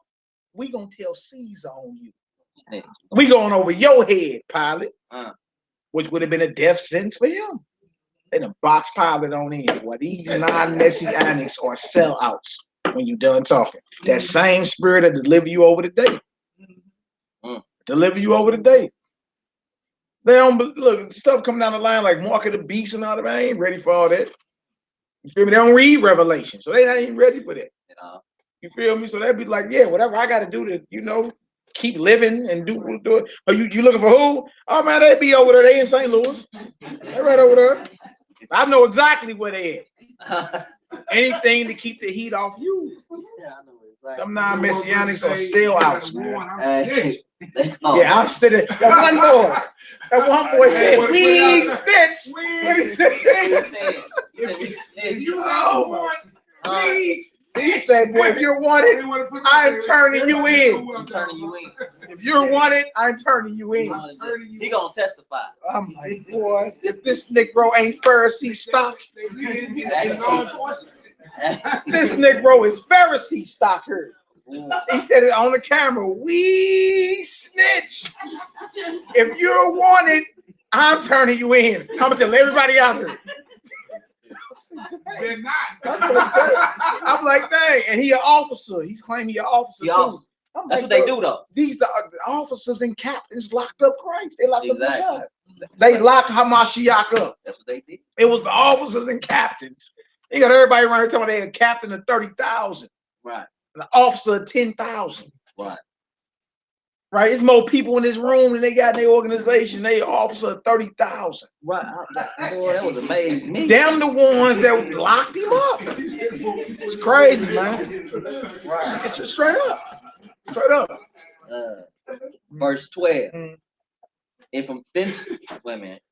we gonna tell Caesar on you. We going over your head, Pilate, which would have been a death sentence for him. They done box Pilate on in. Well, these non-messianics are sellouts when you done talking. That same spirit that deliver you over today. Deliver you over today. They don't look stuff coming down the line like Mark of the Beast and all that. I ain't ready for all that. You feel me? They don't read Revelation, so they not even ready for that. You feel me? So they'd be like, yeah, whatever I got to do to, keep living and do it. Are you looking for who? Oh man, they be over there. They in St. Louis. They right over there. I know exactly where they at. Anything to keep the heat off you. Them non-messianics are sellouts, man. Yeah, I'm still there. That one boy said, "We snitch." What he said? He said, "Boy, if you're wanted, I'm turning you in. If you're wanted, I'm turning you in."
He gonna testify.
I'm like, boy, if this Negro ain't Pharisee stock, this Negro is Pharisee stock here. He said it on the camera. We snitch. If you're wanted, I'm turning you in. I'm gonna tell everybody out here.
They're not.
I'm like, dang. And he an officer. He's claiming he an officer too.
That's what they do though.
These the officers and captains locked up Christ. They locked up Messiah. They locked Hamashiach up.
That's what they did.
It was the officers and captains. They got everybody around here talking about they a captain of 30,000.
Right.
An officer of 10,000.
Right.
Right. There's more people in this room than they got in their organization. They officer of 30,000.
Right. Boy, that was amazing.
Them the ones that locked him up. It's crazy, man. Right. It's just straight up. Straight up.
Verse 12. And from thence, wait a minute.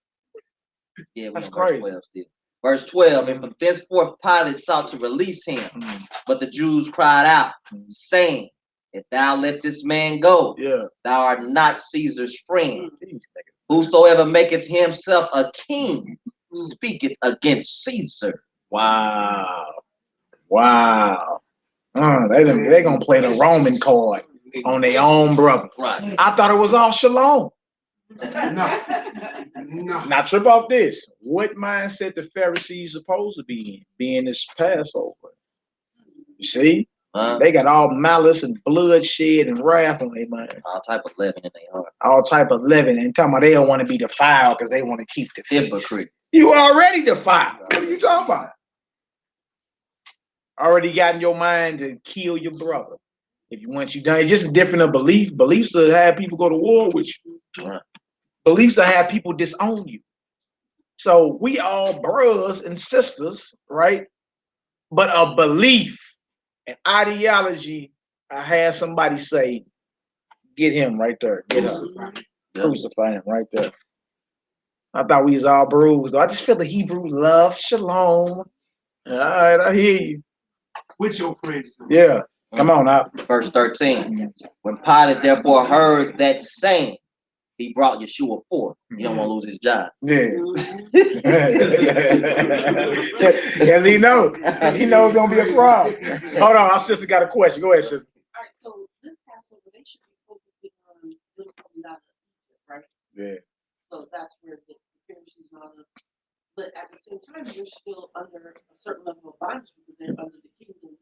Yeah,
that's
crazy. Verse 12 still. Verse 12, and from thenceforth Pilate sought to release him, but the Jews cried out, saying, if thou let this man go, thou art not Caesar's friend. Whosoever maketh himself a king speaketh against Caesar.
Wow. Wow. They gonna play the Roman card on their own brother.
Right.
I thought it was all shalom.
No.
Now trip off this. What mindset the Pharisees supposed to be in, being this Passover? You see? They got all malice and bloodshed and wrath on their mind.
All type of leaven in their heart.
All type of leaven. And talking about they don't want to be defiled because they want to keep the
hypocrite.
You already defiled. What are you talking about? Already got in your mind to kill your brother. If you once you done, it's just a different of belief. Beliefs will have people go to war with you.
Right.
Beliefs will have people disown you. So we all brothers and sisters, right? But a belief, an ideology, I had somebody say, get him right there. Get him. Crucify him right there. I thought we was all bruised. I just feel the Hebrew love. Shalom. All right, I hear you.
With your friends.
Yeah. Come on out.
Verse 13. When Pilate therefore heard that saying, he brought Yeshua forth. He don't want to lose his job.
Yeah. Because he knows it's going to be a problem. Hold on, our sister got a question. Go ahead, sister.
All right, so this Passover, they should be focusing on them coming out of Egypt, right?
Yeah.
So that's where the Pharisees are. But at the same time, they're still under a certain level of bondage because they're under the kingdom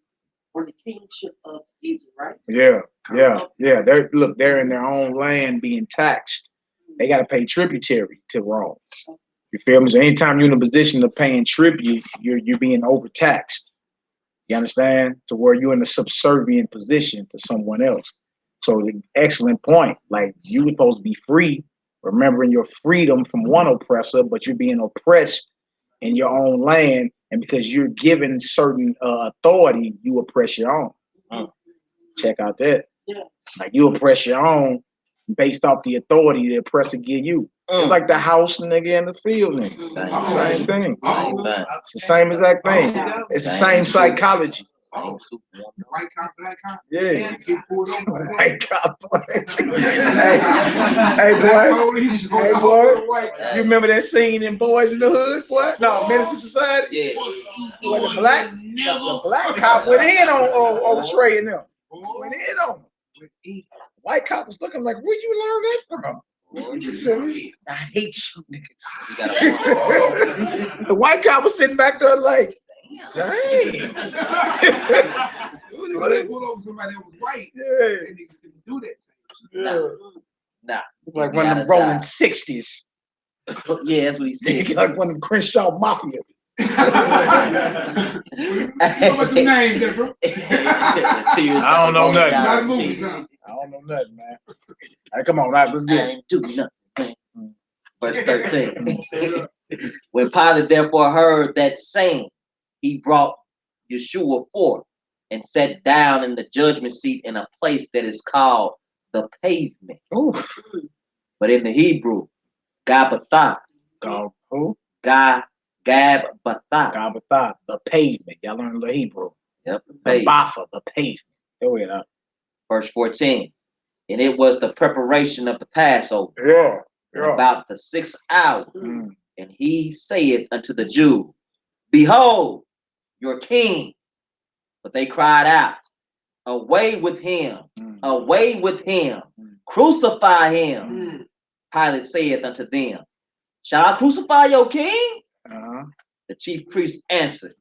or the kingship of Caesar, right?
Yeah. They're in their own land being taxed. They got to pay tributary to Rome. You feel me? So anytime you're in a position of paying tribute, you're being overtaxed. You understand? To where you're in a subservient position to someone else. So the excellent point. Like you were supposed to be free, remembering your freedom from one oppressor, but you're being oppressed in your own land. And because you're given certain authority, you oppress your own. Check out that.
Yeah.
Like you oppress your own based off the authority the oppressor give you. It's like the house nigga and the field nigga. Same thing. It's the same exact thing. It's the same psychology.
White cop, black cop.
Yeah.
Get pulled over.
White cop, black cop. Hey boy. You remember that scene in Boys in the Hood, boy? No, Menace to Society?
Yeah.
Well, the black cop went in on Trey and them. Went in on them.
with E.
White cop was looking like, where'd you learn that from? I hate you niggas. The white cop was sitting back there like, dang.
Well, they pulled over somebody that was white.
Yeah.
And they couldn't do that.
Nah.
Like one of them rolling 60s.
Yeah, that's what he said.
Like one of them Crenshaw Mafia.
You know what the names are, bro?
I don't know nothing.
Not movies, huh?
I don't know nothing, man. All right, come on, right, let's get it.
I ain't do nothing. Verse 13. When Pilate therefore heard that saying, he brought Yeshua forth and sat down in the judgment seat in a place that is called the pavement.
Ooh.
But in the Hebrew, Gabbatha.
Who?
Gabbatha,
the pavement. Y'all learn the Hebrew.
Yep,
the Bafa, the pavement. There we go.
Verse 14. And it was the preparation of the Passover.
Yeah.
About the 6th hour. And he saith unto the Jews, behold, your king. But they cried out, away with him, away with him, crucify him. Pilate saith unto them, shall I crucify your king? The chief priest answered,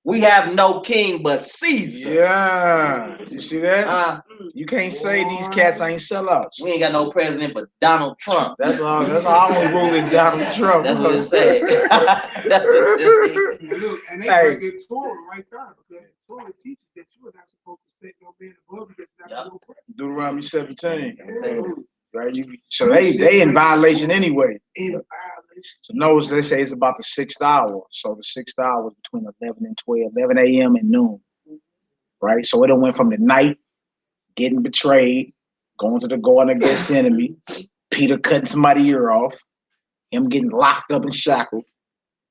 we have no king but Caesar.
Yeah. You see that? You can't say these cats ain't sellouts.
We ain't got no president but Donald Trump.
That's all only rule is Donald Trump.
That's what it said.
Look, and they break the Torah right there because Torah teaches that you are not supposed to set no man above you that's not your brother.
Deuteronomy 17. Right? So they in violation anyway.
In violation.
So notice they say it's about the 6th hour. So the 6th hour was between 11 and 12, 11 a.m. and noon. Right? So it went from the night, getting betrayed, going to the Garden of Gethsemane, Peter cutting somebody's ear off, him getting locked up and shackled,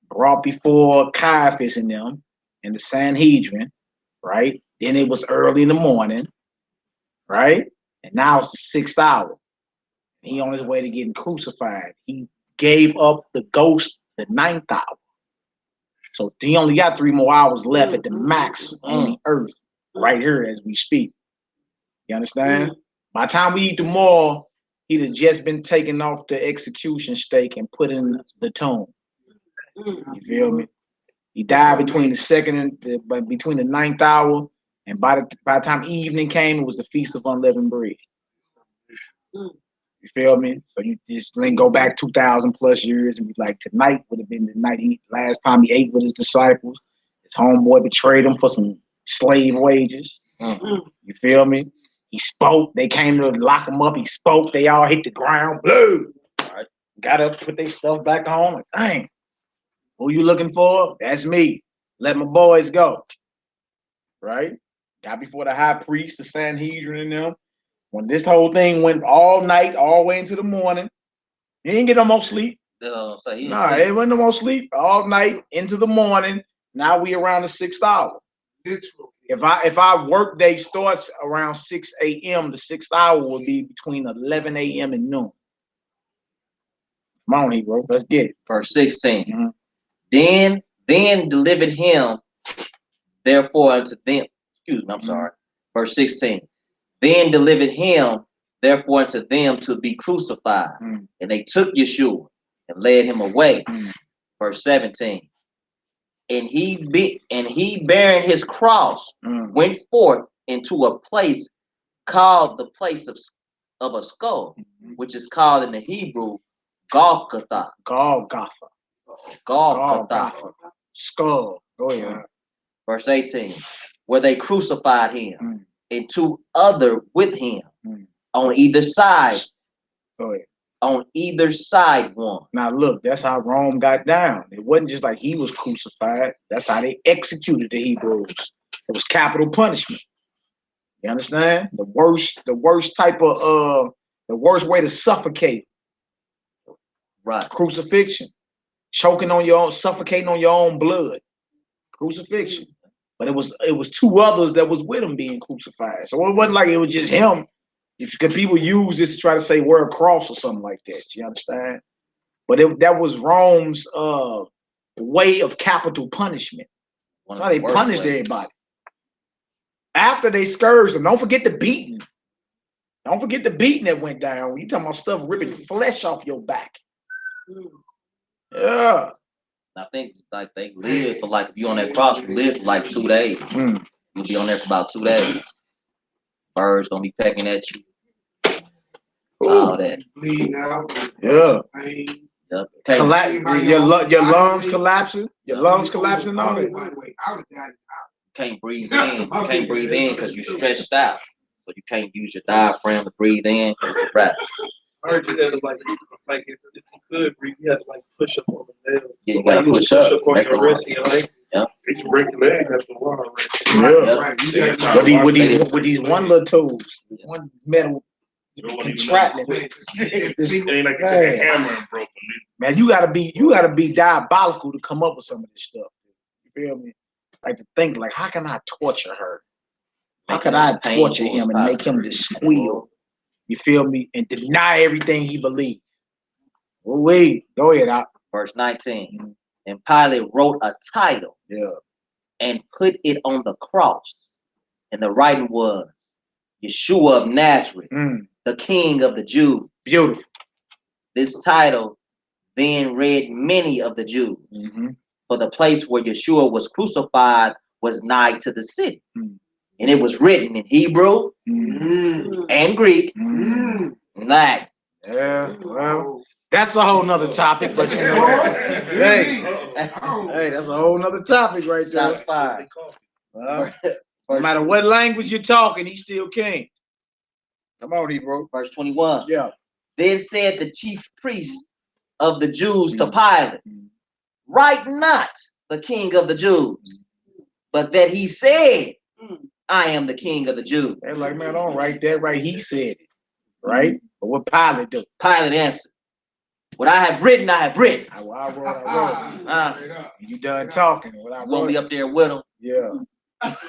brought before Caiaphas and them, and the Sanhedrin, right? Then it was early in the morning, right? And now it's the 6th hour. He on his way to getting crucified. He gave up the ghost the 9th hour. So he only got 3 more hours left at the max on the earth right here as we speak. You understand? By the time we eat tomorrow, he'd have just been taken off the execution stake and put in the tomb. You feel me? He died between the 9th hour, and by the time evening came, it was the Feast of Unleavened Bread. You feel me? So you just go back 2,000 plus years and be like, tonight would have been the night last time he ate with his disciples. His homeboy betrayed him for some slave wages. You feel me? He spoke. They came to lock him up. He spoke. They all hit the ground. Blue. Right. Got up, put their stuff back on. Like, dang. Who you looking for? That's me. Let my boys go. Right? Got before the high priest, the Sanhedrin and them. When this whole thing went all night, all the way into the morning, he didn't get no more sleep. It wasn't no more sleep all night into the morning. Now we around the 6th hour. If our work day starts around 6 a.m., the 6th hour will be between 11 a.m. and noon. Come on, Hebrew. Let's get it.
Verse 16. Then delivered him, therefore unto them. Excuse me, I'm sorry. Verse 16. Then delivered him, therefore unto them to be crucified. And they took Yeshua and led him away. Verse 17. And he bearing his cross went forth into a place called the place of a skull, which is called in the Hebrew Golgotha.
Skull. Oh yeah.
Verse 18. Where they crucified him and 2 other with him on either side.
Oh yeah.
On either side one.
Now look, that's how Rome got down. It wasn't just like he was crucified. That's how they executed the Hebrews. It was capital punishment. You understand? The worst type of the worst way to suffocate.
Right.
Crucifixion. Choking on your own, suffocating on your own blood. Crucifixion. But it was 2 others that was with him being crucified. So it wasn't like it was just him. Because people use this to try to say wear a cross or something like that. You understand? But that was Rome's way of capital punishment. That's how they punished everybody. After they scourged them, don't forget the beating. Don't forget the beating that went down. You talking about stuff ripping flesh off your back. Yeah.
I think like they live for like, if you on that cross, you live for like 2 days. You'll be on there for about 2 days. Birds gonna be pecking at you. All that.
Bleeding out.
Yeah.
Pain.
Yep.
Your lungs collapsing. Your lungs collapsing and all that.
By the way, I would die.
Can't breathe in. You can't breathe in because you're stretched out. So you can't use your diaphragm to breathe in. It's a wrap.
I heard you that like if you could breathe, you had to like push up on the nails.
Yeah, you gotta push up.
On your wrist, you know?
Yeah.
You can break your leg after a while,
Yeah. Right. With these one little tools, one metal contraption.
It ain't like you took a hammer and broke them.
Man, you gotta be diabolical to come up with some of this stuff. You feel me? Like to think like, how can I torture her? How can I torture him and make him just squeal? You feel me? And deny everything he believes. Well, wait, go ahead, out.
Verse 19. And Pilate wrote a title and put it on the cross. And the writing was Yeshua of Nazareth, the King of the Jews.
Beautiful.
This title then read many of the Jews. For the place where Yeshua was crucified was nigh to the city. And it was written in Hebrew and Greek and Latin.
Yeah, well, that's a whole nother topic, but you know, hey, that's a whole nother topic right there.
Shots fired.
No matter what language you're talking, he's still king. Come on, Hebrew.
Verse 21.
Yeah.
Then said the chief priest of the Jews to Pilate, write not the King of the Jews, but that he said, I am the King of the Jews.
They're like, man, don't write that right. He said it, right? But what Pilate do?
Pilate answered, what I have written, I have written.
I wrote. You done talking. What I
wrote. You won't be up there with him.
Yeah.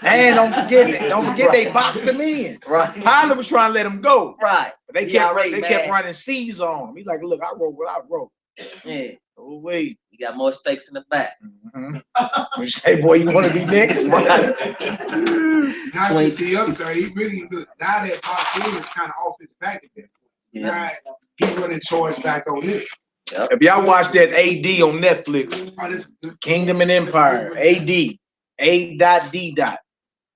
And don't forget they boxed him in.
Right.
Pilate was trying to let him go.
Right.
But they kept running C's on him. He's like, look, I wrote what I wrote.
Yeah.
Oh, wait.
You got more stakes in the back.
You say, boy, you want to be next?
Now the other side, he really look. Now that box in is kind of off his back at that point.
Yeah.
Now he's running charge back on it.
Yep.
If y'all watch that AD on Netflix, Kingdom and Empire, AD, A.D.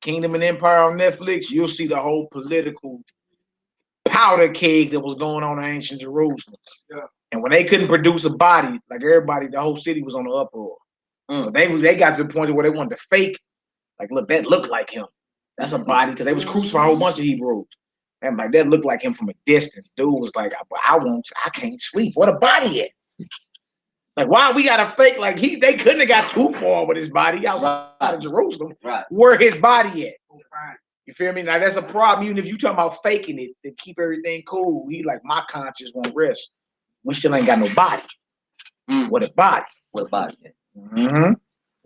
Kingdom and Empire on Netflix, you'll see the whole political powder keg that was going on in ancient Jerusalem.
Yeah.
And when they couldn't produce a body, like everybody, the whole city was on the uproar. So they got to the point where they wanted to fake, like, look, that looked like him. That's a body, because they was crucifying a whole bunch of Hebrews. And like that looked like him from a distance. Dude was like, I can't sleep. What a body at? Like, why we gotta fake like they couldn't have got too far with his body outside of Jerusalem.
Right.
Where his body at? You feel me? Now that's a problem. Even if you talking about faking it to keep everything cool, he like, my conscience won't rest. We still ain't got no body. What a body.
What a body.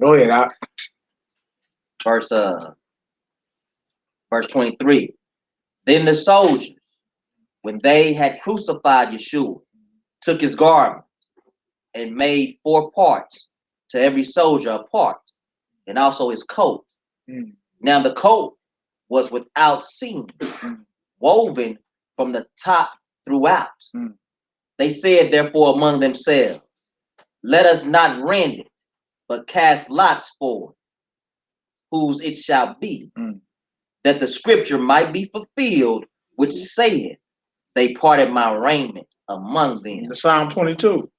Go ahead, Doc.
Verse 23. Then the soldiers, when they had crucified Yeshua, took his garments and made 4 parts, to every soldier a part, and also his coat. Now the coat was without seam, woven from the top throughout. They said therefore among themselves, let us not rend it, but cast lots for it, whose it shall be, that the scripture might be fulfilled, which saith, they parted my raiment among them.
The Psalm 22.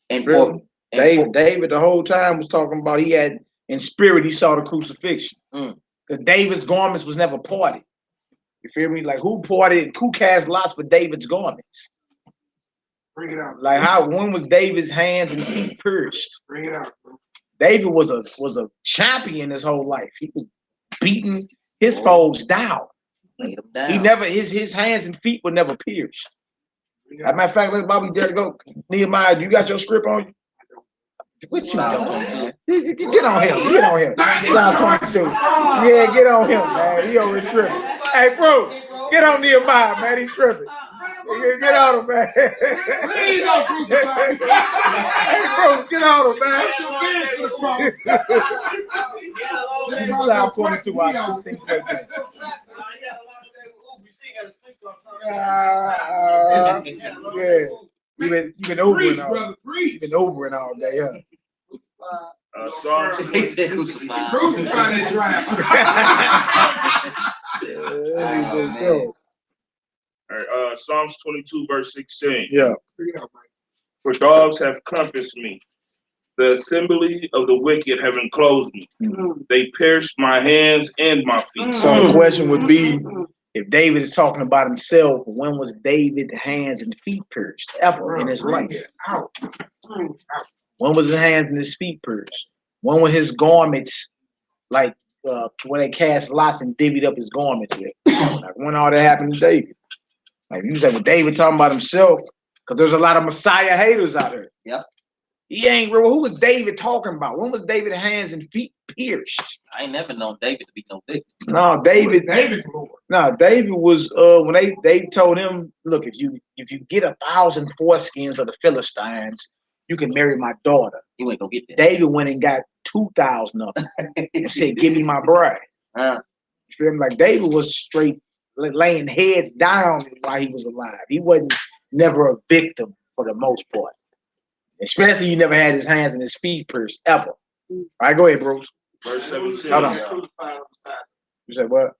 And
David the whole time was talking about he had in spirit, he saw the crucifixion. Because David's garments was never parted. You feel me? Like who parted and who cast lots for David's garments?
Bring it out.
Like when was David's hands and feet pierced?
Bring it out, bro.
David was a champion his whole life. He was beating his foes down.
Laid them down.
He never his hands and feet were never pierced. As a matter of fact, let's Bobby dare to go. Nehemiah, you got your script on you? What you doing? Get on him. Get on him. Yeah, get on him, man. He over tripping. Hey, bro, get on Nehemiah, man. He's tripping. Get on him, man. Please don't crucify me. Hey, bro, get on him, man. Psalm 22, 16. Yeah. You've been Ubering all. You've been Ubering all day, huh?
Psalms.
He said crucified.
Crucified that drive.
Psalms 22, verse 16.
Yeah.
For dogs have compassed me. The assembly of the wicked have enclosed me. They pierced my hands and my feet.
So the question would be, if David is talking about himself, when was David's hands and feet pierced ever in his life? When was his hands and his feet pierced? When were his garments, like when they cast lots and divvied up his garments? Like when all that happened to David? Like you said, with David talking about himself, because there's a lot of Messiah haters out there.
Yep.
He ain't real. Who was David talking about? When was David's hands and feet pierced?
I ain't never known David to be no victim.
No, David's Lord. No, David was when they told him, look, if you get 1,000 foreskins of the Philistines, you can marry my daughter.
He went go get that.
David went and got 2,000 of them and said, give me my bride. You feel me? Like David was straight laying heads down while he was alive. He wasn't never a victim for the most part. Especially he never had his hands and his feet pierced ever. All right, go ahead, Bruce.
Verse 17.
Hold on. You said what?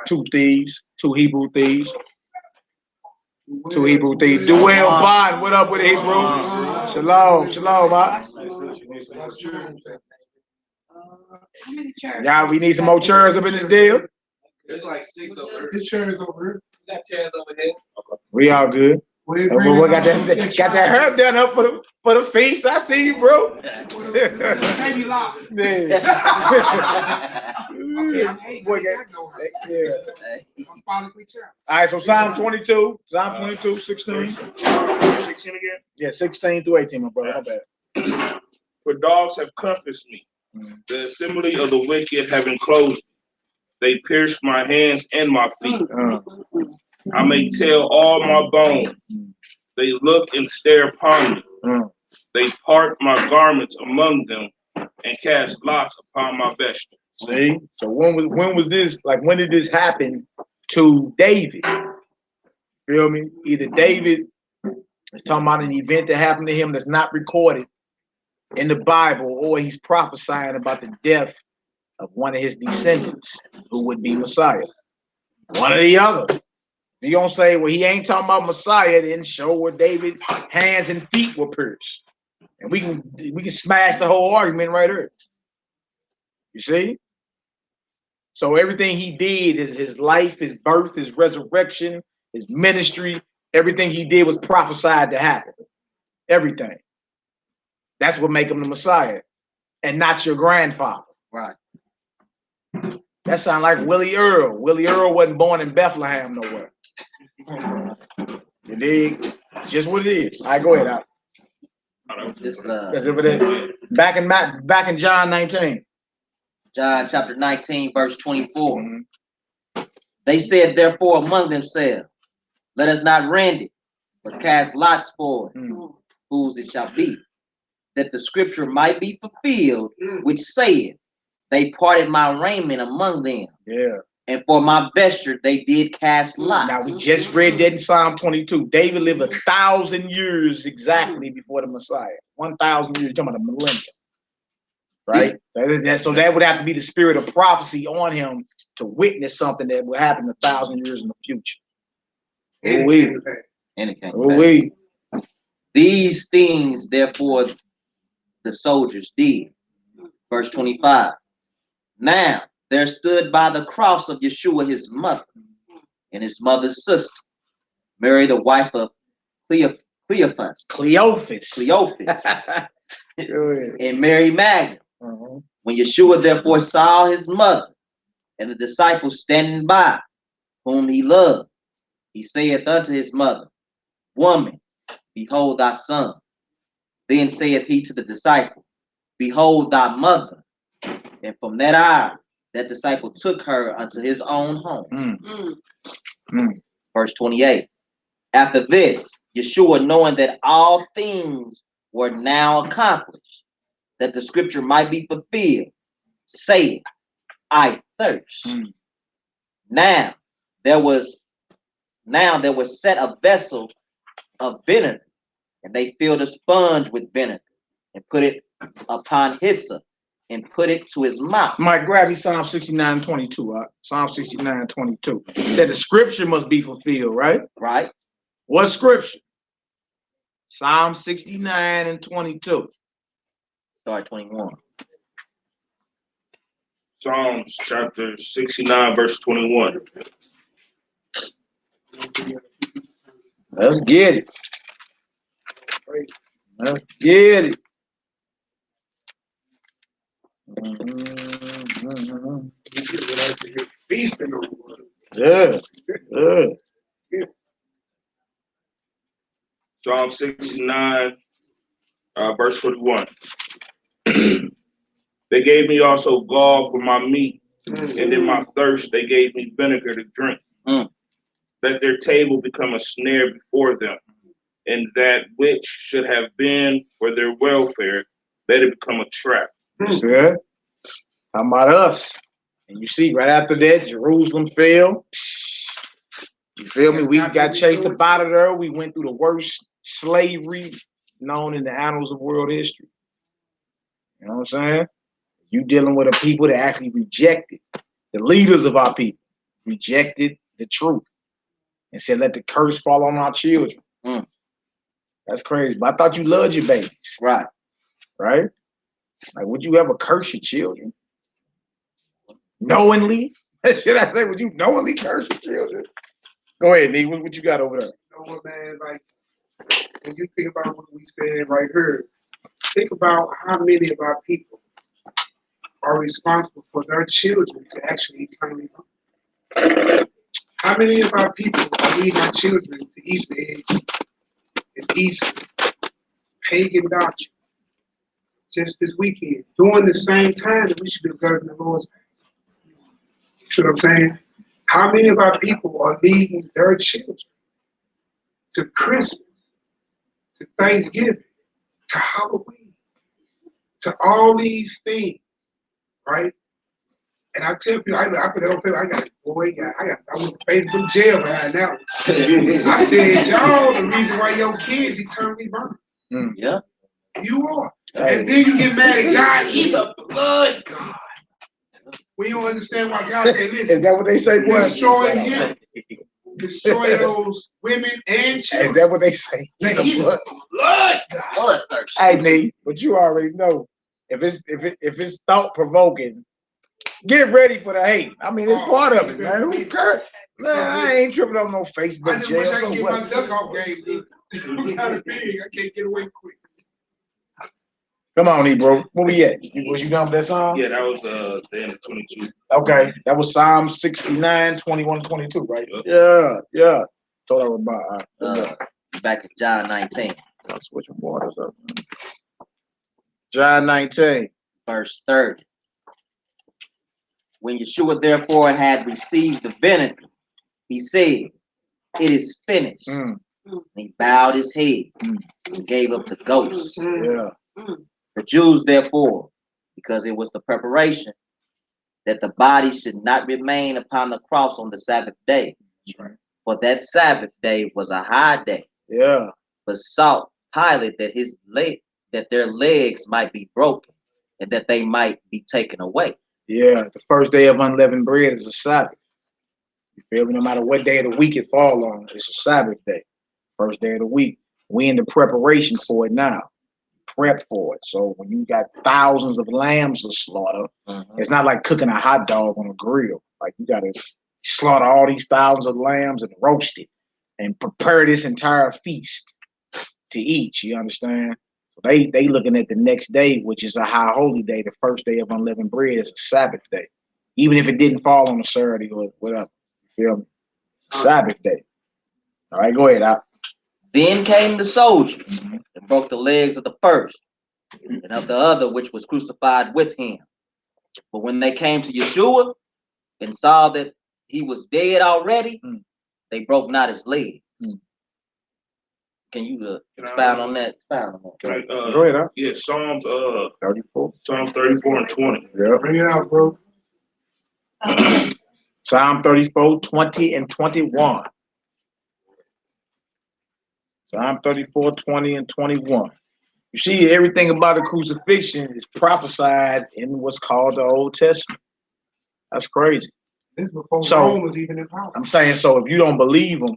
2 thieves, 2 Hebrew thieves. 2 Hebrew thieves. Duel Bond, what up with it, Hebrew? Shalom, shalom, man. Yeah, we need some more chairs up in this deal.
There's like 6 over here.
This chair is over here.
We got chairs over here.
We all good.
We
got that herb done up for the feast. I see you, bro.
Baby locks.
Yeah. All right, so Psalm 22, 16.
16 again?
Yeah, 16 through 18, my brother. My bad.
For dogs have compassed me. The assembly of the wicked have enclosed me. They pierced my hands and my feet. I may tell all my bones. They look and stare upon me. They part my garments among them and cast lots upon my vesture.
See? So when was this, like when did this happen to David? Feel me? Either David is talking about an event that happened to him that's not recorded in the Bible, or he's prophesying about the death of one of his descendants who would be Messiah. One or the other. If you don't say, well, he ain't talking about Messiah, then show where David's hands and feet were pierced. And we can smash the whole argument right here. You see? So everything he did, his life, his birth, his resurrection, his ministry, everything he did was prophesied to happen. Everything. That's what make him the Messiah, and not your grandfather.
Right.
That sounds like Willie Earl. Willie Earl wasn't born in Bethlehem nowhere. You dig? Just what it is. All right, go ahead. Back in John 19.
John chapter 19, verse 24. They said, therefore, among themselves, let us not rend it, but cast lots for it, whose it shall be, that the scripture might be fulfilled, which saith, they parted my raiment among them.
Yeah.
And for my vesture, they did cast lots.
Now, we just read that in Psalm 22. David lived 1,000 years exactly before the Messiah. 1,000 years, talking about a millennium. Right? So that would have to be the spirit of prophecy on him to witness something that will happen 1,000 years in the future.
And it came back. These things, therefore, the soldiers did. Verse 25. Now, there stood by the cross of Yeshua his mother and his mother's sister, Mary, the wife of Cleophas. And Mary Magdalene. When Yeshua therefore saw his mother and the disciples standing by, whom he loved, he saith unto his mother, Woman, behold thy son. Then saith he to the disciple, Behold thy mother. And from that hour, that disciple took her unto his own home. Verse 28. After this, Yeshua, knowing that all things were now accomplished, that the scripture might be fulfilled, saith, I thirst. Now there was Now there was set a vessel of vinegar, and they filled a sponge with vinegar, and put it upon hyssop, and put it to his mouth.
Mike, grab me Psalm 69:22. Psalm 69:22. Said the scripture must be fulfilled, right?
Right.
What scripture? Psalm 69:22.
Start 21.
Psalms chapter 69, verse 21.
Let's get it. Let's get it. Yeah. Yeah.
Psalm 69, verse 21. They gave me also gall for my meat, and in my thirst they gave me vinegar to drink. Let their table become a snare before them, and that which should have been for their welfare, let it become a trap.
Yeah. How about us? And you see, right after that, Jerusalem fell. You feel me? We got chased up out of there. We went through the worst slavery known in the annals of world history. You know what I'm saying? You dealing with a people that actually rejected, the leaders of our people rejected the truth and said, let the curse fall on our children. That's crazy. But I thought you loved your babies.
Right.
Right? Like, would you ever curse your children? Knowingly? Should I say, would you knowingly curse your children? Go ahead, Nick. What you got over there?
You know what, man? Like, when you think about what we said right here, think about how many of our people are responsible for their children to actually eternally come. How many of our people are leading our children to Easter eggs and Easter pagan doctrine just this weekend, during the same time that we should be observing the Lord's Day? You see what I'm saying? How many of our people are leading their children to Christmas, to Thanksgiving, to Halloween, to all these things, right? And I tell people, I put it on paper, I went to Facebook jail behind that one. I said, y'all the reason why your kids eternally burn.
Yeah.
You are. And then you get mad at God, he's a blood God. We don't understand why God said, listen,
Is that what they say, boy?
Destroy him. Destroy those women and children.
Is that what they say? He's a
blood God.
Hey, Nate, but you already know if it's thought provoking, get ready for the hate. I mean, it's part of it, man. Who cares? Man, I ain't tripping on no Facebook
I just
jail.
wish I
So
could get
what?
my duck off game good. I'm kind of big. I can't get away quick.
Come on, E, bro. Where we at? Was you done with that song?
Yeah, that was the end of 22.
Okay, that was Psalm 69, 21, 22, right? Yeah. So that was about
Back to John 19.
I'll switch your waters up. John 19.
Verse 30. When Yeshua therefore had received the vinegar, he said, it is finished. And he bowed his head and gave up to ghosts.
Yeah.
The Jews therefore, because it was the preparation that the body should not remain upon the cross on the Sabbath day.
Right.
For that Sabbath day was a high day.
Yeah.
Besought Pilate that their legs might be broken and that they might be taken away.
Yeah, the first day of unleavened bread is a Sabbath. You feel me? No matter what day of the week it fall on, it's a Sabbath day. First day of the week. We in the preparation for it now. Prep for it. So when you got thousands of lambs to slaughter, it's not like cooking a hot dog on a grill. Like you gotta slaughter all these thousands of lambs and roast it and prepare this entire feast to eat. You understand? So they looking at the next day, which is a high holy day. The first day of unleavened bread is a Sabbath day, even if it didn't fall on a Saturday or whatever. You feel me? Sabbath day. All right, go ahead.
Then came the soldiers and broke the legs of the first and of the other which was crucified with him. But when they came to Yeshua and saw that he was dead already, they broke not his legs. Can you expound on that?
Go ahead.
Yeah, Psalms
34.
Psalms 34 and 20.
Yeah.
Bring it out, bro.
Psalm 34, 20 and 21. Psalm 34, 20, and 21. You see, everything about the crucifixion is prophesied in what's called the Old Testament. That's crazy.
This before Rome was even in power.
I'm saying, so if you don't believe him,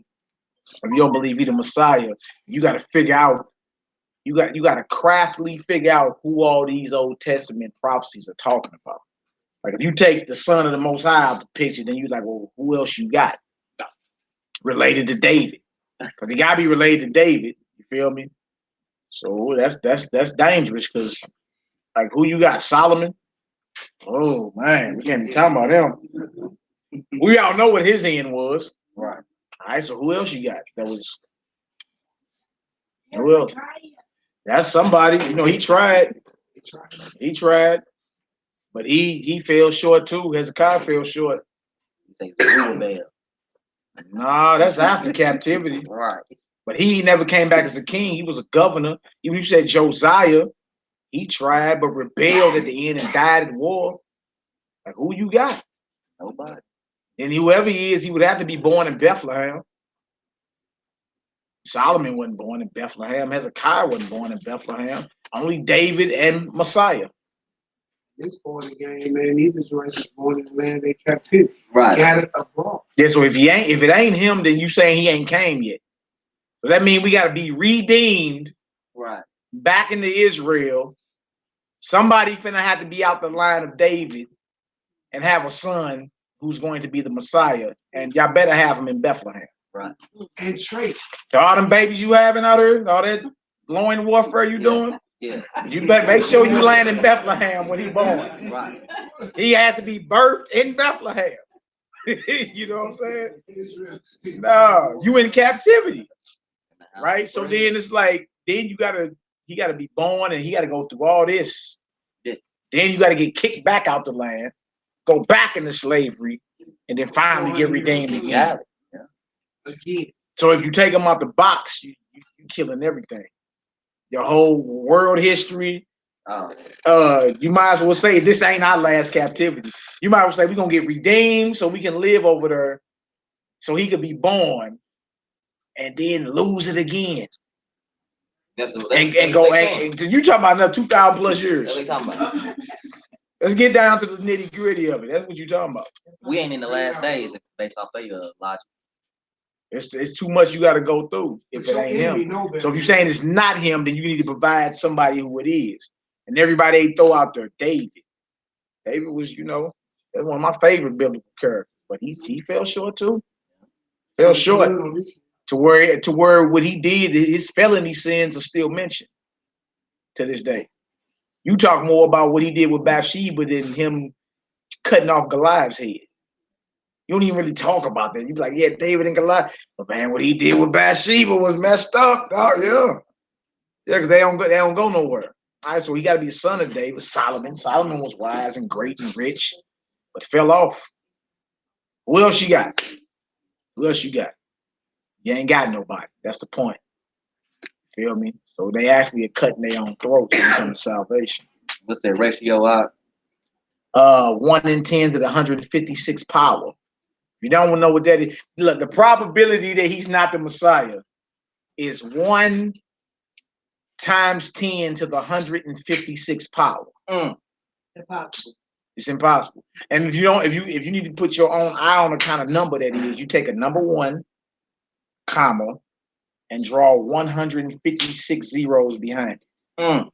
if you don't believe he's the Messiah, you got to figure out, you got to craftily figure out who all these Old Testament prophecies are talking about. Like if you take the Son of the Most High out the picture, then you're like, well, who else you got related to David? Because he got to be related to David. You feel me? So that's dangerous because, like, who you got? Solomon? Oh man, we can't be talking about him. We all know what his end was. Right. All right, so who else you got? That was who else? That's somebody. You know, he tried. He tried, but he fell short too. Hezekiah fell short. Nah, that's after captivity. Right. But he never came back as a king. He was a governor. Even if you said Josiah, he tried but rebelled at the end and died in war. Like, who you got? Nobody. And whoever he is, he would have to be born in Bethlehem. Solomon wasn't born in Bethlehem. Hezekiah wasn't born in Bethlehem. Only David and Messiah.
This part of the game, man, these Israelites born in the land they captivity.
Right.
Scattered abroad.
Yeah, so if it ain't him, then you saying he ain't came yet. So that means we got to be redeemed. Right. Back into Israel. Somebody finna have to be out the line of David and have a son who's going to be the Messiah. And y'all better have him in Bethlehem. Right.
And straight.
So all them babies you having out there, all that loin warfare you doing, yeah. You better make sure you land in Bethlehem when he's born. Right. He has to be birthed in Bethlehem. You know what I'm saying? No, you in captivity. Right? So then it's like, then he gotta be born and he gotta go through all this. Yeah. Then you gotta get kicked back out the land, go back into slavery, and then finally get redeemed again. Again. So if you take them out the box, you killing everything. Your whole world history. You might as well say this ain't our last captivity. You might as well say we're gonna get redeemed so we can live over there, so he could be born, and then lose it again. You talking about another 2,000 plus years. That's what talking about. Let's get down to the nitty gritty of it. That's what you're talking about.
We ain't in the last days based off their logic.
It's too much you got to go through if it ain't him. So if you're saying it's not him, then you need to provide somebody who it is. And everybody they throw out there, David. David was, that's one of my favorite biblical characters, but he fell short too. Fell short to where what he did, his felony sins are still mentioned to this day. You talk more about what he did with Bathsheba than him cutting off Goliath's head. You don't even really talk about that. You be like, yeah, David and Goliath. But man, what he did with Bathsheba was messed up. Oh yeah. Yeah, because they don't go nowhere. All right, so he got to be a son of David, Solomon. Solomon was wise and great and rich, but fell off. Who else you got? Who else you got? You ain't got nobody. That's the point. Feel me? So they actually are cutting their own throats when it comes to salvation.
What's their ratio out?
1 in 10 to the 156 power. If you don't know what that is, look, the probability that he's not the Messiah is 1 times 10 to the 156 power.
Impossible.
It's impossible. And if you need to put your own eye on the kind of number that is, you take a number 1, comma, and draw 156 zeros behind it.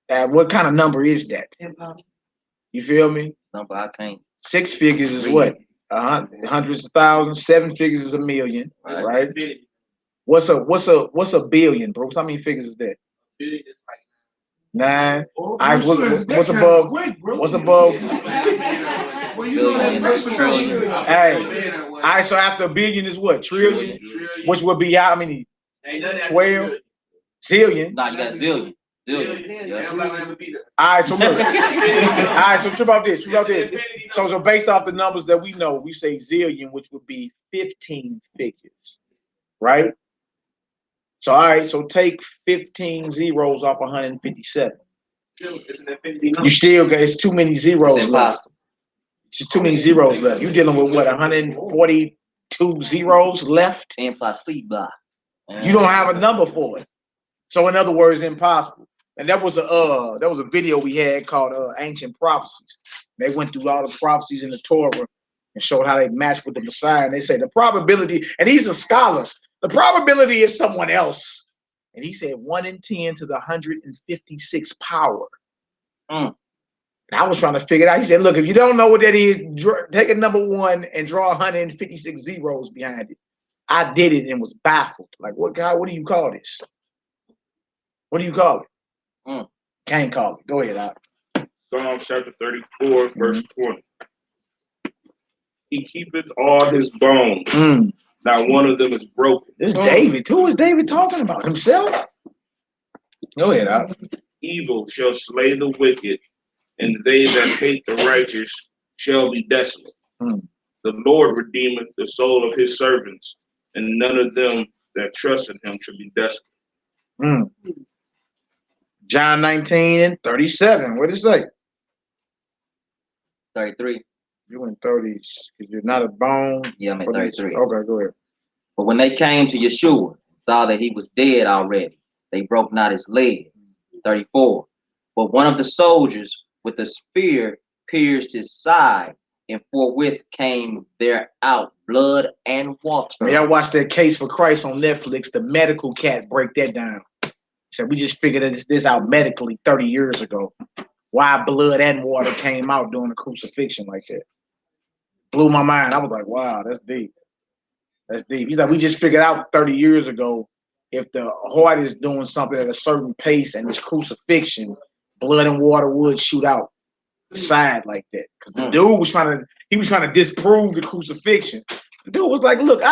What kind of number is that?
Impossible.
You feel me?
Number I can't.
6 figures is what? Hundreds of thousands. 7 figures is a million, right? What's a billion, bro? How many figures is that? 9. What's above? What's above? Hey, all right. So after a billion is what? Trillion, which would be how many? 12. Zillion.
Nah, you got zillion.
All right, so look. All right, so trip out this. So based off the numbers that we know, we say zillion, which would be 15 figures, right? So all right, so take 15 zeros off 157. You still got, it's too many zeros left. It's just too many zeros left. You're dealing with what, 142 zeros left?
And plus sleep block.
You don't have a number for it. So in other words, impossible. And that was a video we had called Ancient Prophecies. They went through all the prophecies in the Torah and showed how they matched with the Messiah. And they say the probability, and these are scholars, the probability is someone else. And he said 1 in 10 to the 156 power. And I was trying to figure it out. He said, look, if you don't know what that is, take a number 1 and draw 156 zeros behind it. I did it and was baffled. Like, what do you call this? What do you call it? Can't call it. Go ahead, Al.
Psalms chapter 34, verse 20. He keepeth all his bones. Not one of them is broken.
This is David. Who is David talking about? Himself? Go ahead, Al.
Evil shall slay the wicked, and they that hate the righteous shall be desolate. The Lord redeemeth the soul of his servants, and none of them that trust in him shall be desolate.
John 19 and 37. What does it say?
33.
You in 30s because you're not a bone.
Yeah, I'm at 33.
Okay, go ahead.
But when they came to Yeshua, saw that he was dead already, they broke not his leg. 34. But one of the soldiers with a spear pierced his side, and forthwith came there out blood and water.
When y'all watch that Case for Christ on Netflix, the medical cat break that down. So we just figured this out medically 30 years ago. Why blood and water came out during the crucifixion like that. Blew my mind. I was like, wow, that's deep. That's deep. He's like, we just figured out 30 years ago, if the heart is doing something at a certain pace and this crucifixion, blood and water would shoot out the side like that. Because the dude was trying to disprove the crucifixion. The dude was like, look,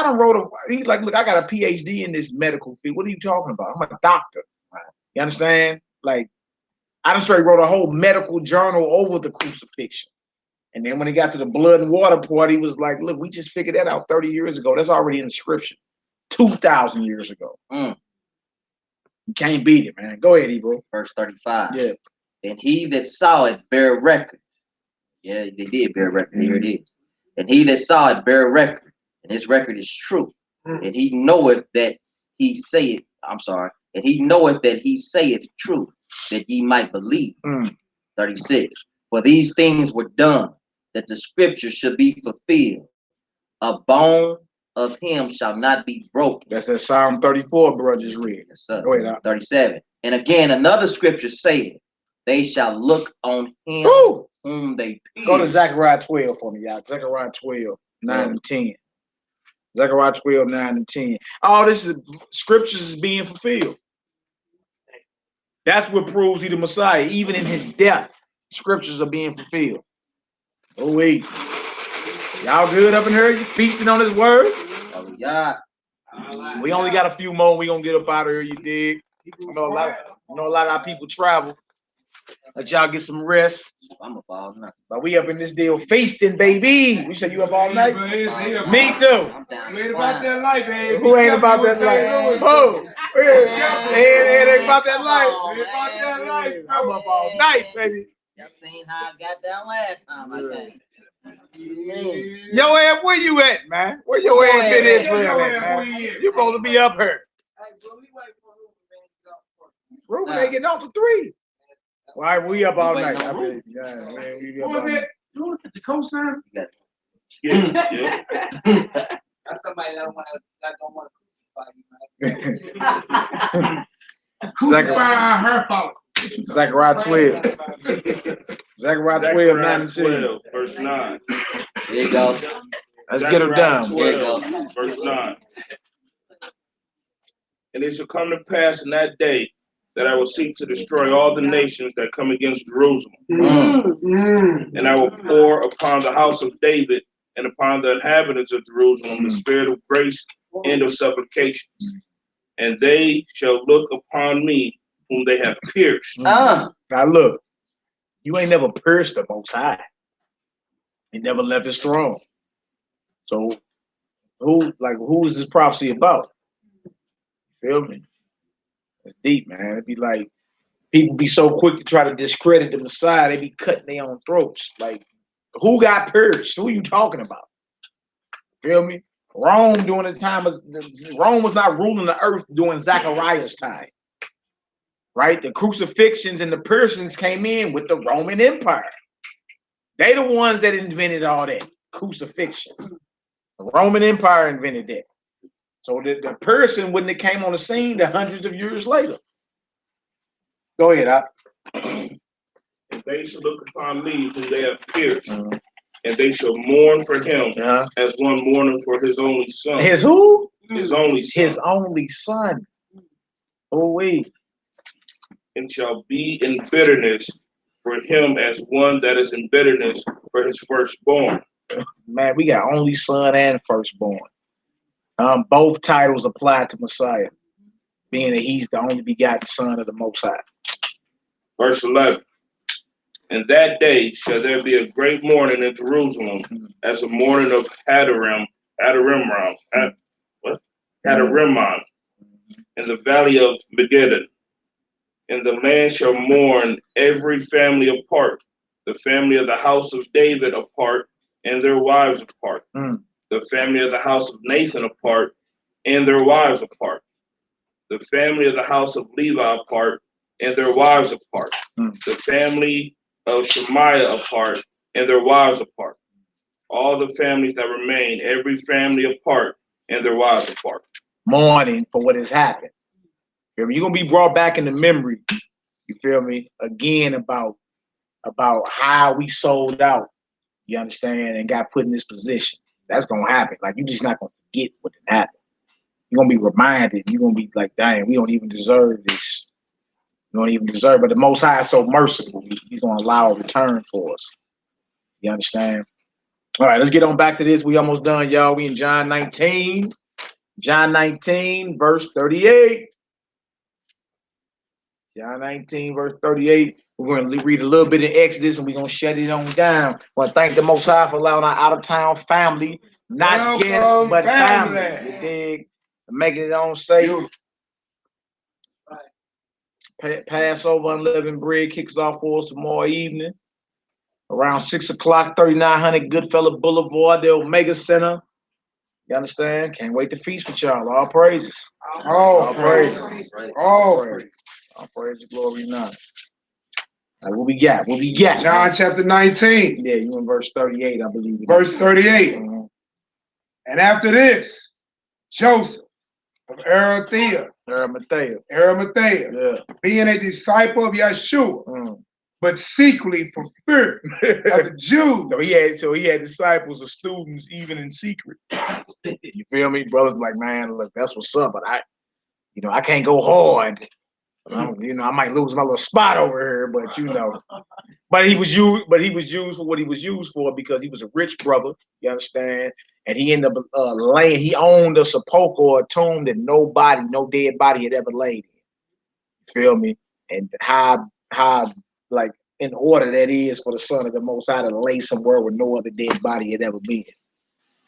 he's like, look, I got a PhD in this medical field. What are you talking about? I'm a doctor. You understand? Like, I done straight wrote a whole medical journal over the crucifixion. And then when he got to the blood and water part, he was like, look, we just figured that out 30 years ago. That's already in the scripture. 2,000 years ago. You can't beat it, man. Go ahead, Ebro.
Verse 35.
Yeah.
And he that saw it bear record. Yeah, they did bear record. Here it is. And he that saw it bear record. And his record is true. And he knoweth that he saith, and he knoweth that he saith truth, that ye might believe. 36. For these things were done, that the scripture should be fulfilled. A bone of him shall not be broken.
That's that Psalm 34, bro, just read.
Yes, sir.
Go ahead.
37. And again, another scripture saith, they shall look on him whom they pierced.
Go to Zechariah 12 for me, y'all. Zechariah 12, 9 and 10. Zechariah 12, 9 and 10. All this is scriptures is being fulfilled. That's what proves he the Messiah. Even in his death, scriptures are being fulfilled. Oh, wait. Y'all good up in here? You feasting on his word?
Oh, yeah.
We only got a few more. We gonna get up out of here, you dig? I know a lot of our people travel. Let y'all get some rest.
I'm up all night.
But we up in this deal feasting, baby. You say you up all night? Me too.
You ain't about that life, baby.
Who ain't about that life? Oh, ain't about that life.
Ain't about that life.
I'm up all night, baby.
Y'all seen how I got down last time I came.
Yo, Ed, where you at, man? Where your ass been Israel at, man? You supposed to be up here. Ruben ain't getting off to 3. Why we up all night? I mean, we up all night.
You look at the cosign.
Yeah.
That's somebody that don't want to crucify you, man.
Crucify her fault.
Zechariah 12. Zechariah 12, 9 and 10.
12, verse 9.
There you go.
Let's get her down.
12, verse 9. And it shall come to pass in that day that I will seek to destroy all the nations that come against Jerusalem. And I will pour upon the house of David and upon the inhabitants of Jerusalem the spirit of grace and of supplications. And they shall look upon me whom they have pierced.
Now look, you ain't never pierced the Most High. He never left his throne. So who is this prophecy about? You feel me? It's deep, man. It'd be like people be so quick to try to discredit the Messiah, they be cutting their own throats. Like, who got pierced? Who are you talking about? Feel me? Rome during the time of Rome was not ruling the earth during Zachariah's time. Right? The crucifixions and the Persians came in with the Roman Empire. They the ones that invented all that crucifixion. The Roman Empire invented that. So the Persian wouldn't have came on the scene to hundreds of years later. Go ahead,
And they shall look upon me whom they have pierced, and they shall mourn for him as one mourning for his only son.
His who?
His only son.
His only son. Oh, wait.
And shall be in bitterness for him as one that is in bitterness for his firstborn.
Man, we got only son and firstborn. Both titles apply to Messiah, being that he's the only begotten son of the Most High.
Verse 11. And that day shall there be a great mourning in Jerusalem, as a mourning of Hadarimon, in the valley of Megiddo. And the land shall mourn every family apart, the family of the house of David apart, and their wives apart, the family of the house of Nathan apart, and their wives apart, the family of the house of Levi apart, and their wives apart, the family of Shemaiah apart, and their wives apart, all the families that remain, every family apart, and their wives apart.
Mourning for what has happened. You're gonna be brought back into memory. You feel me? Again about how we sold out. You understand? And got put in this position. That's gonna happen. Like you're just not gonna forget what happened. You're gonna be reminded. You're gonna be like, dang, we don't even deserve this. We don't even deserve it. But the Most High is so merciful. He's gonna allow a return for us. You understand? All right, let's get on back to this. We almost done, y'all. We in John 19. John 19, verse 38. John 19, verse 38. We're going to read a little bit in Exodus and we're going to shut it on down. I want to thank the Most High for allowing our out-of-town family, not guests, but family. You dig? Making it on safe. Passover unleavened bread kicks off for us tomorrow evening. Around 6 o'clock, 3900 Goodfellow Boulevard, the Omega Center. You understand? Can't wait to feast with y'all. All praises.
All praises. All praises.
All praise, glory, and honor. Right, what we got? What we got?
John chapter 19.
Yeah, you in verse 38, I believe.
Verse 38. And after this, Joseph of Arimathea, being a disciple of Yeshua, but secretly for fear of the Jews.
So he had disciples or students even in secret. You feel me? Brothers like, man, look, that's what's up, but I can't go hard. I might lose my little spot over here, but but he was used for what he was used for because he was a rich brother, you understand? And he ended up he owned a sepulchre or a tomb that no dead body had ever laid in. You feel me? And how like in order that is for the Son of the Most High to lay somewhere where no other dead body had ever been.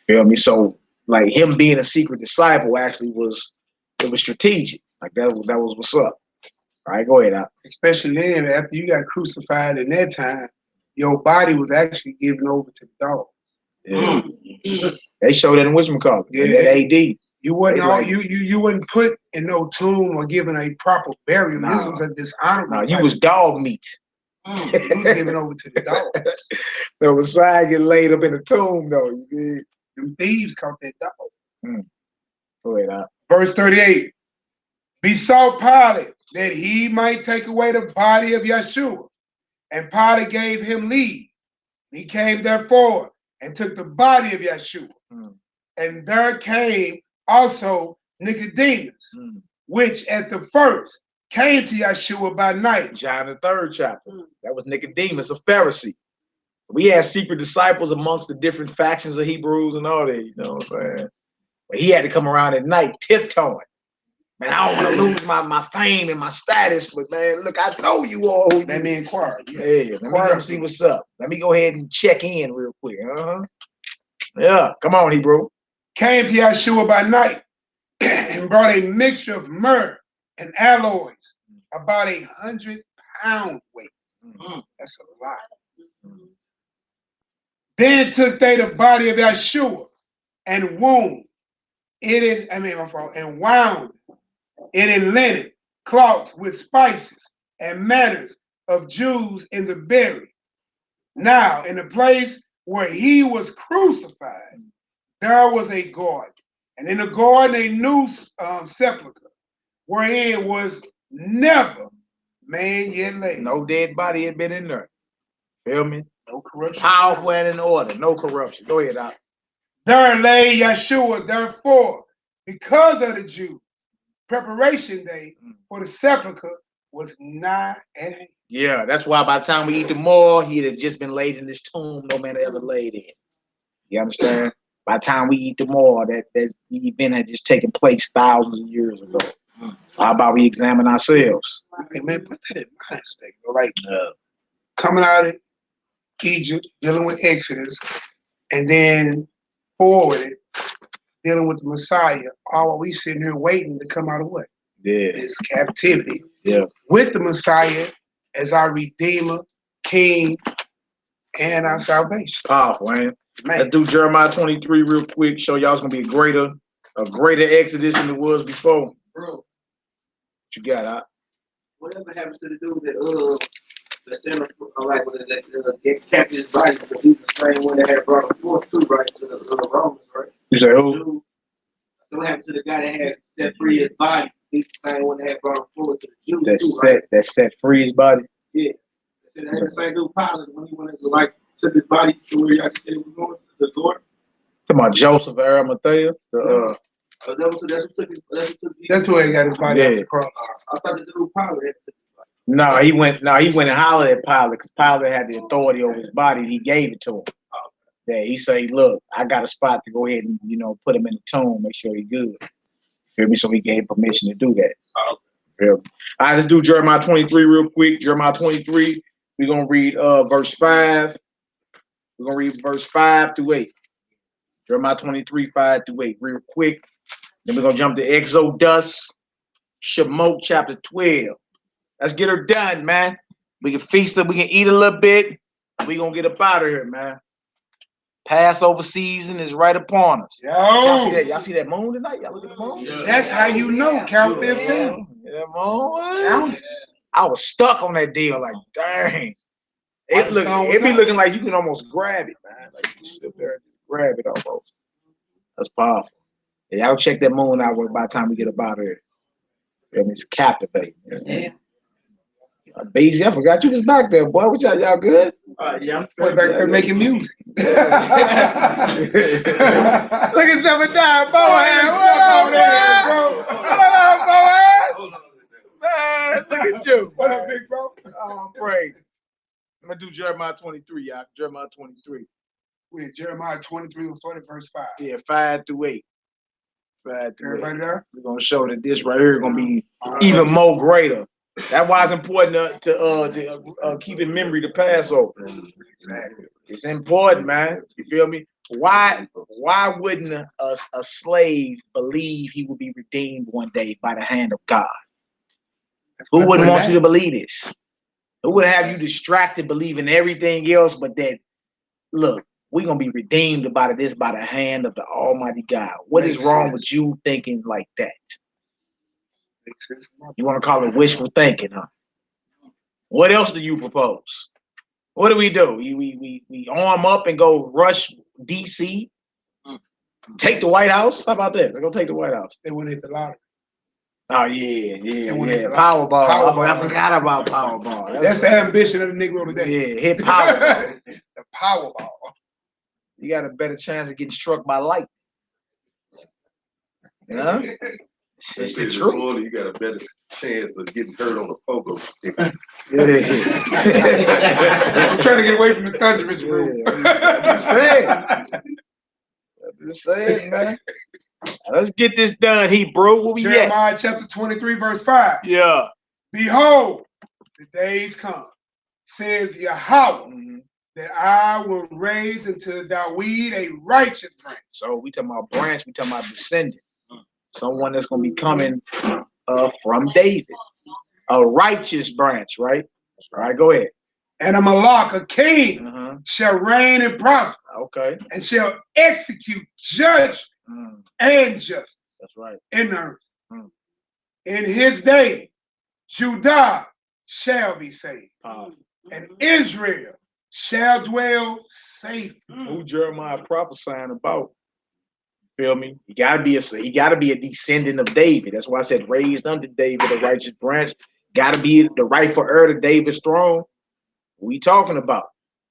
Feel me? So like him being a secret disciple actually was strategic. Like that was what's up. All right, go ahead, Al.
Especially then, after you got crucified in that time, your body was actually given over to the dogs.
Yeah. They showed that in whatchamacallit. Yeah, that AD.
You wasn't put in no tomb or given a proper burial. No. This was a dishonorable.
No, you was dog meat.
You was given over to the dogs.
The Messiah get laid up in a tomb, though. You did.
Them thieves caught that dog.
Go ahead, Al.
Verse 38. Besought Pilate that he might take away the body of Yeshua. And Pilate gave him leave. He came therefore and took the body of Yeshua. And there came also Nicodemus, which at the first came to Yeshua by night.
John the 3rd chapter. That was Nicodemus, a Pharisee. We had secret disciples amongst the different factions of Hebrews and all that, you know what I'm saying? But he had to come around at night tiptoeing. Man, I don't want to lose my fame and my status, but man, look, I know you all.
Let me inquire.
Yeah, let me come see what's up. Let me go ahead and check in real quick. Yeah, come on, Hebrew.
Came to Yeshua by night and brought a mixture of myrrh and aloes, about 100 pound weight. That's a lot. Then took they the body of Yeshua and wound and wound it in linen, cloths with spices and manners of Jews in the burial. Now, in the place where he was crucified, there was a garden, and in the garden a new sepulchre, wherein was never man yet laid.
No dead body had been in there. Feel me?
No corruption.
Powerful and in order. No corruption. Go ahead, Doc.
There lay Yeshua, therefore, because of the Jews, preparation day for the sepulchre was nigh at hand.
Yeah, that's why by the time we eat the more, he'd have just been laid in this tomb no man ever laid in. You understand? By the time we eat the more, that the event had just taken place thousands of years ago. How about we examine ourselves?
Hey man, put that in my aspect. Like coming out of Egypt, dealing with Exodus, and then forward dealing with the Messiah. All while we sitting here waiting to come out of what?
Yeah.
This captivity.
Yeah.
With the Messiah as our Redeemer, King, and our salvation.
Powerful, man. Let's do Jeremiah 23 real quick. Show y'all it's gonna be a greater Exodus than it was before.
Bro,
what you got, Doc?
Whatever happens to the dude that sent him, like when they captured his body, because he's the same one that had brought him forth too, right, to the Romans, right?
You say who?
So what happened to the guy that had set free his body? He's the same one that had brought him forward to the Jews
That set free his body?
Yeah. That had the same dude Pilate when he wanted to like took his body to where y'all said it was going, to the Jordan.
Talking about Joseph Arimathea?
That's where he got his body off the cross.
I thought the dude Pilate had to.
No, he went and hollered at Pilate because Pilate had the authority over his body. He gave it to him. Yeah, he said, look, I got a spot to go ahead and, put him in the tomb, make sure he's good. Feel me? So he gave permission to do that. Feel me? All right, let's do Jeremiah 23 real quick. Jeremiah 23, we're going to read verse 5. We're going to read verse 5 through 8. Jeremiah 23, 5 through 8, real quick. Then we're going to jump to Exodus, Shemot chapter 12. Let's get her done, man. We can feast it. We can eat a little bit. We're going to get up out of here, man. Passover season is right upon us.
Yo.
Y'all see that moon tonight? Y'all look at the moon?
Yeah. That's how you know. Count 15.
Yeah, moon. I was stuck on that deal. Like, dang. It be looking like you can almost grab it, man. Like you can sit there and grab it almost. That's powerful. Yeah, y'all check that moon out by the time we get up out of here. It's captivating. Yeah. Beezy, I forgot you was back there, boy. What y'all good?
Yeah, I'm back there making music. Look
at Zebediah Boaz. What up, bro? What up, Boaz? Man, look at you. What up, big bro? Oh, praise. I'm gonna do Jeremiah 23, y'all. Jeremiah 23.
We're in Jeremiah 23, we'll start at verse 5.
Yeah, 5 through 8. 5 through
Everybody
8.
there?
We're gonna show that this right here is gonna be even more greater. That's why it's important to keep in memory the Passover.
Exactly.
It's important, man. You feel me? Why wouldn't a slave believe he would be redeemed one day by the hand of God? Who wouldn't want you to believe this? Who would have you distracted believing everything else but that, look, we're going to be redeemed by the hand of the Almighty God. What is wrong with you thinking like that? You want to call it wishful thinking, huh? What else do you propose? What do? We arm up and go rush DC? Take the White House? How about that? Let's go take the White House.
They went hit the lottery.
Oh, yeah. Powerball. I forgot about Powerball.
That's the ambition of the Negro today.
Yeah, hit Powerball.
The Powerball.
You got a better chance of getting struck by lightning. You know? It's the truth.
You got a better chance of getting hurt on a pogo stick.
I'm trying to get away from the thunder, Mr. Brew.
I'm just saying, man. Let's get this done, Hebrew. Where we
Jeremiah chapter 23, verse 5.
Yeah.
Behold, the days come, says Yahweh, that I will raise unto David a righteous branch.
So we talking about branch, we talking about descendant. Someone that's going to be coming from David. A righteous branch, right? All right, go ahead.
And a Malach, a king, shall reign and prosper.
Okay.
And shall execute judgment and justice.
That's right.
In the earth. In his day, Judah shall be saved, and Israel shall dwell safe.
Who Jeremiah prophesying about? Feel me? He gotta be a descendant of David. That's why I said raised unto David, a righteous branch. Gotta be the rightful heir to David's throne. What we talking about?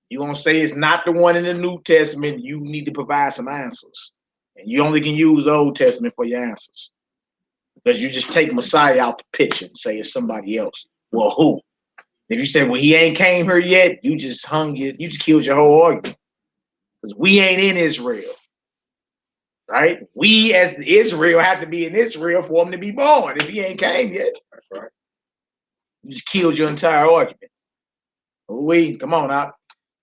You gonna say it's not the one in the New Testament? You need to provide some answers, and you only can use the Old Testament for your answers, because you just take Messiah out the picture and say it's somebody else. Well, who? If you say, well, he ain't came here yet, you just killed your whole argument, because we ain't in Israel. Right? We as Israel have to be in Israel for him to be born. If he ain't came yet, that's right. You just killed your entire argument. Come on out.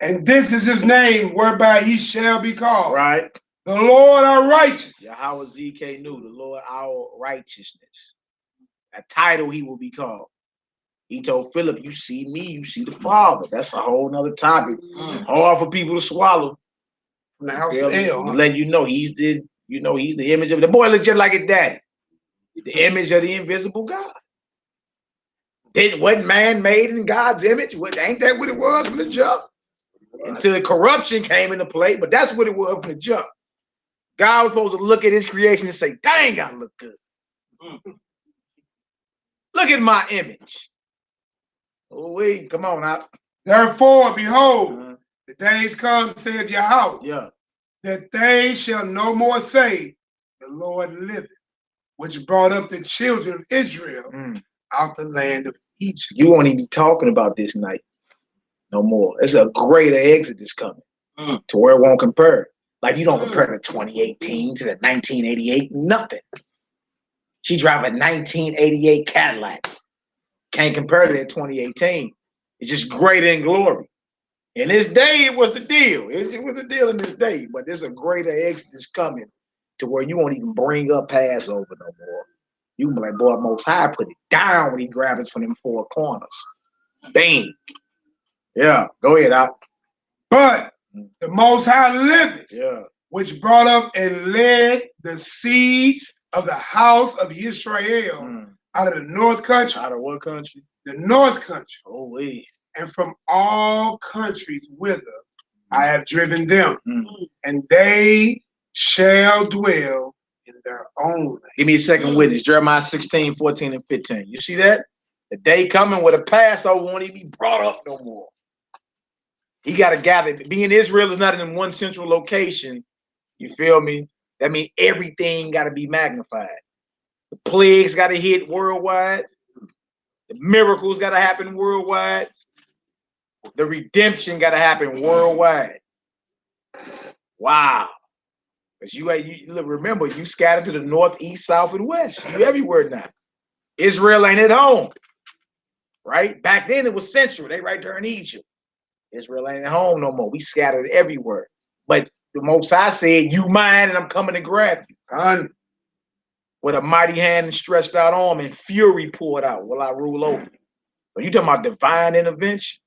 And this is his name whereby he shall be called.
Right.
The Lord our righteous.
Yahweh ZK knew the Lord our righteousness. A title he will be called. He told Philip, you see me, you see the Father. That's a whole nother topic. Hard for people to swallow.
From the house of El.
Letting you know he's the image of the boy look just like his daddy. The image of the invisible God. Wasn't man made in God's image? Ain't that what it was from the jump? Until the corruption came into play, but that's what it was from the jump. God was supposed to look at his creation and say, dang, I look good. Look at my image. Come on out.
Therefore, behold, the days come, saith Yahweh, that they shall no more say, the Lord liveth, which brought up the children of Israel out the land of Egypt.
You won't even be talking about this night no more. There's a greater exodus coming to where it won't compare. Like you don't compare the 2018 to the 1988, nothing. She's driving a 1988 Cadillac. Can't compare to that 2018. It's just greater in glory. In this day, it was the deal. It was the deal in this day, but there's a greater exodus coming to where you won't even bring up Passover no more. You can be like, boy, Most High put it down when he grabs us from them four corners. Bang. Yeah, go ahead, out.
But the Most High liveth,
which
brought up and led the siege of the house of Israel out of the north country.
Out of what country?
The north country.
Oh, wait.
And from all countries whither I have driven them, and they shall dwell in their own land.
Give me a second witness. Jeremiah 16, 14, and 15. You see that? The day coming where the Passover won't even be brought up no more. He got to gather. Being Israel is not in one central location. You feel me? That means everything got to be magnified. The plagues got to hit worldwide. The miracles got to happen worldwide. The redemption got to happen worldwide. Wow. Because you remember, you scattered to the north, east, south, and west. You everywhere now. Israel ain't at home. Right? Back then it was central. They right there in Egypt. Israel ain't at home no more. We scattered everywhere. But the Most High said, you mine, and I'm coming to grab you. With a mighty hand and stretched out arm and fury poured out, will I rule over you. But you talking about divine intervention.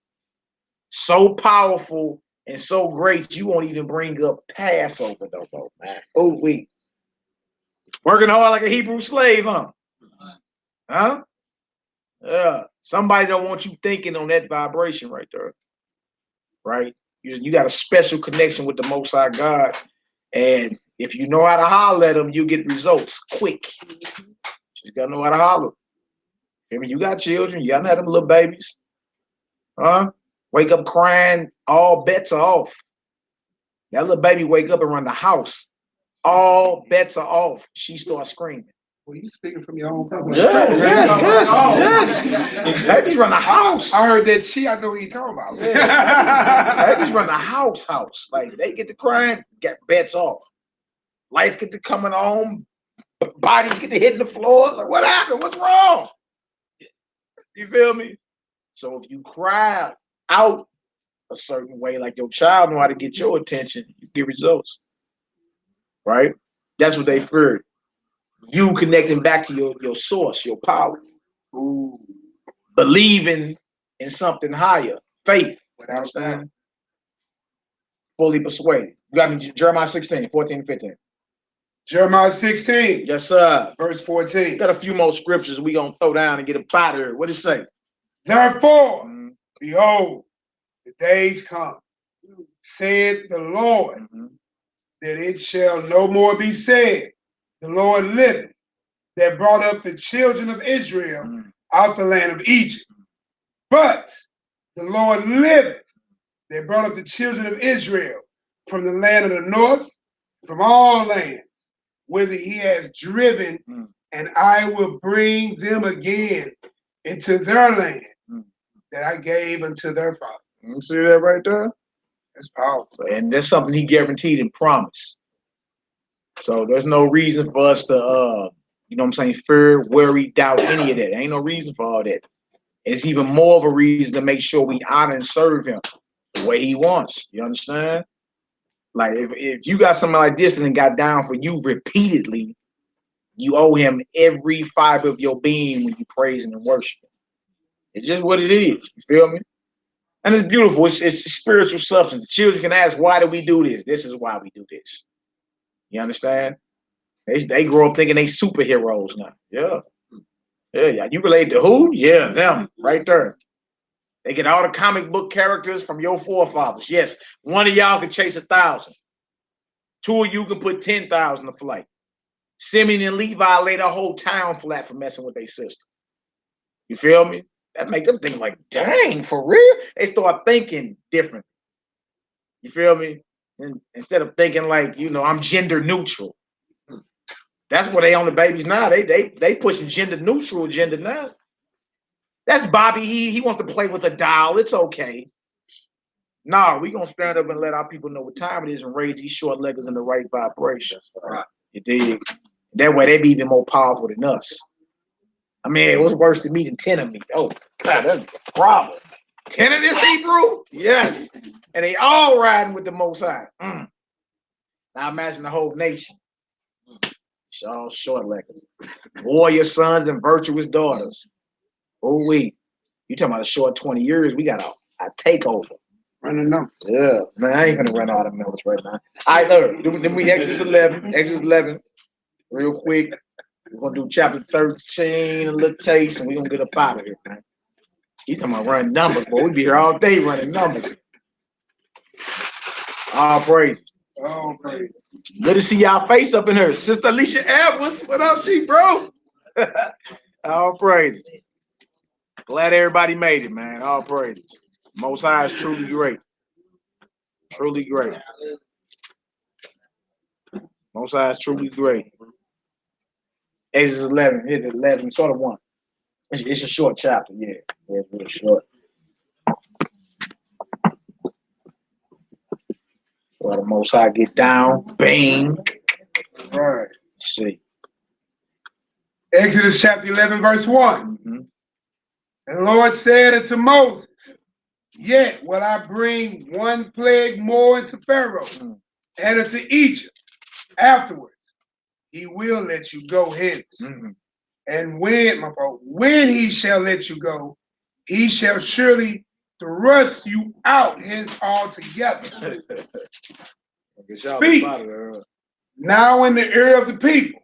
So powerful and so great, you won't even bring up Passover no more, man. Oh, wait. Working hard like a Hebrew slave, huh? Huh? Yeah. Somebody don't want you thinking on that vibration right there. Right? You got a special connection with the Most High God. And if you know how to holler at them, you get results quick. You just got to know how to holler. I mean, you got children. You got to have them little babies. Huh? Wake up crying, all bets are off. That little baby wake up and run the house. All bets are off. She starts screaming.
Well, you speaking from your own personal
yes. Babies run the house.
I heard that I know what you're talking about.
Babies run the house. Like they get to crying, get bets off. Lights get to coming on, bodies get to hitting the floor. Like, what happened? What's wrong? You feel me? So if you cry out a certain way, like your child know how to get your attention, you get results. Right? That's what they feared. You connecting back to your source, your power. Ooh. Believing in something higher. Faith. You understand? Fully persuaded. You got me Jeremiah 16, 14, 15.
Jeremiah 16.
Yes, sir.
Verse 14.
Got a few more scriptures we gonna throw down and get up out of here. What does it say?
Therefore, behold, the days come, said the Lord, that it shall no more be said, the Lord liveth, that brought up the children of Israel out the land of Egypt. But the Lord liveth, that brought up the children of Israel from the land of the north, from all lands, whither he has driven, and I will bring them again into their land that I gave unto their fathers.
You see that right there?
That's powerful.
And that's something he guaranteed and promised. So there's no reason for us to, you know what I'm saying, fear, worry, doubt any of that. Ain't no reason for all that. It's even more of a reason to make sure we honor and serve him the way he wants. You understand? Like if you got something like this and then got down for you repeatedly, you owe him every fiber of your being when you praise and worship him. It's just what it is. You feel me? And it's beautiful. It's spiritual substance. The children can ask, why do we do this? This is why we do this. You understand? They grow up thinking they superheroes now. Yeah. Yeah. You relate to who? Yeah, them right there. They get all the comic book characters from your forefathers. Yes, one of y'all can chase 1,000. Two of you can put 10,000 to flight. Simeon and Levi laid a whole town flat for messing with their sister. You feel me? That make them think like, dang, for real? They start thinking different. You feel me? And instead of thinking like, you know, I'm gender neutral. That's what they on the babies now. They pushing gender neutral agenda now. That's Bobby. He wants to play with a doll. It's okay. Nah, we gonna stand up and let our people know what time it is and raise these short leggers in the right vibration. Right. You dig? That way they be even more powerful than us. I mean, what's worse than me than 10 of me? Oh, God, that's a problem. 10 of this Hebrew? Yes. And they all riding with the Most High. Now imagine the whole nation. It's all short leggers. Warrior sons and virtuous daughters. Oh, you talking about a short 20 years, we got a takeover.
Running numbers.
Yeah, man, I ain't gonna run all the numbers right now. All right, look, then we Exodus 11, real quick. We're gonna do chapter 13, a little taste, and we're gonna get up out of here, man. He's talking about running numbers, boy. We be here all day running numbers. All praise.
All praise.
Good to see y'all face up in here. Sister Alicia Edwards, what up, she, bro? All praises. Glad everybody made it, man. All praises. Most High is truly great. Truly great. Most High is truly great. Exodus 11, hit 11, sort of 1. It's a short chapter, yeah. It's real short. Let the Most High get down, bang.
Right.
Let's see.
Exodus chapter 11, verse 1. And the Lord said unto Moses, yet will I bring one plague more into Pharaoh and into Egypt. Afterwards, he will let you go hence. And when he shall let you go, he shall surely thrust you out hence altogether. Speak now in the ear of the people,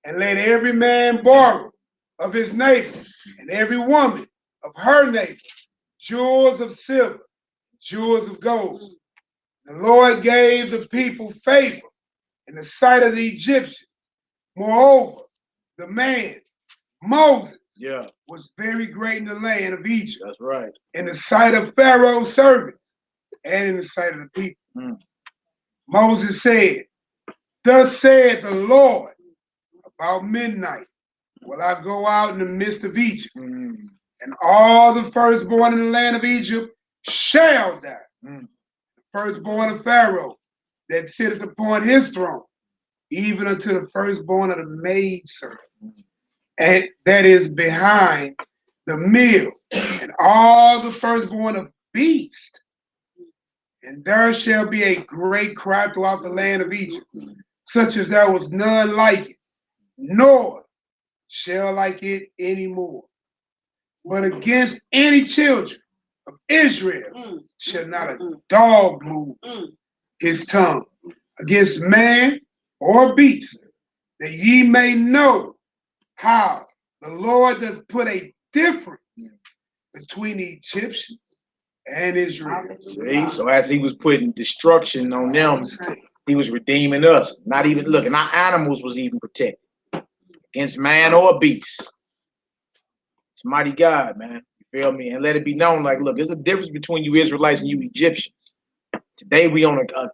and let every man borrow of his neighbor, and every woman of her neighbor, jewels of silver, jewels of gold. The Lord gave the people favor in the sight of the Egyptians. Moreover, the man, Moses, was very great in the land of Egypt.
That's right.
In the sight of Pharaoh's servants and in the sight of the people. Moses said, thus said the Lord, about midnight will I go out in the midst of Egypt, and all the firstborn in the land of Egypt shall die. The firstborn of Pharaoh that sitteth upon his throne, even unto the firstborn of the maidservant, and that is behind the mill, and all the firstborn of beasts. And there shall be a great cry throughout the land of Egypt, such as there was none like it, nor shall like it anymore. But against any children of Israel shall not a dog move his tongue, against man or beast, that ye may know how the Lord does put a difference between the Egyptians and Israel.
See? So as he was putting destruction on them, he was redeeming us. Not even, look, and our animals was even protected against man or beast. It's mighty God, man. You feel me? And let it be known, like, look, there's a difference between you Israelites and you Egyptians. Today we on a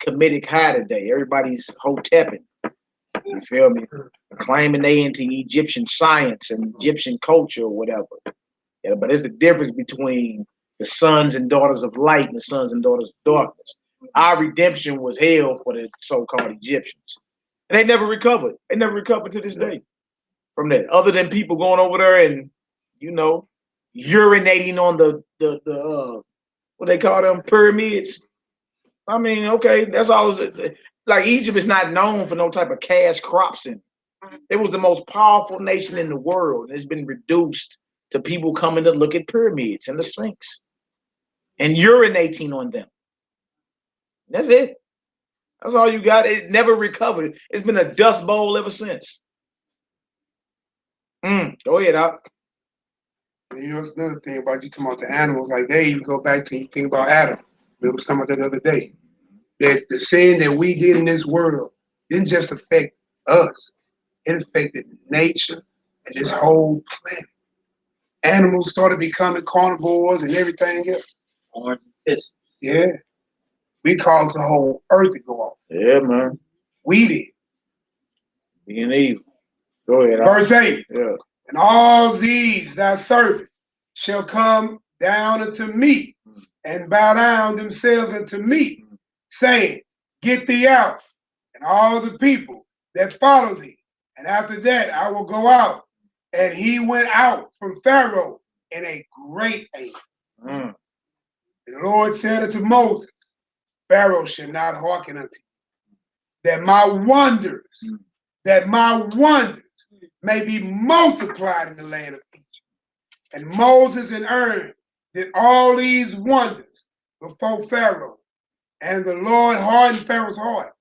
Kemetic high today. Everybody's hotepping. You feel me? Claiming they into Egyptian science and Egyptian culture or whatever. Yeah, but there's a difference between the sons and daughters of light and the sons and daughters of darkness. Our redemption was hell for the so-called Egyptians. And they never recovered. They never recovered to this day from that. Other than people going over there and, you know, urinating on the what they call them, pyramids. I mean, okay, that's all. Like, Egypt is not known for no type of cash crops in it. It was the most powerful nation in the world. It's been reduced to people coming to look at pyramids and the Sphinx and urinating on them. That's it. That's all you got. It never recovered. It's been a dust bowl ever since. Go ahead, Doc.
You know, it's another thing about you talking about the animals. Like, they even go back to you think about Adam. We were talking about that the other day. That the sin that we did in this world didn't just affect us. It affected nature and this whole planet. Animals started becoming carnivores and everything else. Yeah. We caused the whole earth to go off.
Yeah, man.
We did.
Being evil. Go ahead.
Verse 8.
Yeah.
And all these thy servants shall come down unto me and bow down themselves unto me, saying, Get thee out, and all the people that follow thee. And after that I will go out. And he went out from Pharaoh in a great anger. The Lord said unto Moses, Pharaoh shall not hearken unto you, that my wonders may be multiplied in the land of Egypt. And Moses and Aaron did all these wonders before Pharaoh. And the Lord hardened Pharaoh's heart,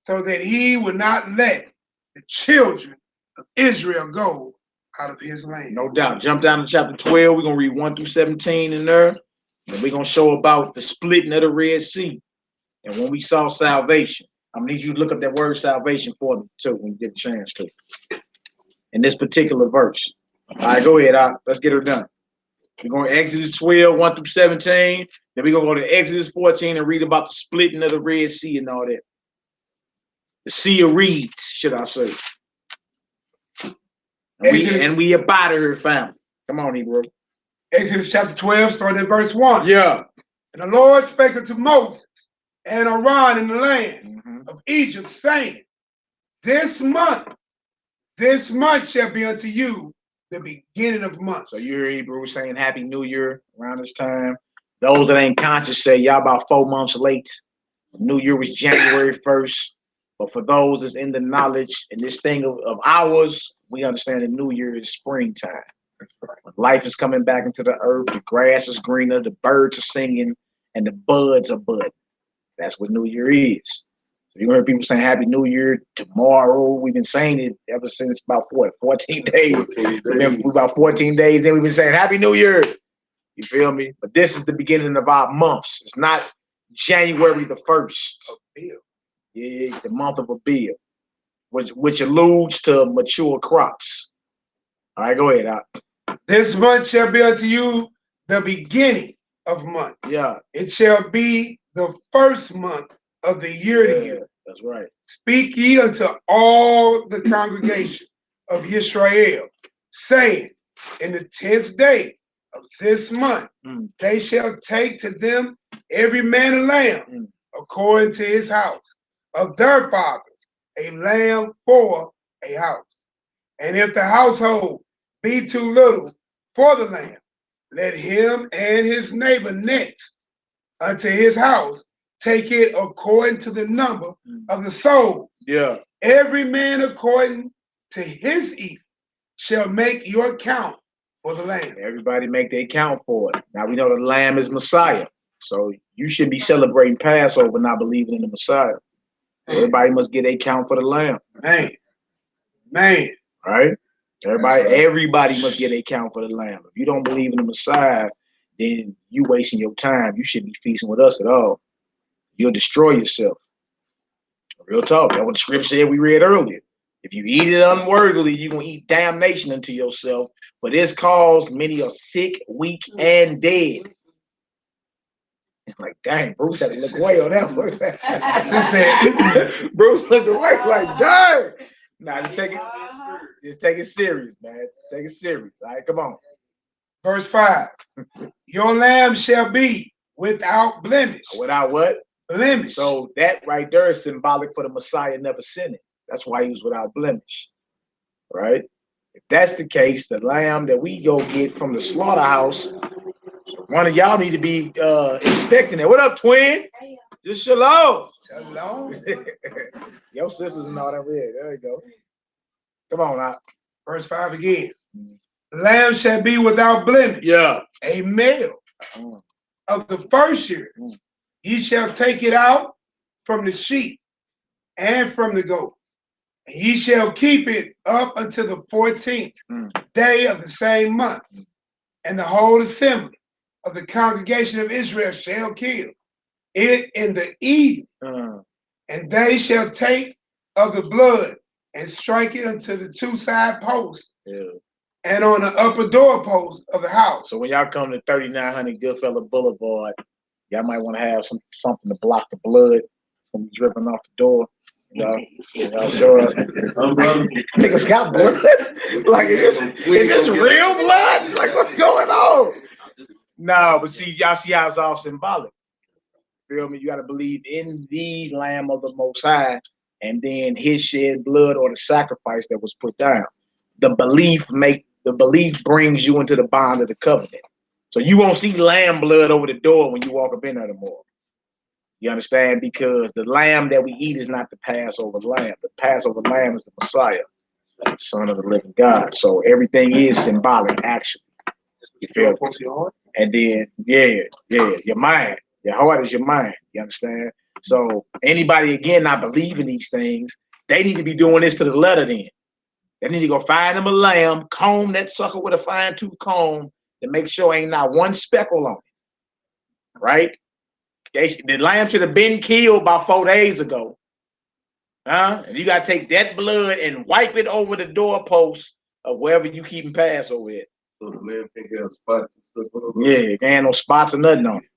so that he would not let the children of Israel go out of his land.
No doubt. Jump down to chapter 12. We're going to read 1 through 17 in there. And we're going to show about the splitting of the Red Sea. And when we saw salvation, I need you to look up that word salvation for me too when you get a chance to. In this particular verse. All right, go ahead. Let's get her done. We're going to Exodus 12, 1 through 17. Then we're going to go to Exodus 14 and read about the splitting of the Red Sea and all that. The Sea of Reeds, should I say. And we up out of here, family. Come on, Hebrew.
Exodus chapter 12, starting at verse 1.
Yeah.
And the Lord spake unto Moses and Aaron in the land of Egypt, saying, This month shall be unto you the beginning of months.
So you hear Hebrew saying Happy New Year around this time. Those that ain't conscious say y'all about 4 months late. New Year was January 1st. But for those that's in the knowledge and this thing of ours, we understand that New Year is springtime. Life is coming back into the earth. The grass is greener. The birds are singing. And the buds are budding. That's what New Year is. So you heard people saying Happy New Year tomorrow. We've been saying it ever since about 14 days. About 14 days, then we've been saying Happy New Year. You feel me? But this is the beginning of our months. It's not January the 1st. Yeah, the month of Abil, which alludes to mature crops. All right, go ahead.
This month shall be unto you the beginning of months.
Yeah.
It shall be the first month of the year to year.
That's right.
Speak ye unto all the congregation of Israel, saying, In the 10th day of this month, they shall take to them every man a lamb, according to his house, of their fathers, a lamb for a house. And if the household be too little for the lamb, let him and his neighbor next unto his house take it according to the number of the souls.
Yeah.
Every man according to his eating shall make your count for the lamb.
Everybody make their count for it. Now we know the lamb is Messiah. So you should be celebrating Passover, not believing in the Messiah. Everybody must get a count for the lamb.
Man. Man.
Right? Everybody must get a count for the lamb. If you don't believe in the Messiah, then you wasting your time. You shouldn't be feasting with us at all. You'll destroy yourself. Real talk. That's what the scripture said we read earlier. If you eat it unworthily, you're going to eat damnation unto yourself. For this cause many are sick, weak, and dead. Like, dang, Bruce had to look away on that one. Bruce looked away like, dang. Nah, just take it serious, man. Just take it serious. All right, come on.
Verse 5. Your lamb shall be without blemish.
Without what?
Blemish.
So that right there is symbolic for the Messiah never sinning. That's why he was without blemish. Right? If that's the case, the lamb that we go get from the slaughterhouse, one of y'all need to be inspecting it. What up, twin? Just shalom.
Shalom.
Your sisters and all that red. There you go. Come on now.
Verse 5 again. Lamb shall be without blemish.
Yeah.
A male of the first year. Ye shall take it out from the sheep and from the goat. And ye shall keep it up until the 14th day of the same month. And the whole assembly of the congregation of Israel shall kill it in the evening. And they shall take of the blood and strike it unto the two side posts and on the upper doorpost of the house.
So when y'all come to 3900 Goodfellow Boulevard, y'all might want to have something to block the blood from dripping off the door. Y'all sure niggas got blood. Like, is this real blood? Like, what's going on? No, but see, y'all see how it's all symbolic. Feel me? You got to believe in the Lamb of the Most High, and then His shed blood or the sacrifice that was put down. The belief brings you into the bond of the covenant. So you won't see lamb blood over the door when you walk up in there tomorrow. You understand? Because the lamb that we eat is not the Passover lamb. The Passover lamb is the Messiah, the Son of the living God. So everything is symbolic, actually. You feel me? And then, your mind. Your heart is your mind. You understand? So anybody, again, not believing these things, they need to be doing this to the letter then. They need to go find them a lamb, comb that sucker with a fine tooth comb to make sure ain't not one speckle on it. Right? The lamb should have been killed about 4 days ago. And you got to take that blood and wipe it over the doorpost of wherever you keeping Passover at.
So the lamb can't have spots and stuff on it.
Yeah, it ain't no spots or nothing on it.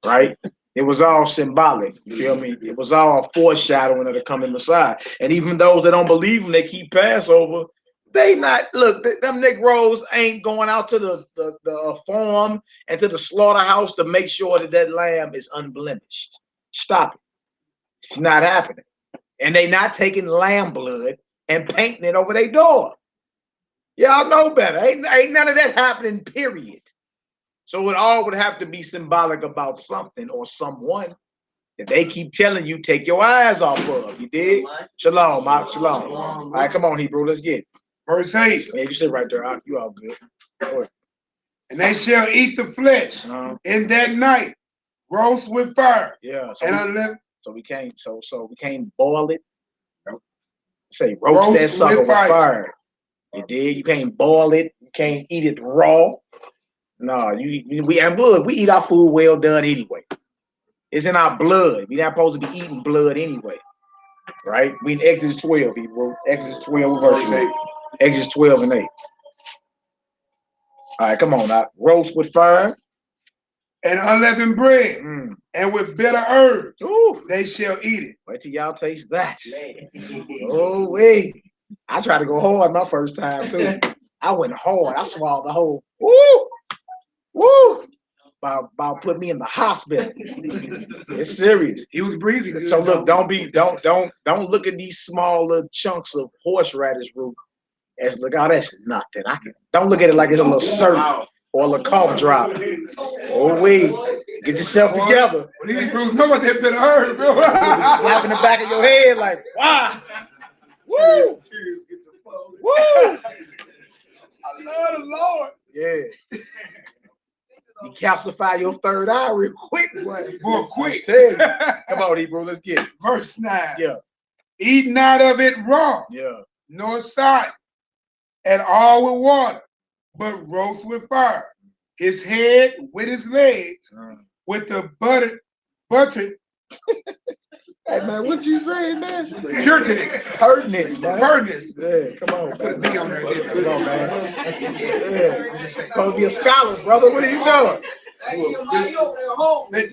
Right? It was all symbolic. You feel me? It was all foreshadowing of the coming Messiah. And even those that don't believe him, they keep Passover. They not, look, them Negroes ain't going out to the farm and to the slaughterhouse to make sure that that lamb is unblemished. Stop it. It's not happening. And they not taking lamb blood and painting it over their door. Y'all know better. Ain't none of that happening, period. So it all would have to be symbolic about something or someone that they keep telling you, take your eyes off of. You dig? Shalom, Mark. Shalom. All right, come on, Hebrew. Let's get it.
Verse 8.
Yeah, you sit right there. You all good. Go
and they shall eat the flesh in that night, roast with fire.
Yeah.
So
we can't boil it. Say roast that sucker with fire. You dig? You can't boil it. You can't eat it raw. No, we eat our food well done anyway. It's in our blood. We're not supposed to be eating blood anyway. Right? We in Exodus 12, Hebrew. Exodus 12, verse 8. Exodus 12 and 8. All right, come on now. Roast with fire.
And unleavened bread. And with bitter herbs.
Ooh.
They shall eat it.
Wait till y'all taste that. Oh, wait. I tried to go hard my first time, too. I went hard. I swallowed the whole. Woo! Woo! About put me in the hospital. It's serious.
He was breathing.
So look, don't look at these small little chunks of horseradish root as look, oh, that's nothing. Don't look at it like it's a little syrup or a little cough drop. Oh wait, get yourself together.
These Bruce know what that bit hurt, bro.
Slapping the back of your head like, wow. Woo! Woo!
I love the Lord.
Yeah. You calcify your third eye real quick.
Real quick.
Come on, Hebrew, let's get it.
Verse 9.
Yeah.
Eat not of it raw.
Yeah.
nor sodden at all with water, but roast with fire. His head with his legs, with the buttered.
Hey man, what you saying, man?
Pertinence, man. Pertinence.
Yeah, come on,
Put me on there.
Come on, man. Yeah, supposed to be a scholar, brother. What are you doing?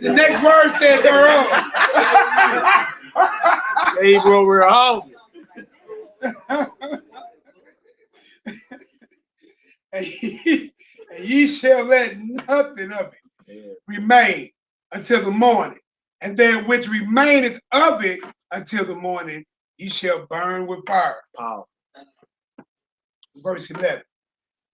The next word said thereof.
Hey, bro, we're hungry.
And ye shall let nothing of it remain until the morning. And then which remaineth of it until the morning, ye shall burn with fire.
Power.
Verse 11.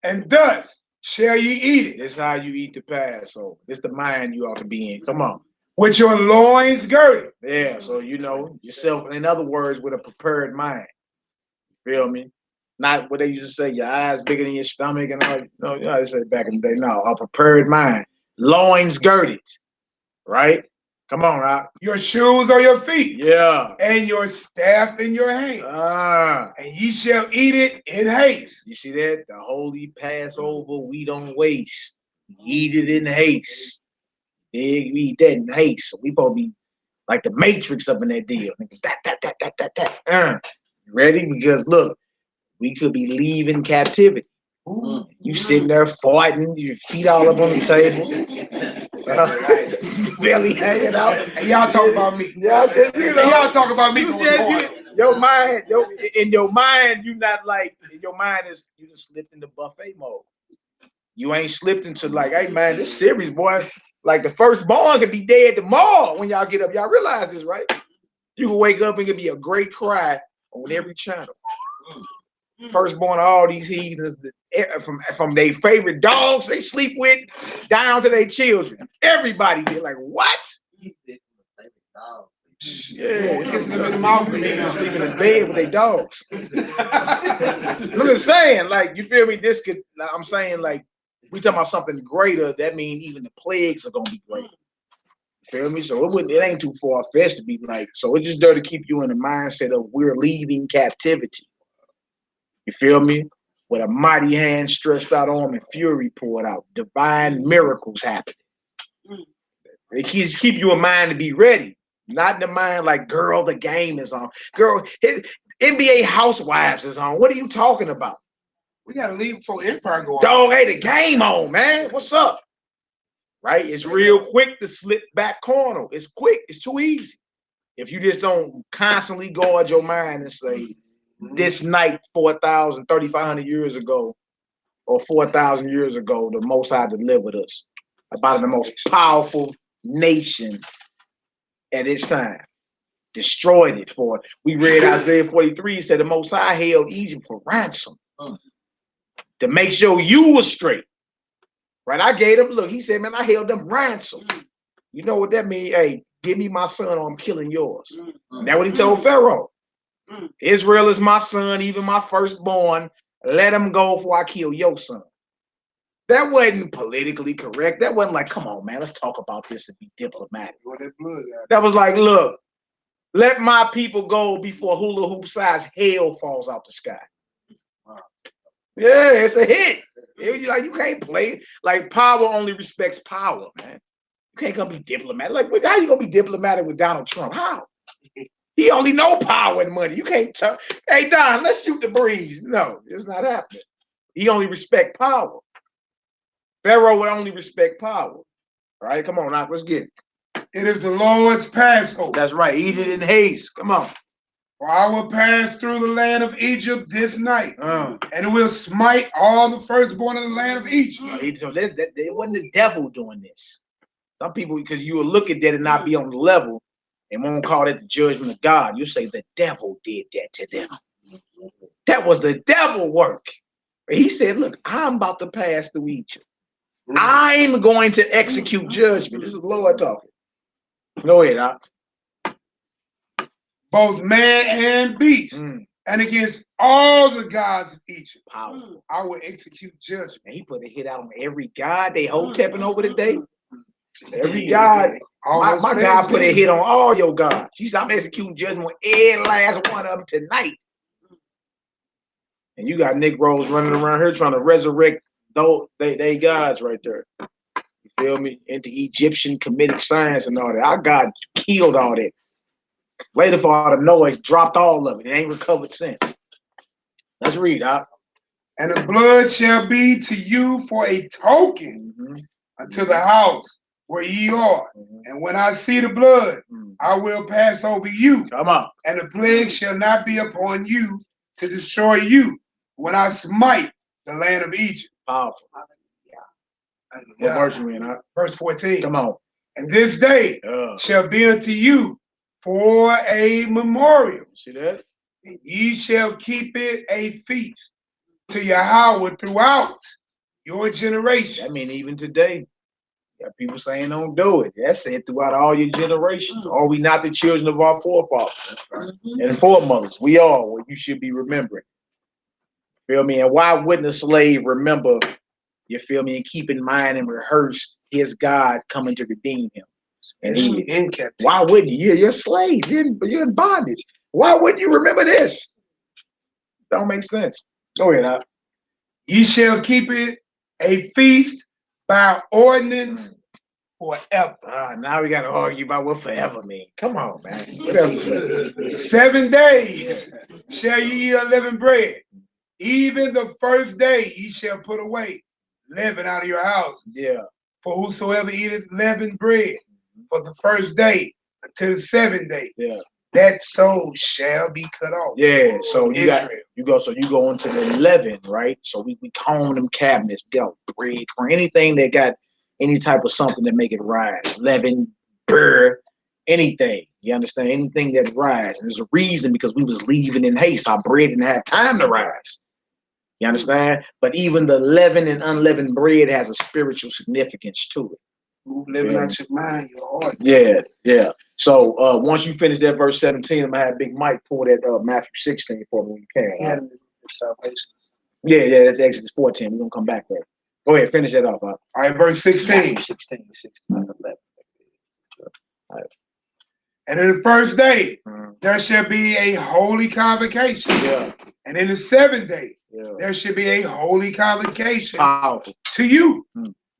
And thus shall ye eat it.
This is how you eat the Passover. This is the mind you ought to be in. Come on.
With your loins girded.
Yeah, so you know yourself, in other words, with a prepared mind. Feel me? Not what they used to say, your eyes bigger than your stomach and all. No, you know, they said back in the day. No, a prepared mind. Loins girded. Right? Come on, Rock.
Your shoes on your feet.
Yeah.
And your staff in your hand. And ye shall eat it in haste.
You see that? The holy Passover, we don't waste. We eat it in haste. We eat that in haste. So we supposed to be like the Matrix up in that deal. You ready? Because look, we could be leaving captivity. You sitting there fighting, your feet all up on the table, belly hanging out,
and y'all talk about me.
Y'all
talk about me.
Your mind, in your mind, you not like, in your mind is you just slipped into buffet mode. You ain't slipped into like, hey man, this serious, boy. Like the firstborn could be dead tomorrow when y'all get up. Y'all realize this, right? You can wake up and it could be a great cry on every channel. Firstborn of all these heathens, from their favorite dogs they sleep with down to their children. Everybody be like, what? He said favorite dog. Yeah, kissing them in the mouth and they sleeping in bed with their dogs. Look at saying, like, you feel me? This could, I'm saying, like, we talking about something greater. That means even the plagues are gonna be greater. Feel me? So it ain't too far fetched to be like. So it's just there to keep you in the mindset of we're leaving captivity. You feel me? With a mighty hand stretched out arm and fury poured out. Divine miracles happening. It keep you in mind to be ready. Not in the mind like, girl, the game is on. Girl, NBA Housewives is on. What are you talking about?
We gotta leave before Empire go on.
Dog, hey, the game on, man. What's up? Right? It's real quick to slip back corner. It's quick. It's too easy. If you just don't constantly guard your mind and say, this night 3,500 years ago or 4,000 years ago, the Most High delivered us about the most powerful nation at its time. Destroyed it for it. We read Isaiah 43, said the Most High held Egypt for ransom to make sure you was straight. Right? I gave them, look, he said, man, I held them ransom. You know what that means? Hey, give me my son or I'm killing yours. That's what he told Pharaoh. Israel is my son, even my firstborn. Let him go before I kill your son. That wasn't politically correct. That wasn't like, come on, man, let's talk about this and be diplomatic. That was like, look, let my people go before hula hoop size hell falls out the sky. Yeah, it's a hit. Like, you can't play. Like, power only respects power, man. You can't come be diplomatic. Like, how you gonna be diplomatic with Donald Trump? How? He only know power and money. You can't tell. Hey, Don, let's shoot the breeze. No, it's not happening. He only respect power. Pharaoh would only respect power. All right, come on now, let's get it.
It is the Lord's Passover.
That's right. Eat it in haste. Come on.
For I will pass through the land of Egypt this night, and will smite all the firstborn of the land of Egypt.
So it wasn't the devil doing this. Some people, because you will look at that and not be on the level, and won't call that the judgment of God. You say the devil did that to them. That was the devil work. He said, look, I'm about to pass through Egypt. I'm going to execute judgment. This is the Lord talking. Go ahead, Doc.
Both man and beast, and against all the gods of Egypt.
Powerful.
I will execute judgment.
And he put a hit out on every god they hotepping over today. Every god, my God put a hit on all your gods. He said, I'm executing judgment on every last one of them tonight. And you got Negroes running around here trying to resurrect those they gods right there. You feel me? Into Egyptian Kemetic science and all that. Our God killed all that. Later for all the noise, dropped all of it. It ain't recovered since. Let's read, Doc.
And the blood shall be to you for a token unto the house where ye are. And when I see the blood, I will pass over you.
Come on.
And the plague shall not be upon you to destroy you when I smite the land of Egypt.
Powerful. What verse you in, huh?
Verse 14.
Come on.
And this day shall be unto you for a memorial.
See that?
And ye shall keep it a feast to Yahweh throughout your generation.
I mean, even today, you got people saying don't do it. That's it throughout all your generations. Are we not the children of our forefathers and foremothers? We are what you should be remembering. Feel me? And why wouldn't a slave remember, you feel me, and keep in mind and rehearse his God coming to redeem him? And he is. Why wouldn't you? You're a slave. You're in bondage. Why wouldn't you remember this? Don't make sense. Go ahead, Al.
Ye shall keep it a feast by ordinance forever.
Now we got to argue about what forever means. Come on, man. What else is it?
7 days shall ye eat unleavened bread. Even the first day ye shall put away leaven out of your house.
Yeah.
For whosoever eateth leavened bread for the first day until the 7th day, that soul shall be cut off.
Yeah, so you go into the leaven, right? So we comb them cabinets, we got bread or anything that got any type of something that make it rise. Leaven, burr, anything. You understand? Anything that rise. And there's a reason, because we was leaving in haste. Our bread didn't have time to rise. You understand? But even the leavened and unleavened bread has a spiritual significance to it.
Living out your mind, your heart.
Yeah, yeah. So once you finish that verse 17, I'm gonna have Big Mike pull that Matthew 16 for me when you can. Yeah, that's Exodus 14. We're gonna come back there. Go ahead, finish that off. All
right, verse 16.
16.
All right. And in the first day, there shall be a holy convocation.
Yeah.
And in the 7th day, there shall be a holy convocation.
Powerful.
To you.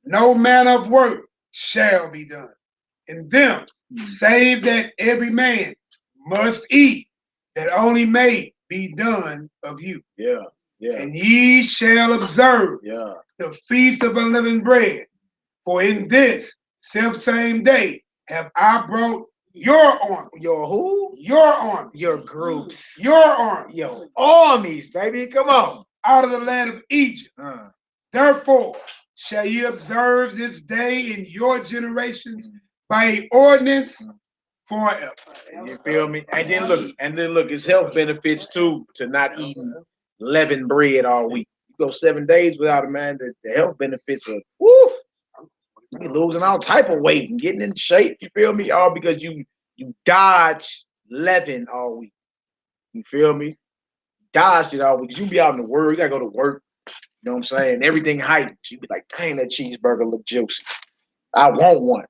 No manner of work shall be done in them, save that every man must eat, that only may be done of you.
Yeah, yeah.
And ye shall observe the feast of unleavened bread, for in this selfsame day have I brought your army.
Your who?
Your army.
Your groups.
Your army.
Your armies, baby. Come on.
Out of the land of Egypt. Therefore shall ye observe this day in your generations by ordinance forever.
You feel me? And then look, it's health benefits too to not eating leavened bread all week. You go 7 days without it, man. The health benefits are woof. You're losing all type of weight and getting in shape. You feel me? All because you dodge leaven all week. You feel me? Dodged it all week. You be out in the world. You gotta go to work. You know what I'm saying? Everything heightened. You be like, dang, that cheeseburger look juicy. I want one.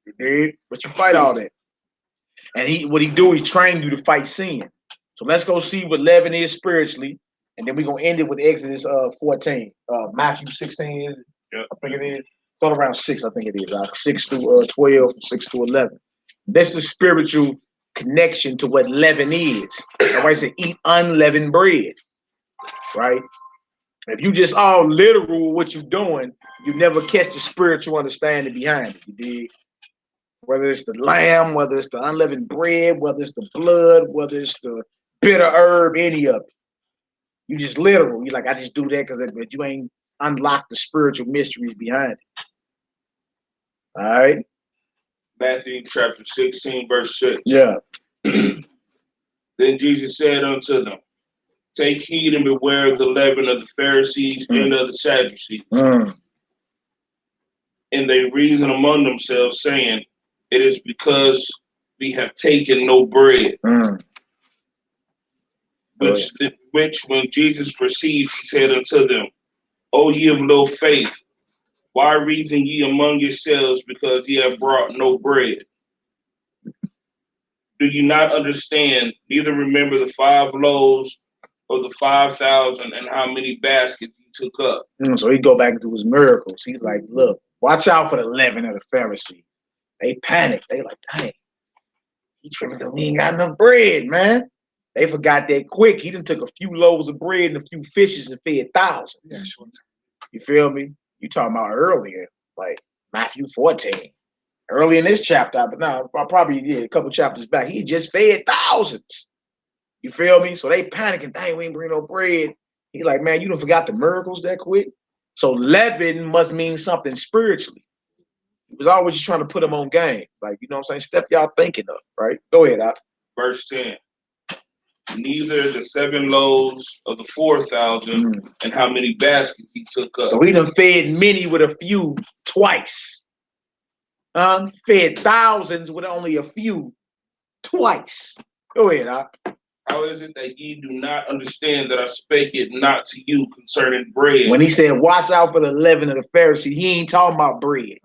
You dig? But you fight all that. And what he train you to fight sin. So let's go see what leaven is spiritually. And then we're gonna end it with Exodus 14. Matthew 16 is it?
Yeah. I
think it is. Start around 6, I think it is. 6 to 12, 6 to 11. That's the spiritual connection to what leaven is. Everybody said eat unleavened bread. Right? If you just all literal what you're doing, you never catch the spiritual understanding behind it. You dig? Whether it's the lamb, whether it's the unleavened bread, whether it's the blood, whether it's the bitter herb, any of it. You just literal. You like, I just do that but you ain't unlocked the spiritual mysteries behind it. All right.
Matthew chapter 16, verse 6.
Yeah.
Then Jesus said unto them, take heed and beware of the leaven of the Pharisees and of the Sadducees. And they reason among themselves, saying, it is because we have taken no bread. Which when Jesus perceived, he said unto them, O ye of little faith, why reason ye among yourselves, because ye have brought no bread? Do you not understand, neither remember the 5 loaves of the 5,000 and how many baskets he took up.
So he go back into his miracles. He's like, look, watch out for the leaven of the Pharisees. They panic. They like, dang, he tripping because we ain't got enough bread, man. They forgot that quick. He done took a few loaves of bread and a few fishes and fed thousands. Yeah, sure. You feel me? You talking about earlier, like Matthew 14. Early in this chapter, but now probably a couple chapters back, he just fed thousands. You feel me? So they panicking, dang, we ain't bring no bread. He like, man, you done forgot the miracles that quick? So leaven must mean something spiritually. He was always just trying to put them on game. Like, you know what I'm saying? Step y'all thinking up, right? Go ahead, Al.
Verse 10. Neither the 7 loaves of the 4,000 and how many baskets he took up.
So he done fed many with a few twice. Fed thousands with only a few twice. Go ahead, Al.
How is it that ye do not understand that I spake it not to you concerning bread?
When he said, watch out for the leaven of the Pharisees, he ain't talking about bread.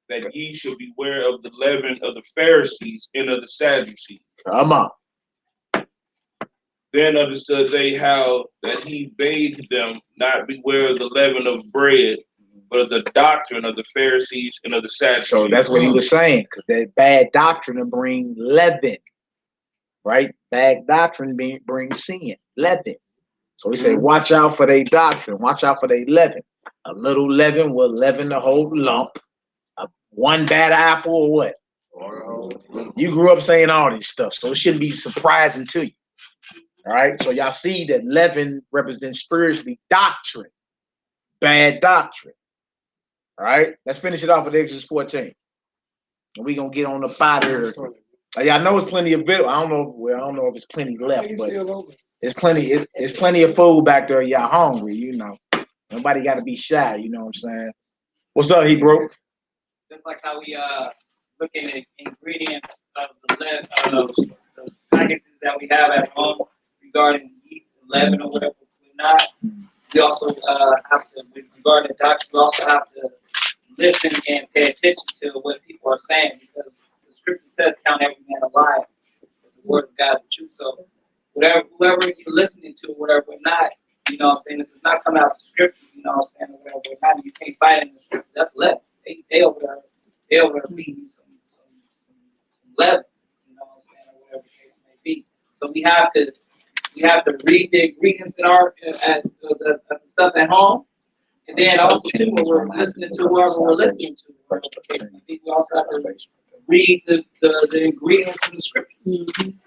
That ye should beware of the leaven of the Pharisees and of the Sadducees.
Come on.
Then understood they how that he bade them not beware of the leaven of bread, but of the doctrine of the Pharisees and of the Sadducees.
So that's what he was saying, because that bad doctrine will bring leaven, right? Bad doctrine brings sin, leaven. So he said, watch out for their doctrine, watch out for their leaven. A little leaven will leaven the whole lump. One bad apple or what? You grew up saying all this stuff, so it shouldn't be surprising to you. All right, so y'all see that leaven represents spiritually doctrine, bad doctrine. All right, let's finish it off with Exodus 14. And we're gonna get on the out here. Y'all know it's plenty of video. I don't know if it's plenty left, but it's plenty of food back there. Y'all hungry, you know. Nobody got to be shy, you know what I'm saying? What's up, Hebrew?
Just like how we looking at ingredients of the packages that we have at home regarding yeast and leaven or whatever we're not. We also have to, regarding the doctrine, we also have to listen and pay attention to what people are saying, because the scripture says, count every man a liar. The word of God is the truth. So whoever you're listening to, whatever we're not, you know what I'm saying, if it's not coming out of the scripture, you know what I'm saying, whatever we're not, you can't fight in the scripture. That's leaven. They over there feeding you some leaven, you know what I'm saying, or whatever the case may be. So we have to read the ingredients in our at the stuff at home, and then also too when we're listening to whoever we're listening to, whatever the case may be, we also have to read the ingredients in the scriptures.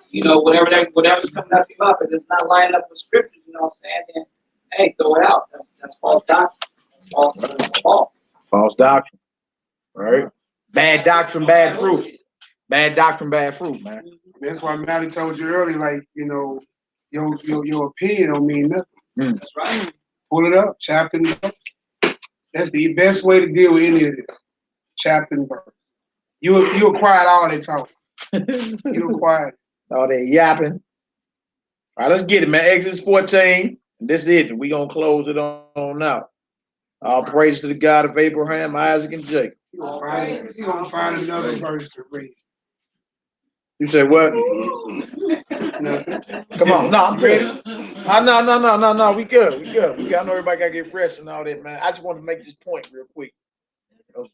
You know, whatever's coming out of your mouth, if it's not lining up with scriptures, you know what I'm saying, then hey, throw it out. That's false doctrine. That's false.
False doctrine. Right? Bad doctrine, bad fruit. Bad doctrine, bad fruit, man.
That's why Matty told you earlier, like, you know, your opinion don't mean nothing.
That's right.
Pull it up, chapter and verse. That's the best way to deal with any of this. Chapter and verse. You acquired all that talking. You acquired
all that yapping. All right, let's get it, man. Exodus 14. This is it. We're going to close it on out. All praise to the God of Abraham, Isaac, and Jacob.
You're going to find another verse to read.
You say what?
Nothing.
Come on. No, I'm good. No. We good. We know everybody got to get fresh and all that, man. I just want to make this point real quick.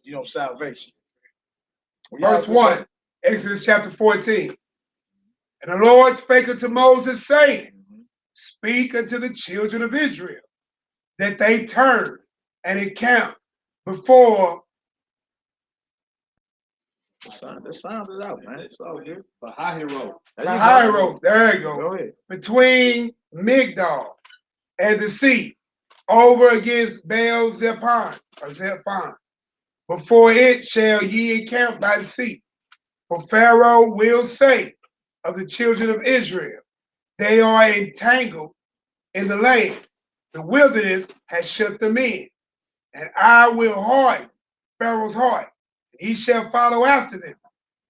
You know, salvation.
Verse 1, Exodus chapter 14. And the Lord spake unto Moses, saying, speak unto the children of Israel, that they turn and encamp before.
The sound is out, man. It's all good.
The high road.
There you go.
Go ahead.
Between Migdal and the sea, over against Baal Zephon, or Zephon. Before it shall ye encamp by the sea. For Pharaoh will say of the children of Israel, they are entangled in the land. The wilderness has shut them in. And I will harden Pharaoh's heart. He shall follow after them.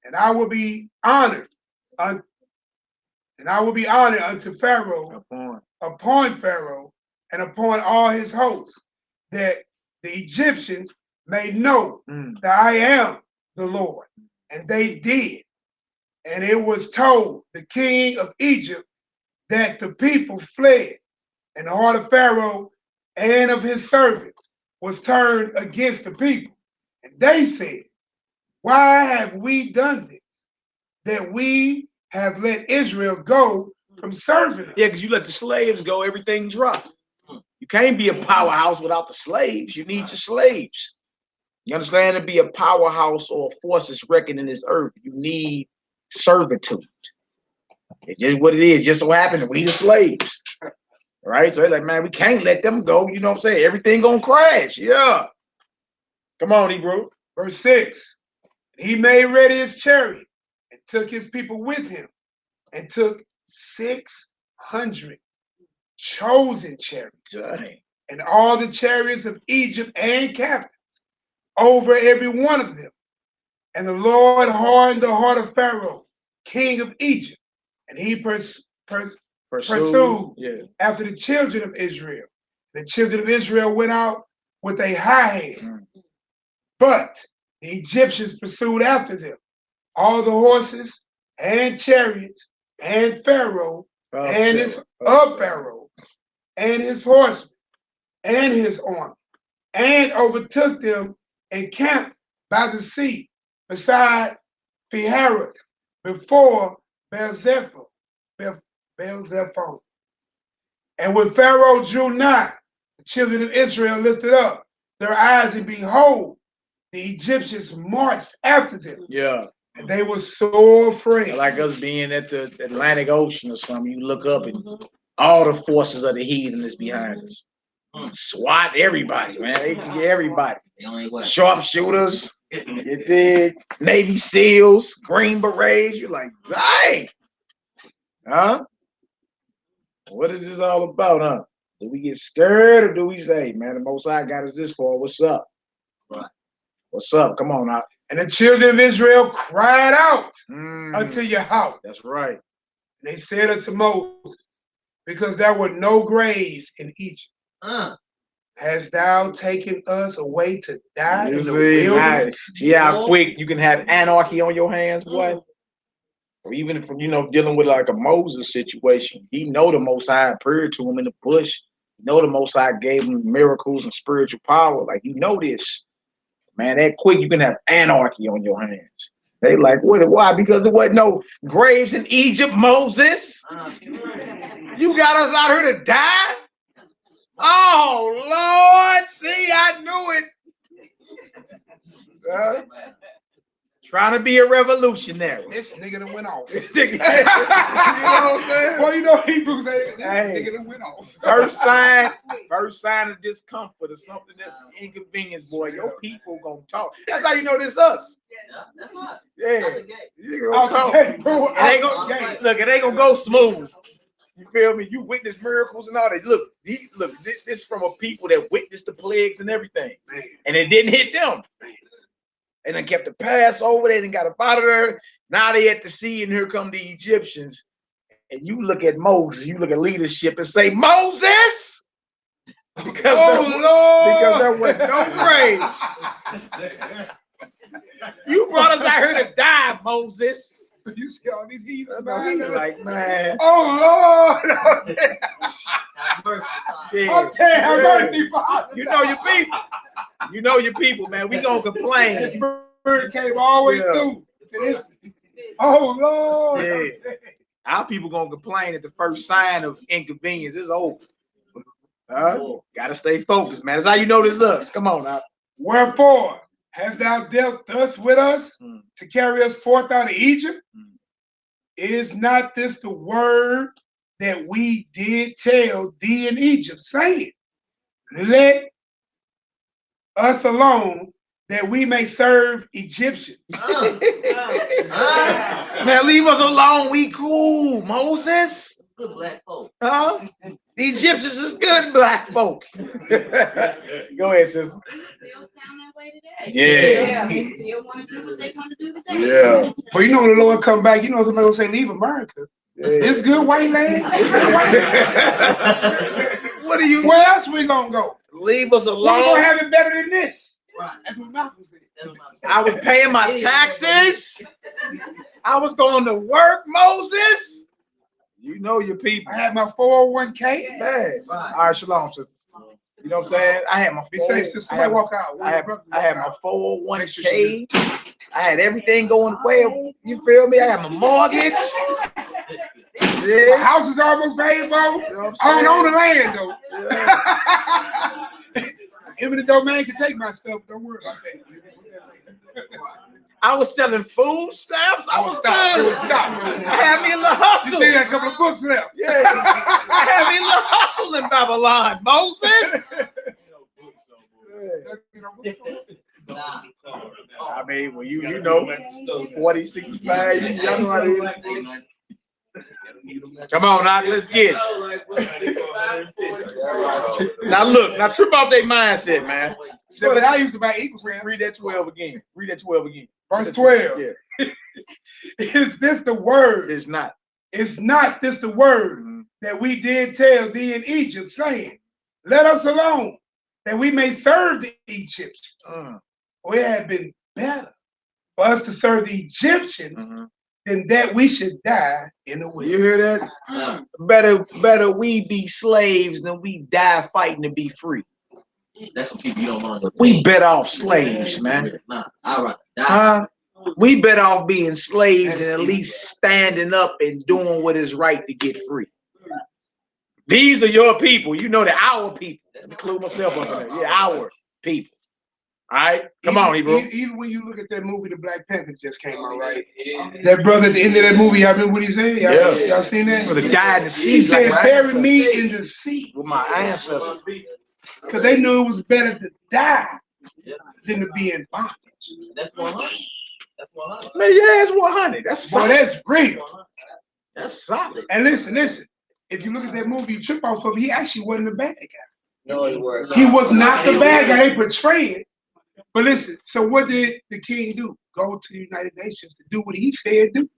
And I will be honored unto Pharaoh, upon Pharaoh, and upon all his hosts, that the Egyptians may know that I am the Lord. And they did. And it was told the king of Egypt that the people fled, and the heart of Pharaoh and of his servants was turned against the people. And they said, why have we done this, that we have let Israel go from serving us?
Yeah, because you let the slaves go, everything dropped. You can't be a powerhouse without the slaves. You need your slaves. You understand? To be a powerhouse or a force that's reckoned in this earth, you need servitude. It's just what it is. Just so happened we the slaves. Right? So they're like, man, we can't let them go. You know what I'm saying? Everything gonna crash. Yeah. Come on, Hebrew.
Verse 6. He made ready his chariot and took his people with him, and took 600 chosen chariots.
Dang.
And all the chariots of Egypt and captains over every one of them. And the Lord hardened the heart of Pharaoh, king of Egypt, and he pursued after the children of Israel. The children of Israel went out with a high hand, but the Egyptians pursued after them, all the horses and chariots and Pharaoh and his horsemen and his army, and overtook them and camped by the sea beside Piharoth before Baal-zephon. And when Pharaoh drew nigh, the children of Israel lifted up their eyes, and behold, the Egyptians marched after them.
Yeah.
And they were so afraid.
Like us being at the Atlantic Ocean or something, you look up and all the forces of the heathen is behind us. SWAT, everybody, man. They get everybody. Sharpshooters, you did. Navy SEALs, Green Berets. You're like, dang. Huh? What is this all about, huh? Do we get scared or do we say, man, the Most High got us this far? What's up? Right. What's up? Come on now.
And the children of Israel cried out unto Yahweh.
That's right.
They said unto Moses, because there were no graves in Egypt, hast thou taken us away to die in the wilderness?
See how quick you can have anarchy on your hands, boy? Or even from, dealing with like a Moses situation. He know the Most High appeared to him in the bush. You know the Most High gave him miracles and spiritual power. Like, you know this. Man, that quick you can have anarchy on your hands. They like, what? Why? Because there wasn't no graves in Egypt, Moses. You got us out here to die? Oh, Lord. See, I knew it. Trying to be a revolutionary.
This nigga done went off.
You know what I'm saying?
Well, you know Hebrews say, this nigga done went off.
First sign of discomfort or something that's inconvenience, boy. Your people gonna talk. That's how you know this us.
Yeah, that's us.
Yeah. You gonna talk. It ain't gonna go smooth. You feel me? You witness miracles and all that. Look, this is from a people that witnessed the plagues and everything. Man. And it didn't hit them. And then kept the Passover, they done got up out of there. Now they at the sea, and here come the Egyptians. And you look at Moses, you look at leadership and say, Moses! Because there was no graves. You brought us out here to die, Moses.
You see all these heathens.
Like, man.
Oh, Lord.
Yeah.
Okay, have mercy, Father.
You know your people. You know your people, man. We gonna complain.
This bird came all the way through to this. Oh, Lord.
Yeah. Our people gonna complain at the first sign of inconvenience. It's over. Gotta stay focused, man. That's how you know this is us. Come on now.
Wherefore hast thou dealt thus with us to carry us forth out of Egypt? Is not this the word that we did tell thee in Egypt, saying, let us alone, that we may serve Egyptians?
Man, leave us alone. We cool, Moses.
Good black folk.
Huh? The Egyptians is good black folk. Go ahead, sister.
They still sound that way today.
Yeah.
They still want to do what they want to do today.
Yeah.
But you know when the Lord come back, you know somebody will say, leave America. Yeah. It's good white land.
What are you?
Where else we gonna go?
Leave us alone.
We're gonna have it better than this. Right. That's what Malcolm said.
I was paying my taxes. I was going to work, Moses. You know your people.
I had my 401k.
Man. All right, shalom, sister. You know what I'm saying? I had my
somebody walk out.
I had my 401k. I had everything going well. You feel me? I had my mortgage.
Yeah. My house is almost paid for. You know I don't own the land though. Yeah. Even the domain can take my stuff. Don't worry about that.
I was selling food stamps. I was
stop.
I had me a little hustle.
You still had a couple of books left.
Yeah. I had me a little hustle in Babylon, Moses. I mean, well, you know, 40, 65, y'all know how it is. Come on, now, let's get it. Now look, now trip off their mindset, man.
So I used to buy equal.
Read that 12 again. Read that 12 again.
Verse 12.
Yeah.
Is this the word?
It's not.
It's not this the word that we did tell thee in Egypt, saying, let us alone, that we may serve the Egyptians. For it had been better for us to serve the Egyptians than that we should die in the wilderness.
You hear that? Better we be slaves than we die fighting to be free.
That's what people don't want to do.
We better off slaves, man.
Nah, all right.
We better off being slaves and at least standing up and doing what is right to get free. These are your people. You know, they're our people. Include myself up in there. Yeah, our people. All right, come on, Hebrew.
Even when you look at that movie, The Black Panther just came out, right? That brother at the end of that movie, y'all remember what he said? Y'all seen that?
For the guy in the sea,
he said, "Bury me in the sea
with my ancestors,"
because they knew it was better to die than to be in bondage.
That's 100. That's 100.
Man, yeah, it's 100. That's solid.
Boy, that's real.
That's solid.
And listen. If you look at that movie, you trip off of him. He actually wasn't the bad guy.
No, he wasn't.
He was not the bad guy. They portrayed. But listen, so what did the king do? Go to the United Nations to do what he said do.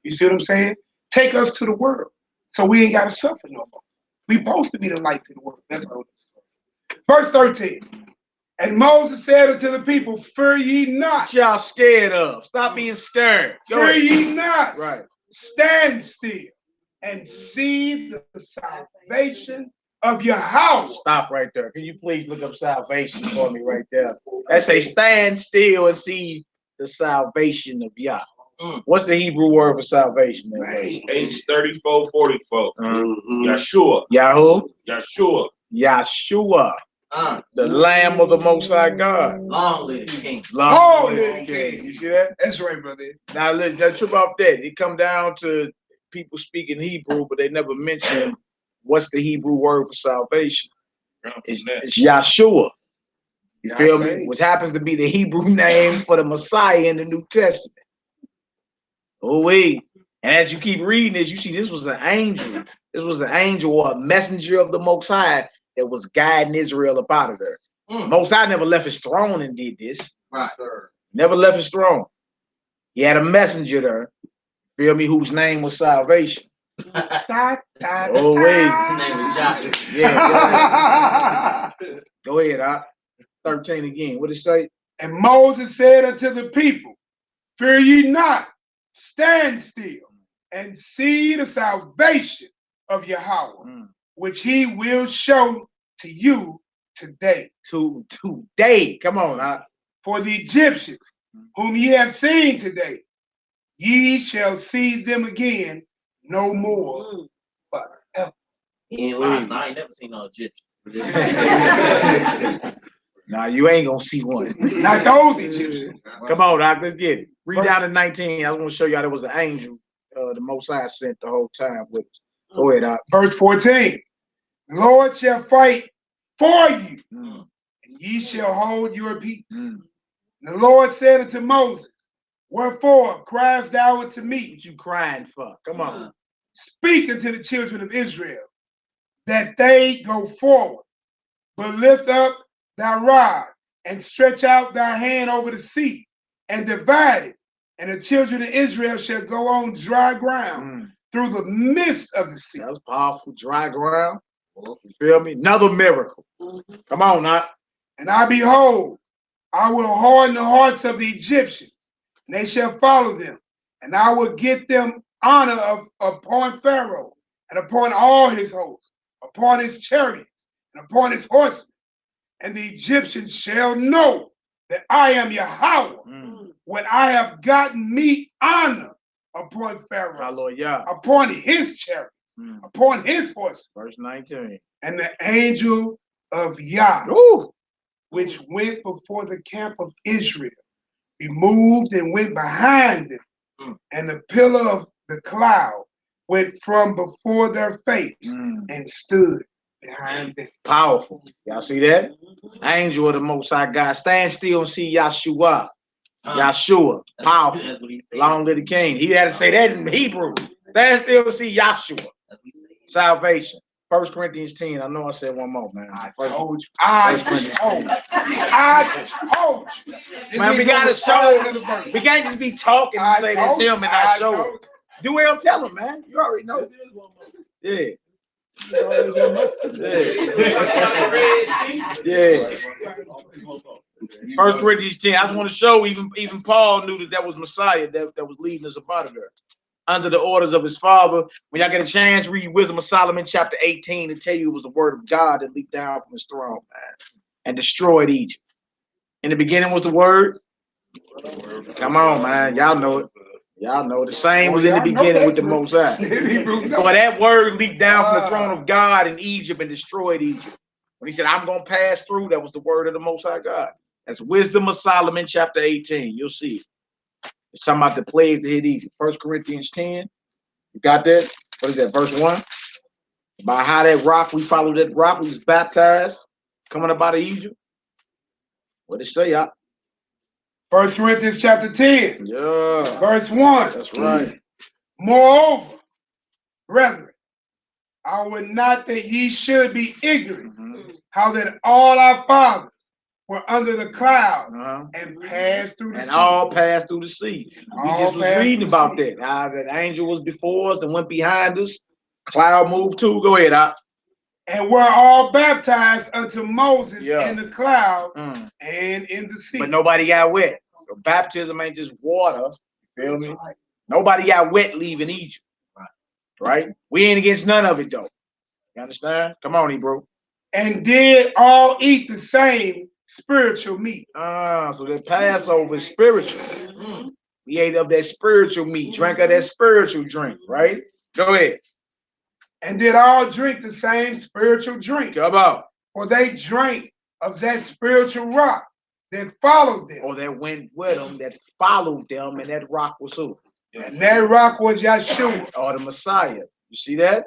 You see what I'm saying? Take us to the world. So we ain't got to suffer no more. We supposed to be the light to the world. That's all. Verse 13. And Moses said unto the people, fear ye not.
What y'all scared of? Stop being scared.
Fear ye not.
Right.
Stand still and see the salvation of your house.
Stop right there. Can you please look up salvation for me right there? That say stand still and see the salvation of Yah. What's the Hebrew word for salvation?
H3444. Yeshua.
Yahoo.
Yeshua.
Yeshua. The Lamb of the Most High God.
Long live the King.
Long live the King. You see that?
That's right, brother.
Now let's trip off that. It come down to people speaking Hebrew, but they never mention what's the Hebrew word for salvation. It's Yeshua. You feel me? Which happens to be the Hebrew name for the Messiah in the New Testament. Oh wait. And as you keep reading this, you see this was an angel. This was an angel or a messenger of the Most High that was guiding Israel up out of there. Most High never left his throne and did this.
Right, sir.
Never left his throne. He had a messenger there, feel me, whose name was salvation. Oh wait.
His name was Joshua.
Yeah. Go ahead, 13 again. What did it say?
And Moses said unto the people, fear ye not, stand still and see the salvation of Yahweh, which he will show to you today.
Today. Come on,
For the Egyptians, whom ye have seen today, ye shall see them again no more forever.
I ain't never seen no Egyptian.
Nah, you ain't gonna see one.
Not those Egyptians.
Come on, Doc, let's get it. Read down to 19. I want to show y'all there was an angel the Most High sent the whole time with us. Go ahead, Doc.
Verse 14. The Lord shall fight for you, and ye shall hold your peace. And the Lord said unto Moses, wherefore criest thou unto me?
What you crying for? Come on.
Speak unto the children of Israel, that they go forward, but lift up thy rod, and stretch out thy hand over the sea, and divide it, and the children of Israel shall go on dry ground through the midst of the sea.
That was powerful, dry ground. You feel me? Another miracle. Come on now.
And I behold, I will harden the hearts of the Egyptians, and they shall follow them, and I will get them honor upon Pharaoh and upon all his hosts, upon his chariots, and upon his horsemen. And the Egyptians shall know that I am Yahweh, when I have gotten me honor upon Pharaoh, upon his chariot, upon his horse.
Verse 19.
And the angel of Yah, which went before the camp of Israel, removed and went behind them, and the pillar of the cloud went from before their face and stood behind them.
Powerful. Y'all see that? Angel of the Most High God. Stand still and see Yahshua. Yahshua. Powerful. Long live the King. He had to say that in Hebrew. Stand still and see Yahshua. Salvation. 1 Corinthians 10. I know I said one more, man.
I told you. I told you.
Man, we gotta show. We can't just be talking and say that's him and not show it. Do what I'm telling, man. You already know. Yeah. Yeah. 1 Corinthians 10. I just want to show even Paul knew that was Messiah that was leading us up out of there. Under the orders of his father. When y'all get a chance, read Wisdom of Solomon chapter 18 and tell you it was the word of God that leaped down from his throne, man, and destroyed Egypt. In the beginning was the word. Come on, man. Y'all know it. Y'all know the same was in the beginning with the Most High. But that word leaped down from the throne of God in Egypt and destroyed Egypt. When he said, I'm going to pass through, that was the word of the Most High God. That's Wisdom of Solomon chapter 18. You'll see it. It's talking about the plagues that hit Egypt. 1 Corinthians 10. You got that? What is that? Verse 1. About how that rock, we followed that rock, we was baptized coming up out of Egypt. What did it say, y'all?
1 Corinthians chapter 10.
Yeah.
Verse 1.
That's right.
Moreover, brethren, I would not that ye should be ignorant how that all our fathers were under the cloud and passed through the sea.
And all passed through the sea. We just was reading about that. How that angel was before us and went behind us. Cloud moved too. Go ahead, Doc.
And were all baptized unto Moses in the cloud and in the sea.
But nobody got wet. So baptism ain't just water. You feel me? Nobody got wet leaving Egypt. Right? We ain't against none of it though. You understand? Come on, Hebrew.
And did all eat the same spiritual meat.
So the Passover is spiritual. We ate of that spiritual meat, drank of that spiritual drink, right? Go ahead.
And did all drink the same spiritual drink.
Come on.
For they drank of that spiritual rock that followed them.
Or that went with them, that followed them, and that rock was who?
And that rock was Yahshua.
Or the Messiah. You see that?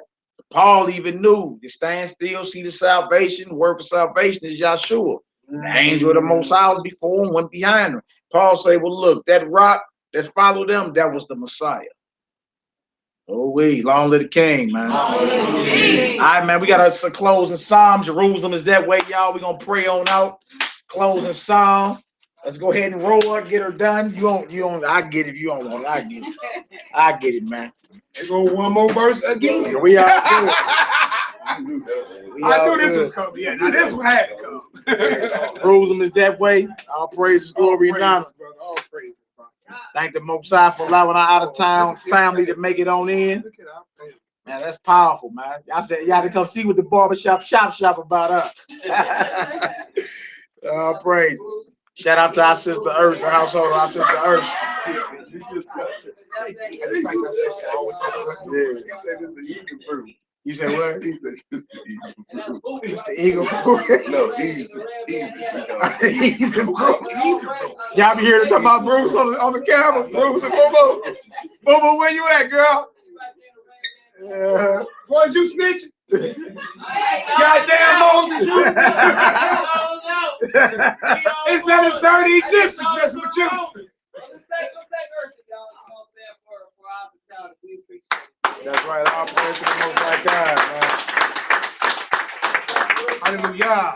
Paul even knew to stand still, see the salvation. The word for salvation is Yahshua. The angel of the Most High was before him, went behind him. Paul say, well, look, that rock that followed them, that was the Messiah. Oh, long live the King, man. All right, man, we got a closing psalm. Jerusalem is that way, y'all. We're going to pray on out. Closing psalm. Let's go ahead and roll her, get her done. You don't, I get it. You don't want it. I get it. I get it, man.
Let's go one more verse again.
We all good.
I knew this was coming. Yeah, now this one had to come.
Jerusalem is that way. All praise, glory, and honor.
All praise.
Thank the Most High for allowing our out-of-town family to make it on in. Man, that's powerful, man. Y'all said y'all to come see what the barbershop shop about us. All praise. Shout out to our sister Earth, the household of our sister Earth. You said what?
He said it's the eagle fruit.
It's the eagle fruit.
No, he's
Y'all be hearing talk about Bruce on the camera. Bruce and Bobo. Bobo, where you at, girl?
Boys, you snitching? Goddamn Moses, you. It's not a 30 Egyptians messing with you.
That's right. All praise to the Most High God, man. Hallelujah.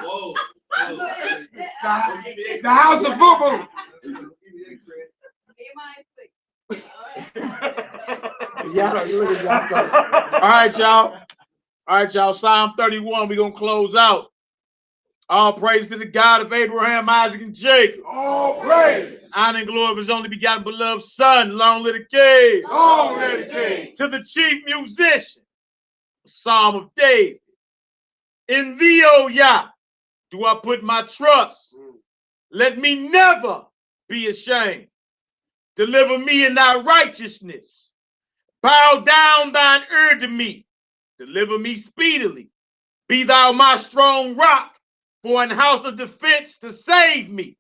Whoa.
The house of Boo Boo.
All right, y'all. Psalm 31. We're gonna close out. All praise to the God of Abraham, Isaac, and Jacob.
All praise.
Honor and glory of his only begotten beloved Son. Long live the King.
Long live the King.
to the chief musician, Psalm of David. In thee, O Yah, do I put my trust. Let me never be ashamed. Deliver me in thy righteousness. Bow down thine ear to me. Deliver me speedily. Be thou my strong rock, for an house of defense to save me.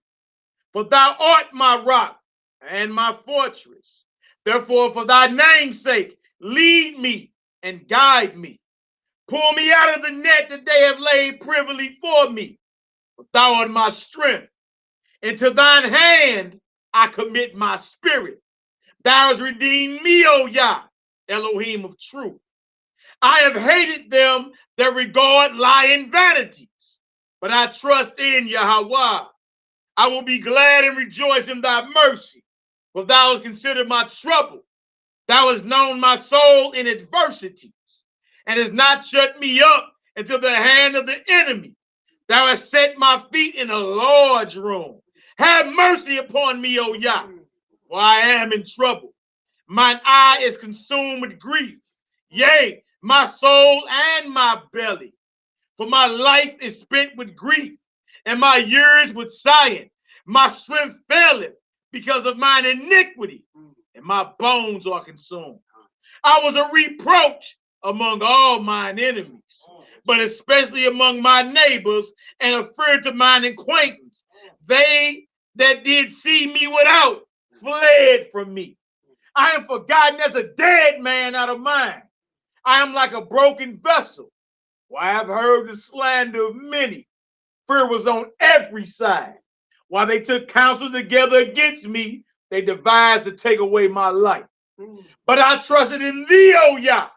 For thou art my rock and my fortress. Therefore, for thy name's sake, lead me and guide me. Pull me out of the net that they have laid privily for me. For thou art my strength. Into thine hand I commit my spirit. Thou hast redeemed me, O Yah, Elohim of truth. I have hated them that regard lying vanities, but I trust in Yahweh. I will be glad and rejoice in thy mercy, for thou hast considered my trouble. Thou hast known my soul in adversities, and hast not shut me up into the hand of the enemy. Thou hast set my feet in a large room. Have mercy upon me, O Yah, for I am in trouble. Mine eye is consumed with grief, yea, my soul and my belly. For my life is spent with grief, and my years with sighing. My strength faileth because of mine iniquity, and my bones are consumed. I was a reproach among all mine enemies, but especially among my neighbors, and a fear to mine acquaintance. They that did see me without fled from me. I am forgotten as a dead man out of mind. I am like a broken vessel. For I have heard the slander of many. Fear was on every side. While they took counsel together against me, they devised to take away my life. But I trusted in thee, O Yah.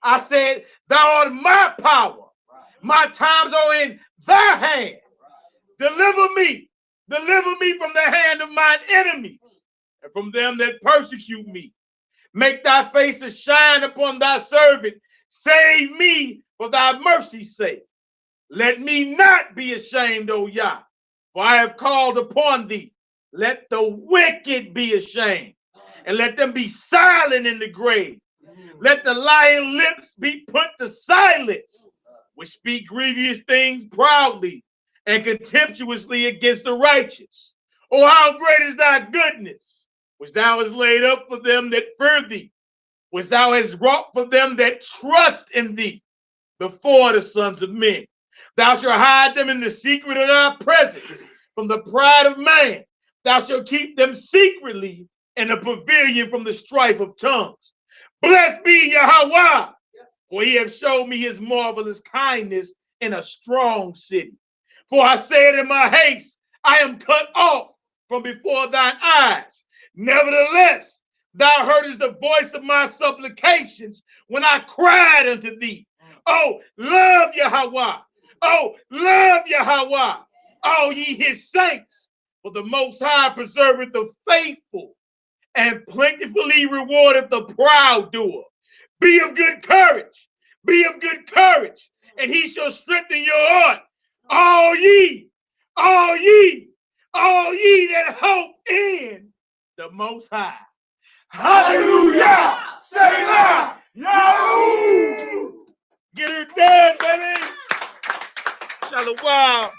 I said, thou art my power. My times are in thy hand. Deliver me from the hand of mine enemies, and from them that persecute me. Make thy face to shine upon thy servant. Save me for thy mercy's sake. Let me not be ashamed, O Yah, for I have called upon thee. Let the wicked be ashamed, and let them be silent in the grave. Let the lying lips be put to silence, which speak grievous things proudly and contemptuously against the righteous. Oh, how great is thy goodness, which thou hast laid up for them that fear thee, which thou hast wrought for them that trust in thee, before the sons of men. Thou shalt hide them in the secret of thy presence from the pride of man. Thou shalt keep them secretly in a pavilion from the strife of tongues. Blessed be Yahweh, for he hath showed me his marvelous kindness in a strong city. For I said in my haste, I am cut off from before thine eyes. Nevertheless, thou heardest the voice of my supplications when I cried unto thee. Oh, love Yahweh. Oh, love Yahweh. All ye his saints. For the Most High preserveth the faithful, and plentifully rewardeth the proud doer. Be of good courage. Be of good courage, and he shall strengthen your heart. All ye that hope in the Most High. Hallelujah! Selah! Yahoo! Get her done, baby! Shalom!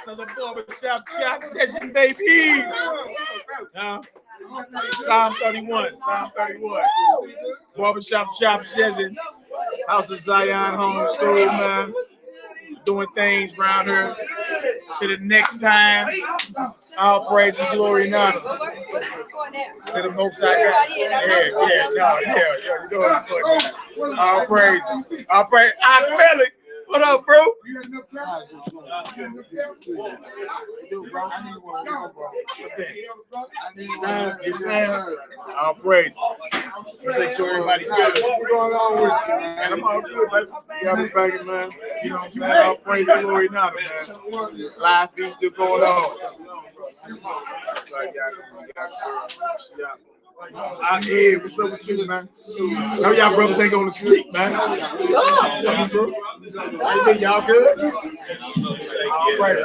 Another barbershop chop session, baby! Psalm 31, Psalm 31. Barbershop chop session. House of Zion homeschool, man. Doing things around here. To the next time, all praise and glory and honor. To the Most High God. Yeah, you doing good. All praise. All praise. I feel it. What up, bro? I'll praise. Make sure everybody good. What's going on with you? Man, I'm all good, man. You have a back, man. You know what I'm saying? I'll praise the glory and honor, man. Live feed still going on. Yeah, what's up with you, man? How y'all brothers ain't going to sleep, man? Y'all good?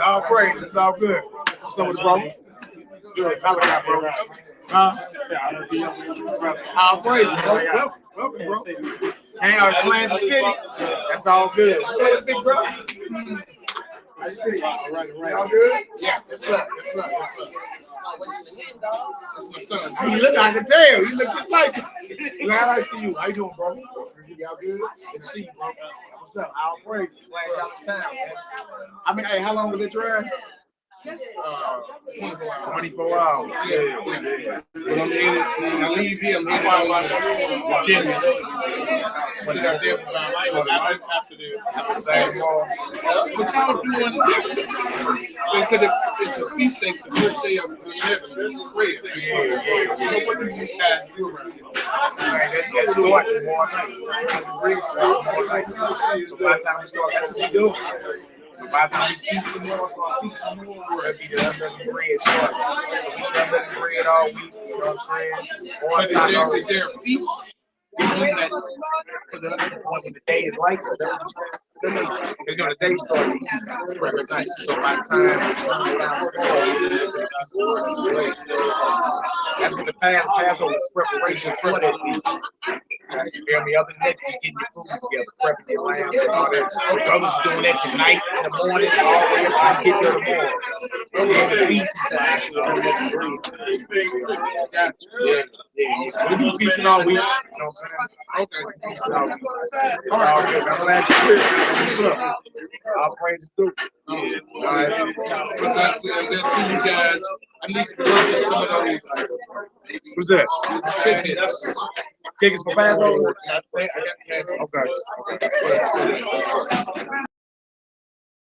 All praise. It's all good. What's up with the brother? Good. Malachi, bro. All praise, bro.
Welcome, bro. Hang out in Kansas City. That's all good. What's up, big bro? All right. All good? Yeah, what's up? That's my son. You look, I can tell. You look just like him. Nice to you. How you doing, bro? Y'all good? Good to see you, bro. What's up? I'll praise you. Glad y'all in town, man. I mean, hey, how long was it drive? 24 hours. Yeah. When I'm in it, when I leave here, I'm heading over to Jimmy. Sit out there for about after the basketball. What y'all doing? They said it's a feast day for the first day of heaven. Prayer. Yeah. So what do you guys do around here? That's starting tomorrow night. The bread starts tomorrow night. So by the time we start, that's what we do. So by the time we feast tomorrow, we'll be done making bread short. So we done making bread all week, you know what I'm saying? But is there a feast? When the day is like the day starts very nice. So by the time the sun goes down, that's what the Passover is preparation for that feast. You feel me? Other than that, just getting your food together, prepping your lambs and all that. The brothers are doing that tonight in the morning, all the way until you get there tomorrow. And then the feast is actually doing that bread. Yeah. We do feasting all week. You know what I'm saying? Okay. Feasting all week. It's all good. I'm glad you're here. What's up? All praises through. Yeah. All right. We'll see you guys. I need to purchase some of those. What's that? Tickets. Tickets for Passover? I got Passover. Okay.